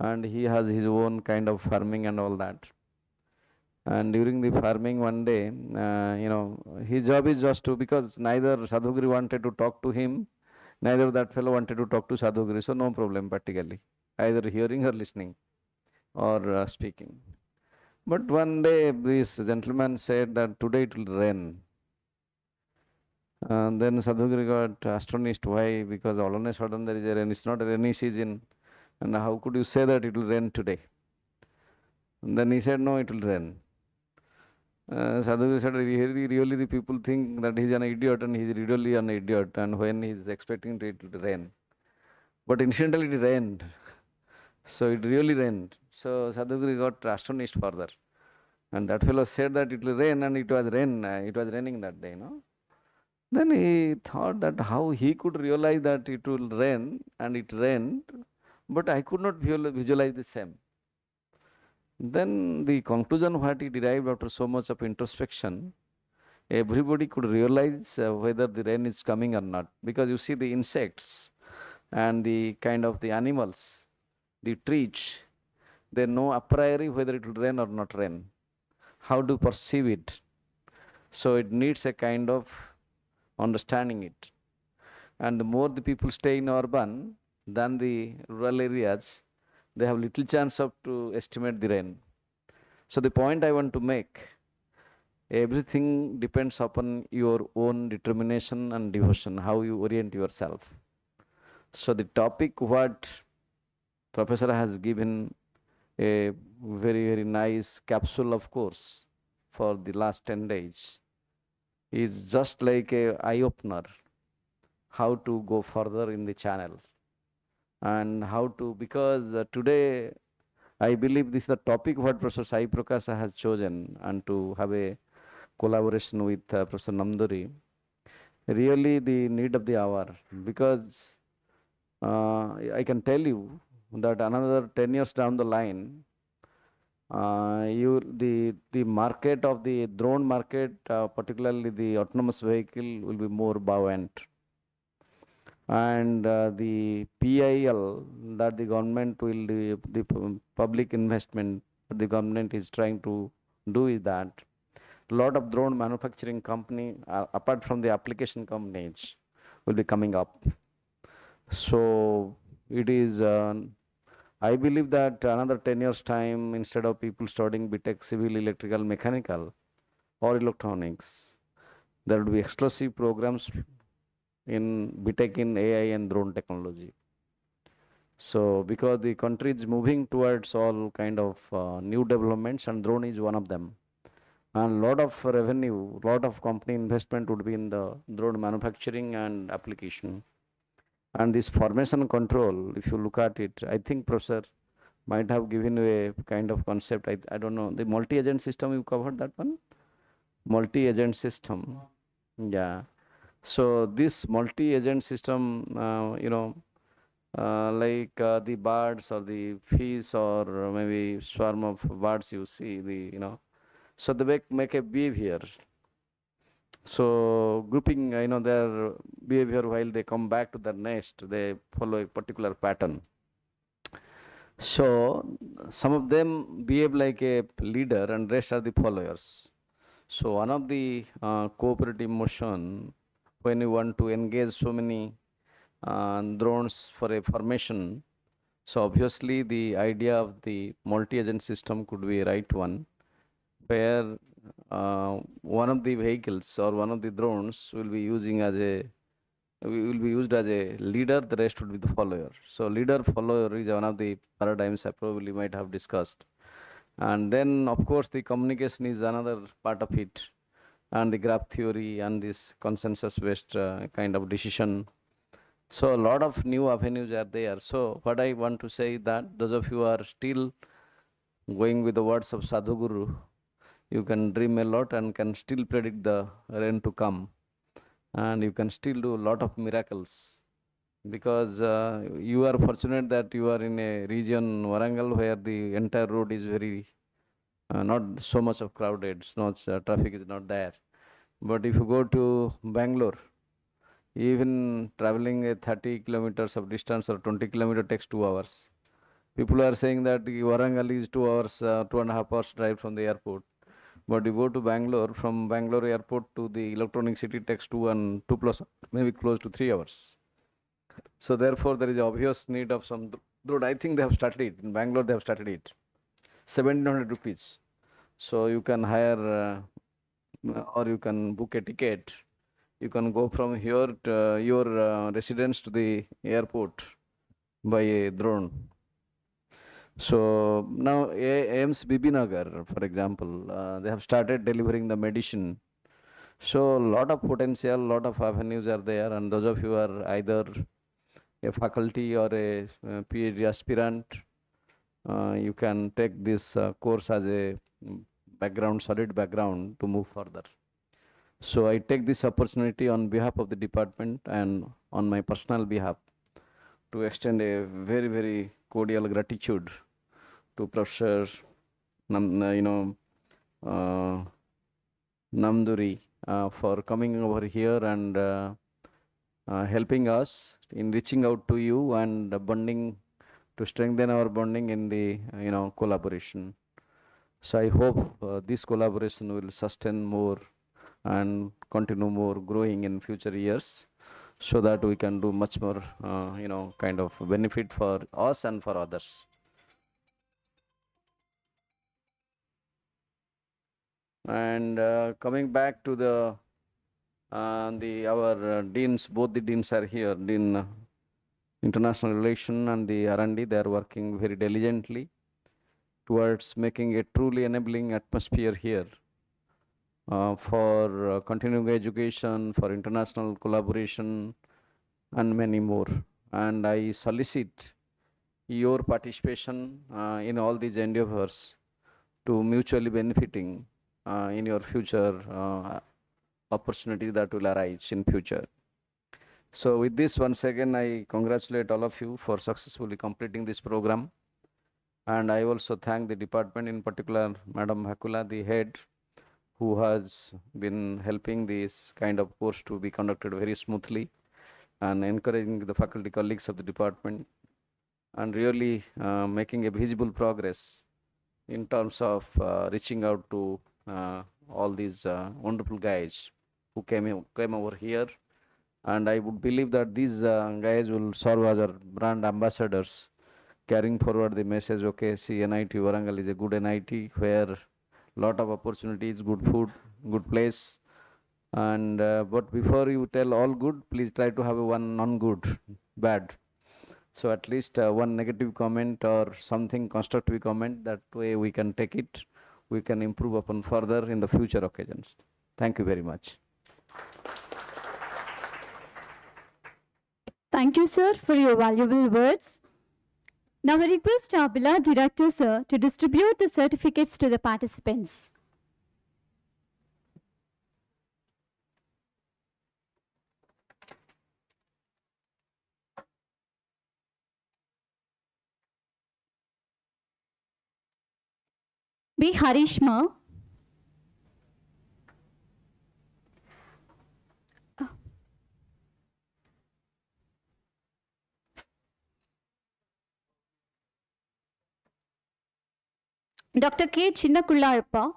and he has his own kind of farming and all that. And during the farming one day, his job is just to, because neither Sadhguru wanted to talk to him, neither that fellow wanted to talk to Sadhguru, so no problem practically, either hearing or listening or speaking. But one day this gentleman said that today it will rain. And then Sadhguru got astonished. Why? Because all of a sudden there is a rain. It's not a rainy season. And how could you say that it will rain today? And then he said, no, it will rain. Sadhguru said, really the people think that he's an idiot, and he's really an idiot, and when he's expecting it to rain. But incidentally it rained. So it really rained. So Sadhguru got astonished further. And that fellow said that it will rain, and it was raining that day, no? Then he thought that how he could realize that it will rain, and it rained, but I could not visualize the same. Then the conclusion what he derived after so much of introspection, everybody could realize whether the rain is coming or not, because you see the insects and the kind of the animals, the trees, they know a priori whether it will rain or not rain, how to perceive it. So it needs a kind of understanding it. And the more the people stay in urban than the rural areas, they have little chance of to estimate the rain. So the point I want to make, everything depends upon your own determination and devotion, how you orient yourself. So the topic what Professor has given a very nice capsule of course for the last 10 days is just like a eye-opener, how to go further in the channel and how to, because today I believe this is the topic what Professor Sai Prakasa has chosen, and to have a collaboration with Professor Namduri, really the need of the hour, because I can tell you that another 10 years down the line, the market of the drone market, particularly the autonomous vehicle, will be more buoyant. And the PIL that the government will, the public investment the government is trying to do is that a lot of drone manufacturing company, apart from the application companies, will be coming up. So it is, I believe that another 10 years time, instead of people studying BTech civil, electrical, mechanical or electronics, there will be exclusive programs in BTech in AI and drone technology. So because the country is moving towards all kind of new developments, and drone is one of them. And lot of revenue, lot of company investment would be in the drone manufacturing and application. And this formation control, if you look at it, I think Professor might have given you a kind of concept. I don't know, the multi-agent system, you covered that one? Multi-agent system. Yeah. So this multi-agent system, like the birds or the fish or maybe swarm of birds you see, so they make a behavior. So grouping, their behavior while they come back to their nest, they follow a particular pattern. So some of them behave like a leader and rest are the followers. So one of the cooperative motion, when you want to engage so many drones for a formation, so obviously the idea of the multi-agent system could be a right one, where one of the vehicles or one of the drones will be used as a leader, the rest would be the follower. So leader follower is one of the paradigms I probably might have discussed. And then of course the communication is another part of it, and the graph theory and this consensus based kind of decision. So a lot of new avenues are there. So what I want to say is that those of you who are still going with the words of Sadhu Guru, you can dream a lot and can still predict the rain to come, and you can still do a lot of miracles, because you are fortunate that you are in a region, Warangal, where the entire road is very not so much of crowded, it's not, traffic is not there. But if you go to Bangalore, even traveling a 30 kilometers of distance or 20 kilometers takes 2 hours. People are saying that Warangal is 2 hours, 2.5 hours drive from the airport. But you go to Bangalore, from Bangalore airport to the electronic city takes 2 plus, maybe close to 3 hours. So therefore, there is obvious need of some road. I think they have started it. In Bangalore, they have started it. 1,700 rupees. So you can hire or you can book a ticket. You can go from here to your residence to the airport by a drone. So now AIMS Bibinagar, for example, they have started delivering the medicine. So a lot of potential, lot of avenues are there, and those of you who are either a faculty or a PhD aspirant, you can take this course as a background, solid background to move further. So I take this opportunity on behalf of the department and on my personal behalf to extend a very, very cordial gratitude to Professor uh, Namduri for coming over here and helping us in reaching out to you and bonding to strengthen our bonding in the collaboration. So I hope this collaboration will sustain more and continue more growing in future years, so that we can do much more kind of benefit for us and for others. And coming back to our deans, both the deans are here. Dean International Relation and the R&D, they are working very diligently towards making a truly enabling atmosphere here for continuing education, for international collaboration, and many more. And I solicit your participation in all these endeavors to mutually benefiting in your future opportunity that will arise in future. So with this, once again, I congratulate all of you for successfully completing this program. And I also thank the department, in particular, Madam Hakula, the head, who has been helping this kind of course to be conducted very smoothly and encouraging the faculty colleagues of the department and really making a visible progress in terms of reaching out to all these wonderful guys who came over here. And I would believe that these guys will serve as our brand ambassadors, carrying forward the message, okay, see, NIT Warangal is a good NIT where lot of opportunities, good food, good place. And but before you tell all good, please try to have a one non-good, bad. So at least one negative comment or something constructive comment, that way we can take it, we can improve upon further in the future occasions. Thank you very much. Thank you, sir, for your valuable words. Now I request our beloved director, sir, to distribute the certificates to the participants. B. Harishma. Dr. K. Chinnakullayappa.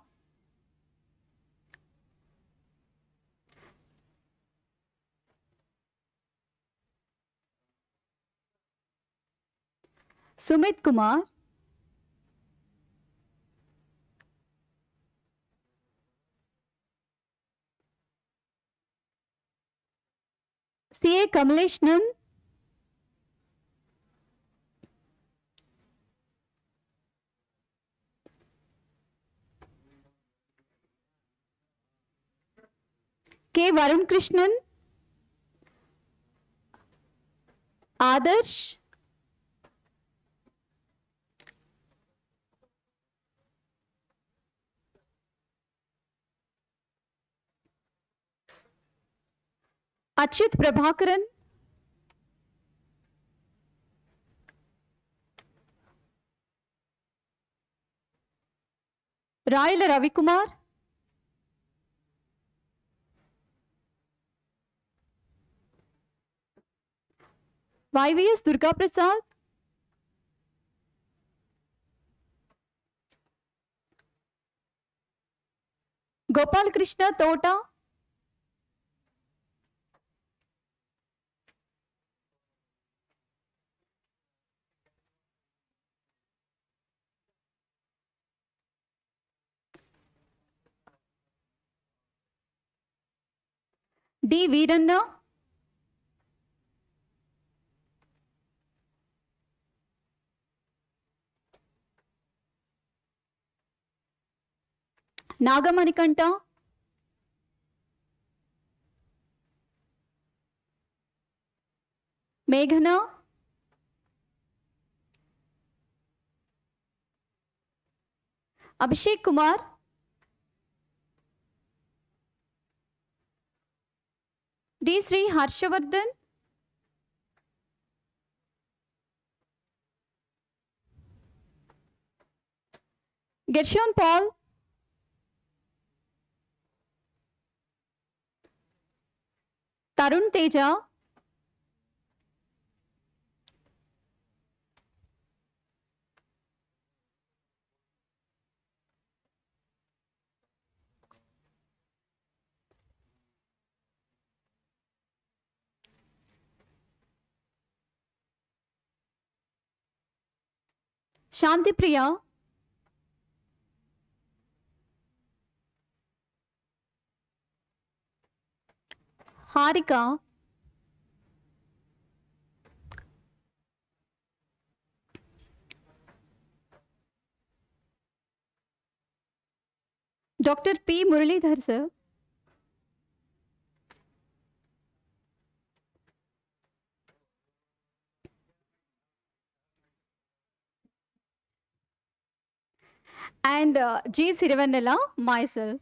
Sumit Kumar. C.A. Kamaleshnan. K. Varun Krishnan. Adarsh. Achyut Prabhakaran. Raila Ravikumar. YVS Durga Prasad. Gopal Krishna Tota. D. Veeranna. Nagamanikanta. Meghana. Abhishek Kumar. D. Sri Harshavardhan. Gershon Paul. Tarun Teja. Shanti Priya. Harika. Dr. P. Muralidhar sir. And G. Sirivanella, myself.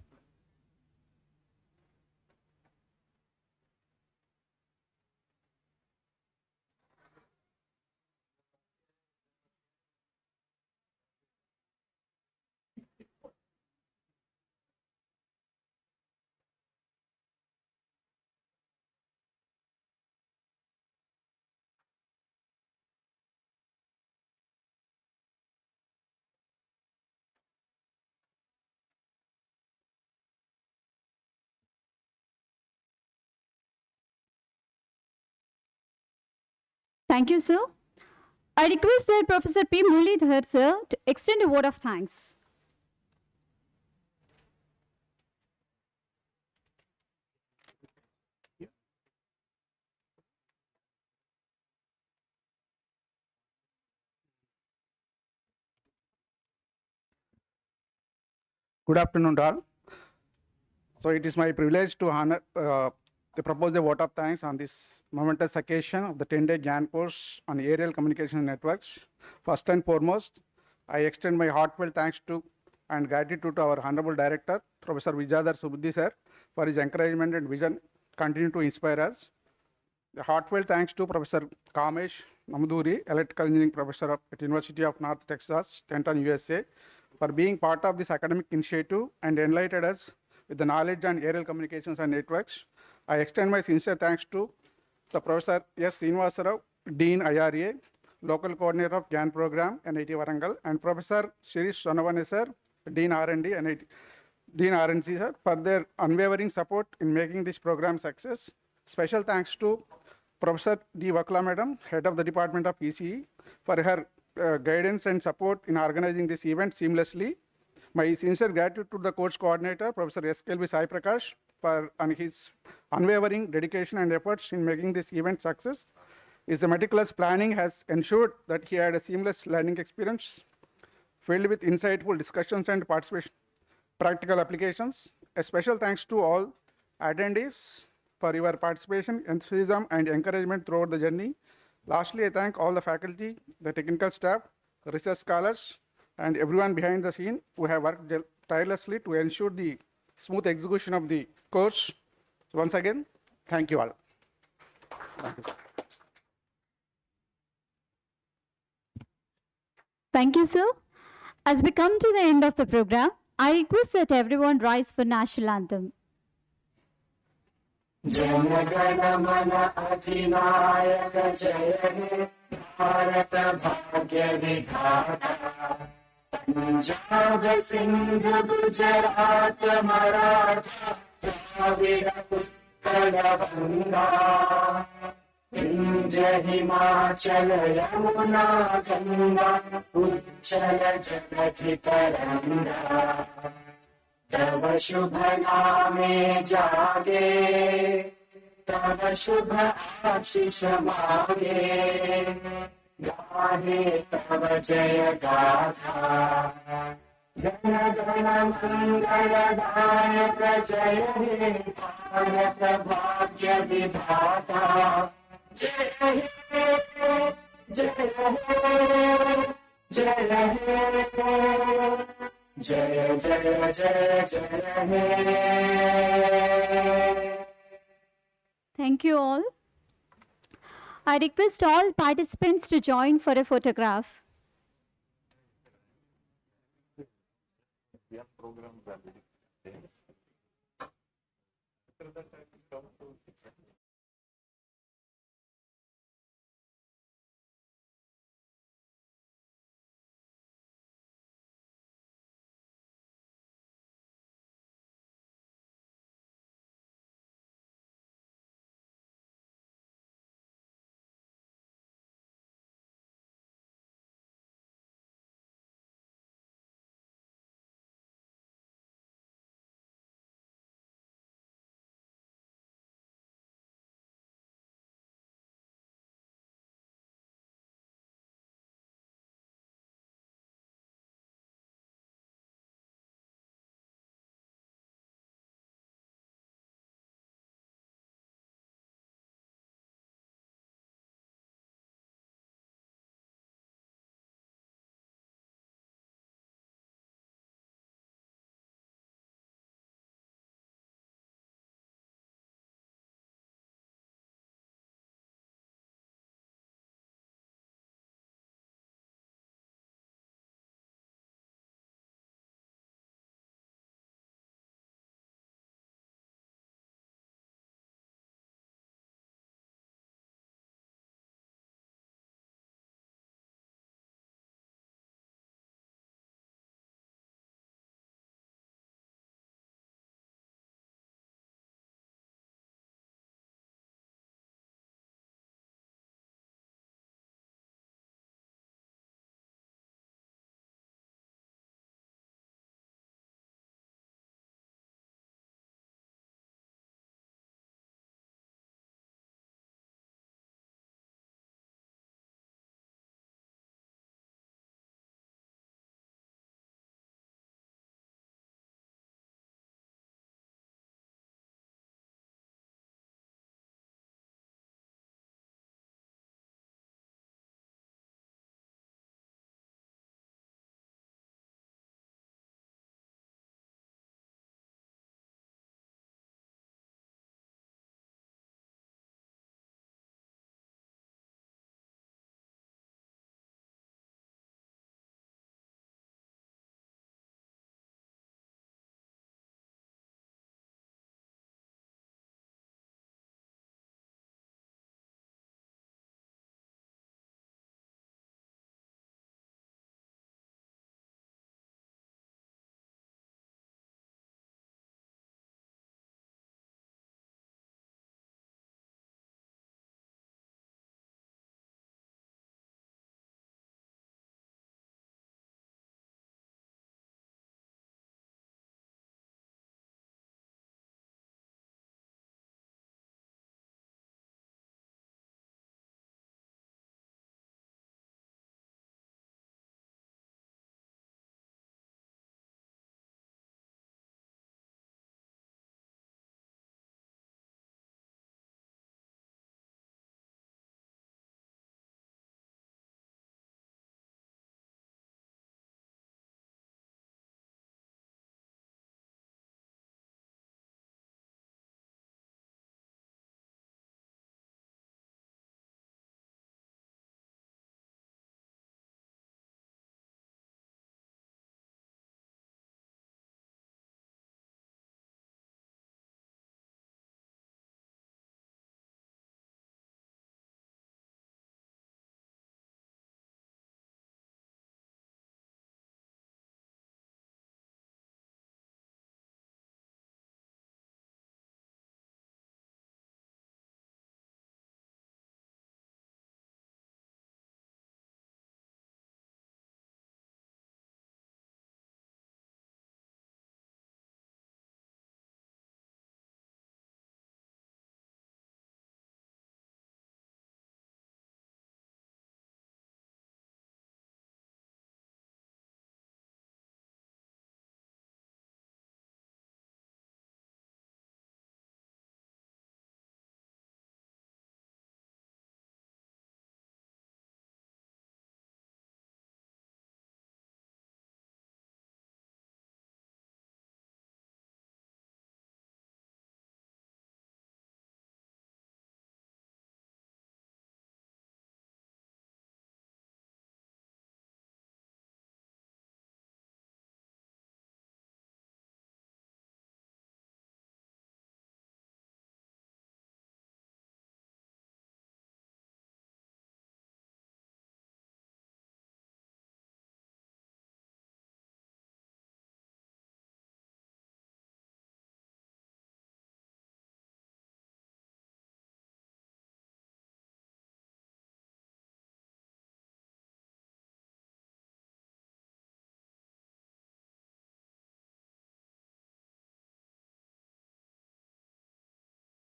Thank you, sir. I request that Professor P. Muralidhar sir to extend a word of thanks. Good afternoon to all. So it is my privilege to honor to propose a vote of thanks on this momentous occasion of the 10-day Gian course on aerial communication networks. First and foremost, I extend my heartfelt thanks to and gratitude to our Honorable Director, Professor Vidyadhar Subudhi sir, for his encouragement and vision continue to inspire us. A heartfelt thanks to Professor Kamesh Namaduri, Electrical Engineering Professor at University of North Texas, Denton, USA, for being part of this academic initiative and enlightened us with the knowledge on aerial communications and networks. I extend my sincere thanks to the Professor S. Srinivasarao, Dean IRA, Local Coordinator of GAN Program, NIT Warangal, and Professor Shirish Sonavane sir, Dean R&D, NIT, Dean RNC sir, for their unwavering support in making this program success. Special thanks to Professor D. Vakla Madam, Head of the Department of ECE, for her guidance and support in organizing this event seamlessly. My sincere gratitude to the course coordinator, Professor S. Kelvi Sai Prakash, for his unwavering dedication and efforts in making this event success. His meticulous planning has ensured that he had a seamless learning experience filled with insightful discussions and participation, practical applications. A special thanks to all attendees for your participation, enthusiasm, and encouragement throughout the journey. Lastly, I thank all the faculty, the technical staff, research scholars, and everyone behind the scene who have worked tirelessly to ensure the smooth execution of the course. So once again, thank you all. Thank you. Thank you, sir. As we come to the end of the program, I request that everyone rise for national anthem. Jana Gana Mana अधिनायक जय हे भारत भाग्य विधाता पंजाब सिंध गुजरात मराठा द्राविड उत्कल गंगा विंध्य हिमाचल यमुना गंगा उज्जल जगति तरंगा तव शुभ नामे जागे तव शुभ आशीष मागे गाहे तव जय गाथा जन गण मंगलदायक जय हे भारत भाग्य विधाता जय हे जय हे जय हे जय जय जय जय हे. Thank you all. I request all participants to join for a photograph. GIAN programs are very. After that, I will come to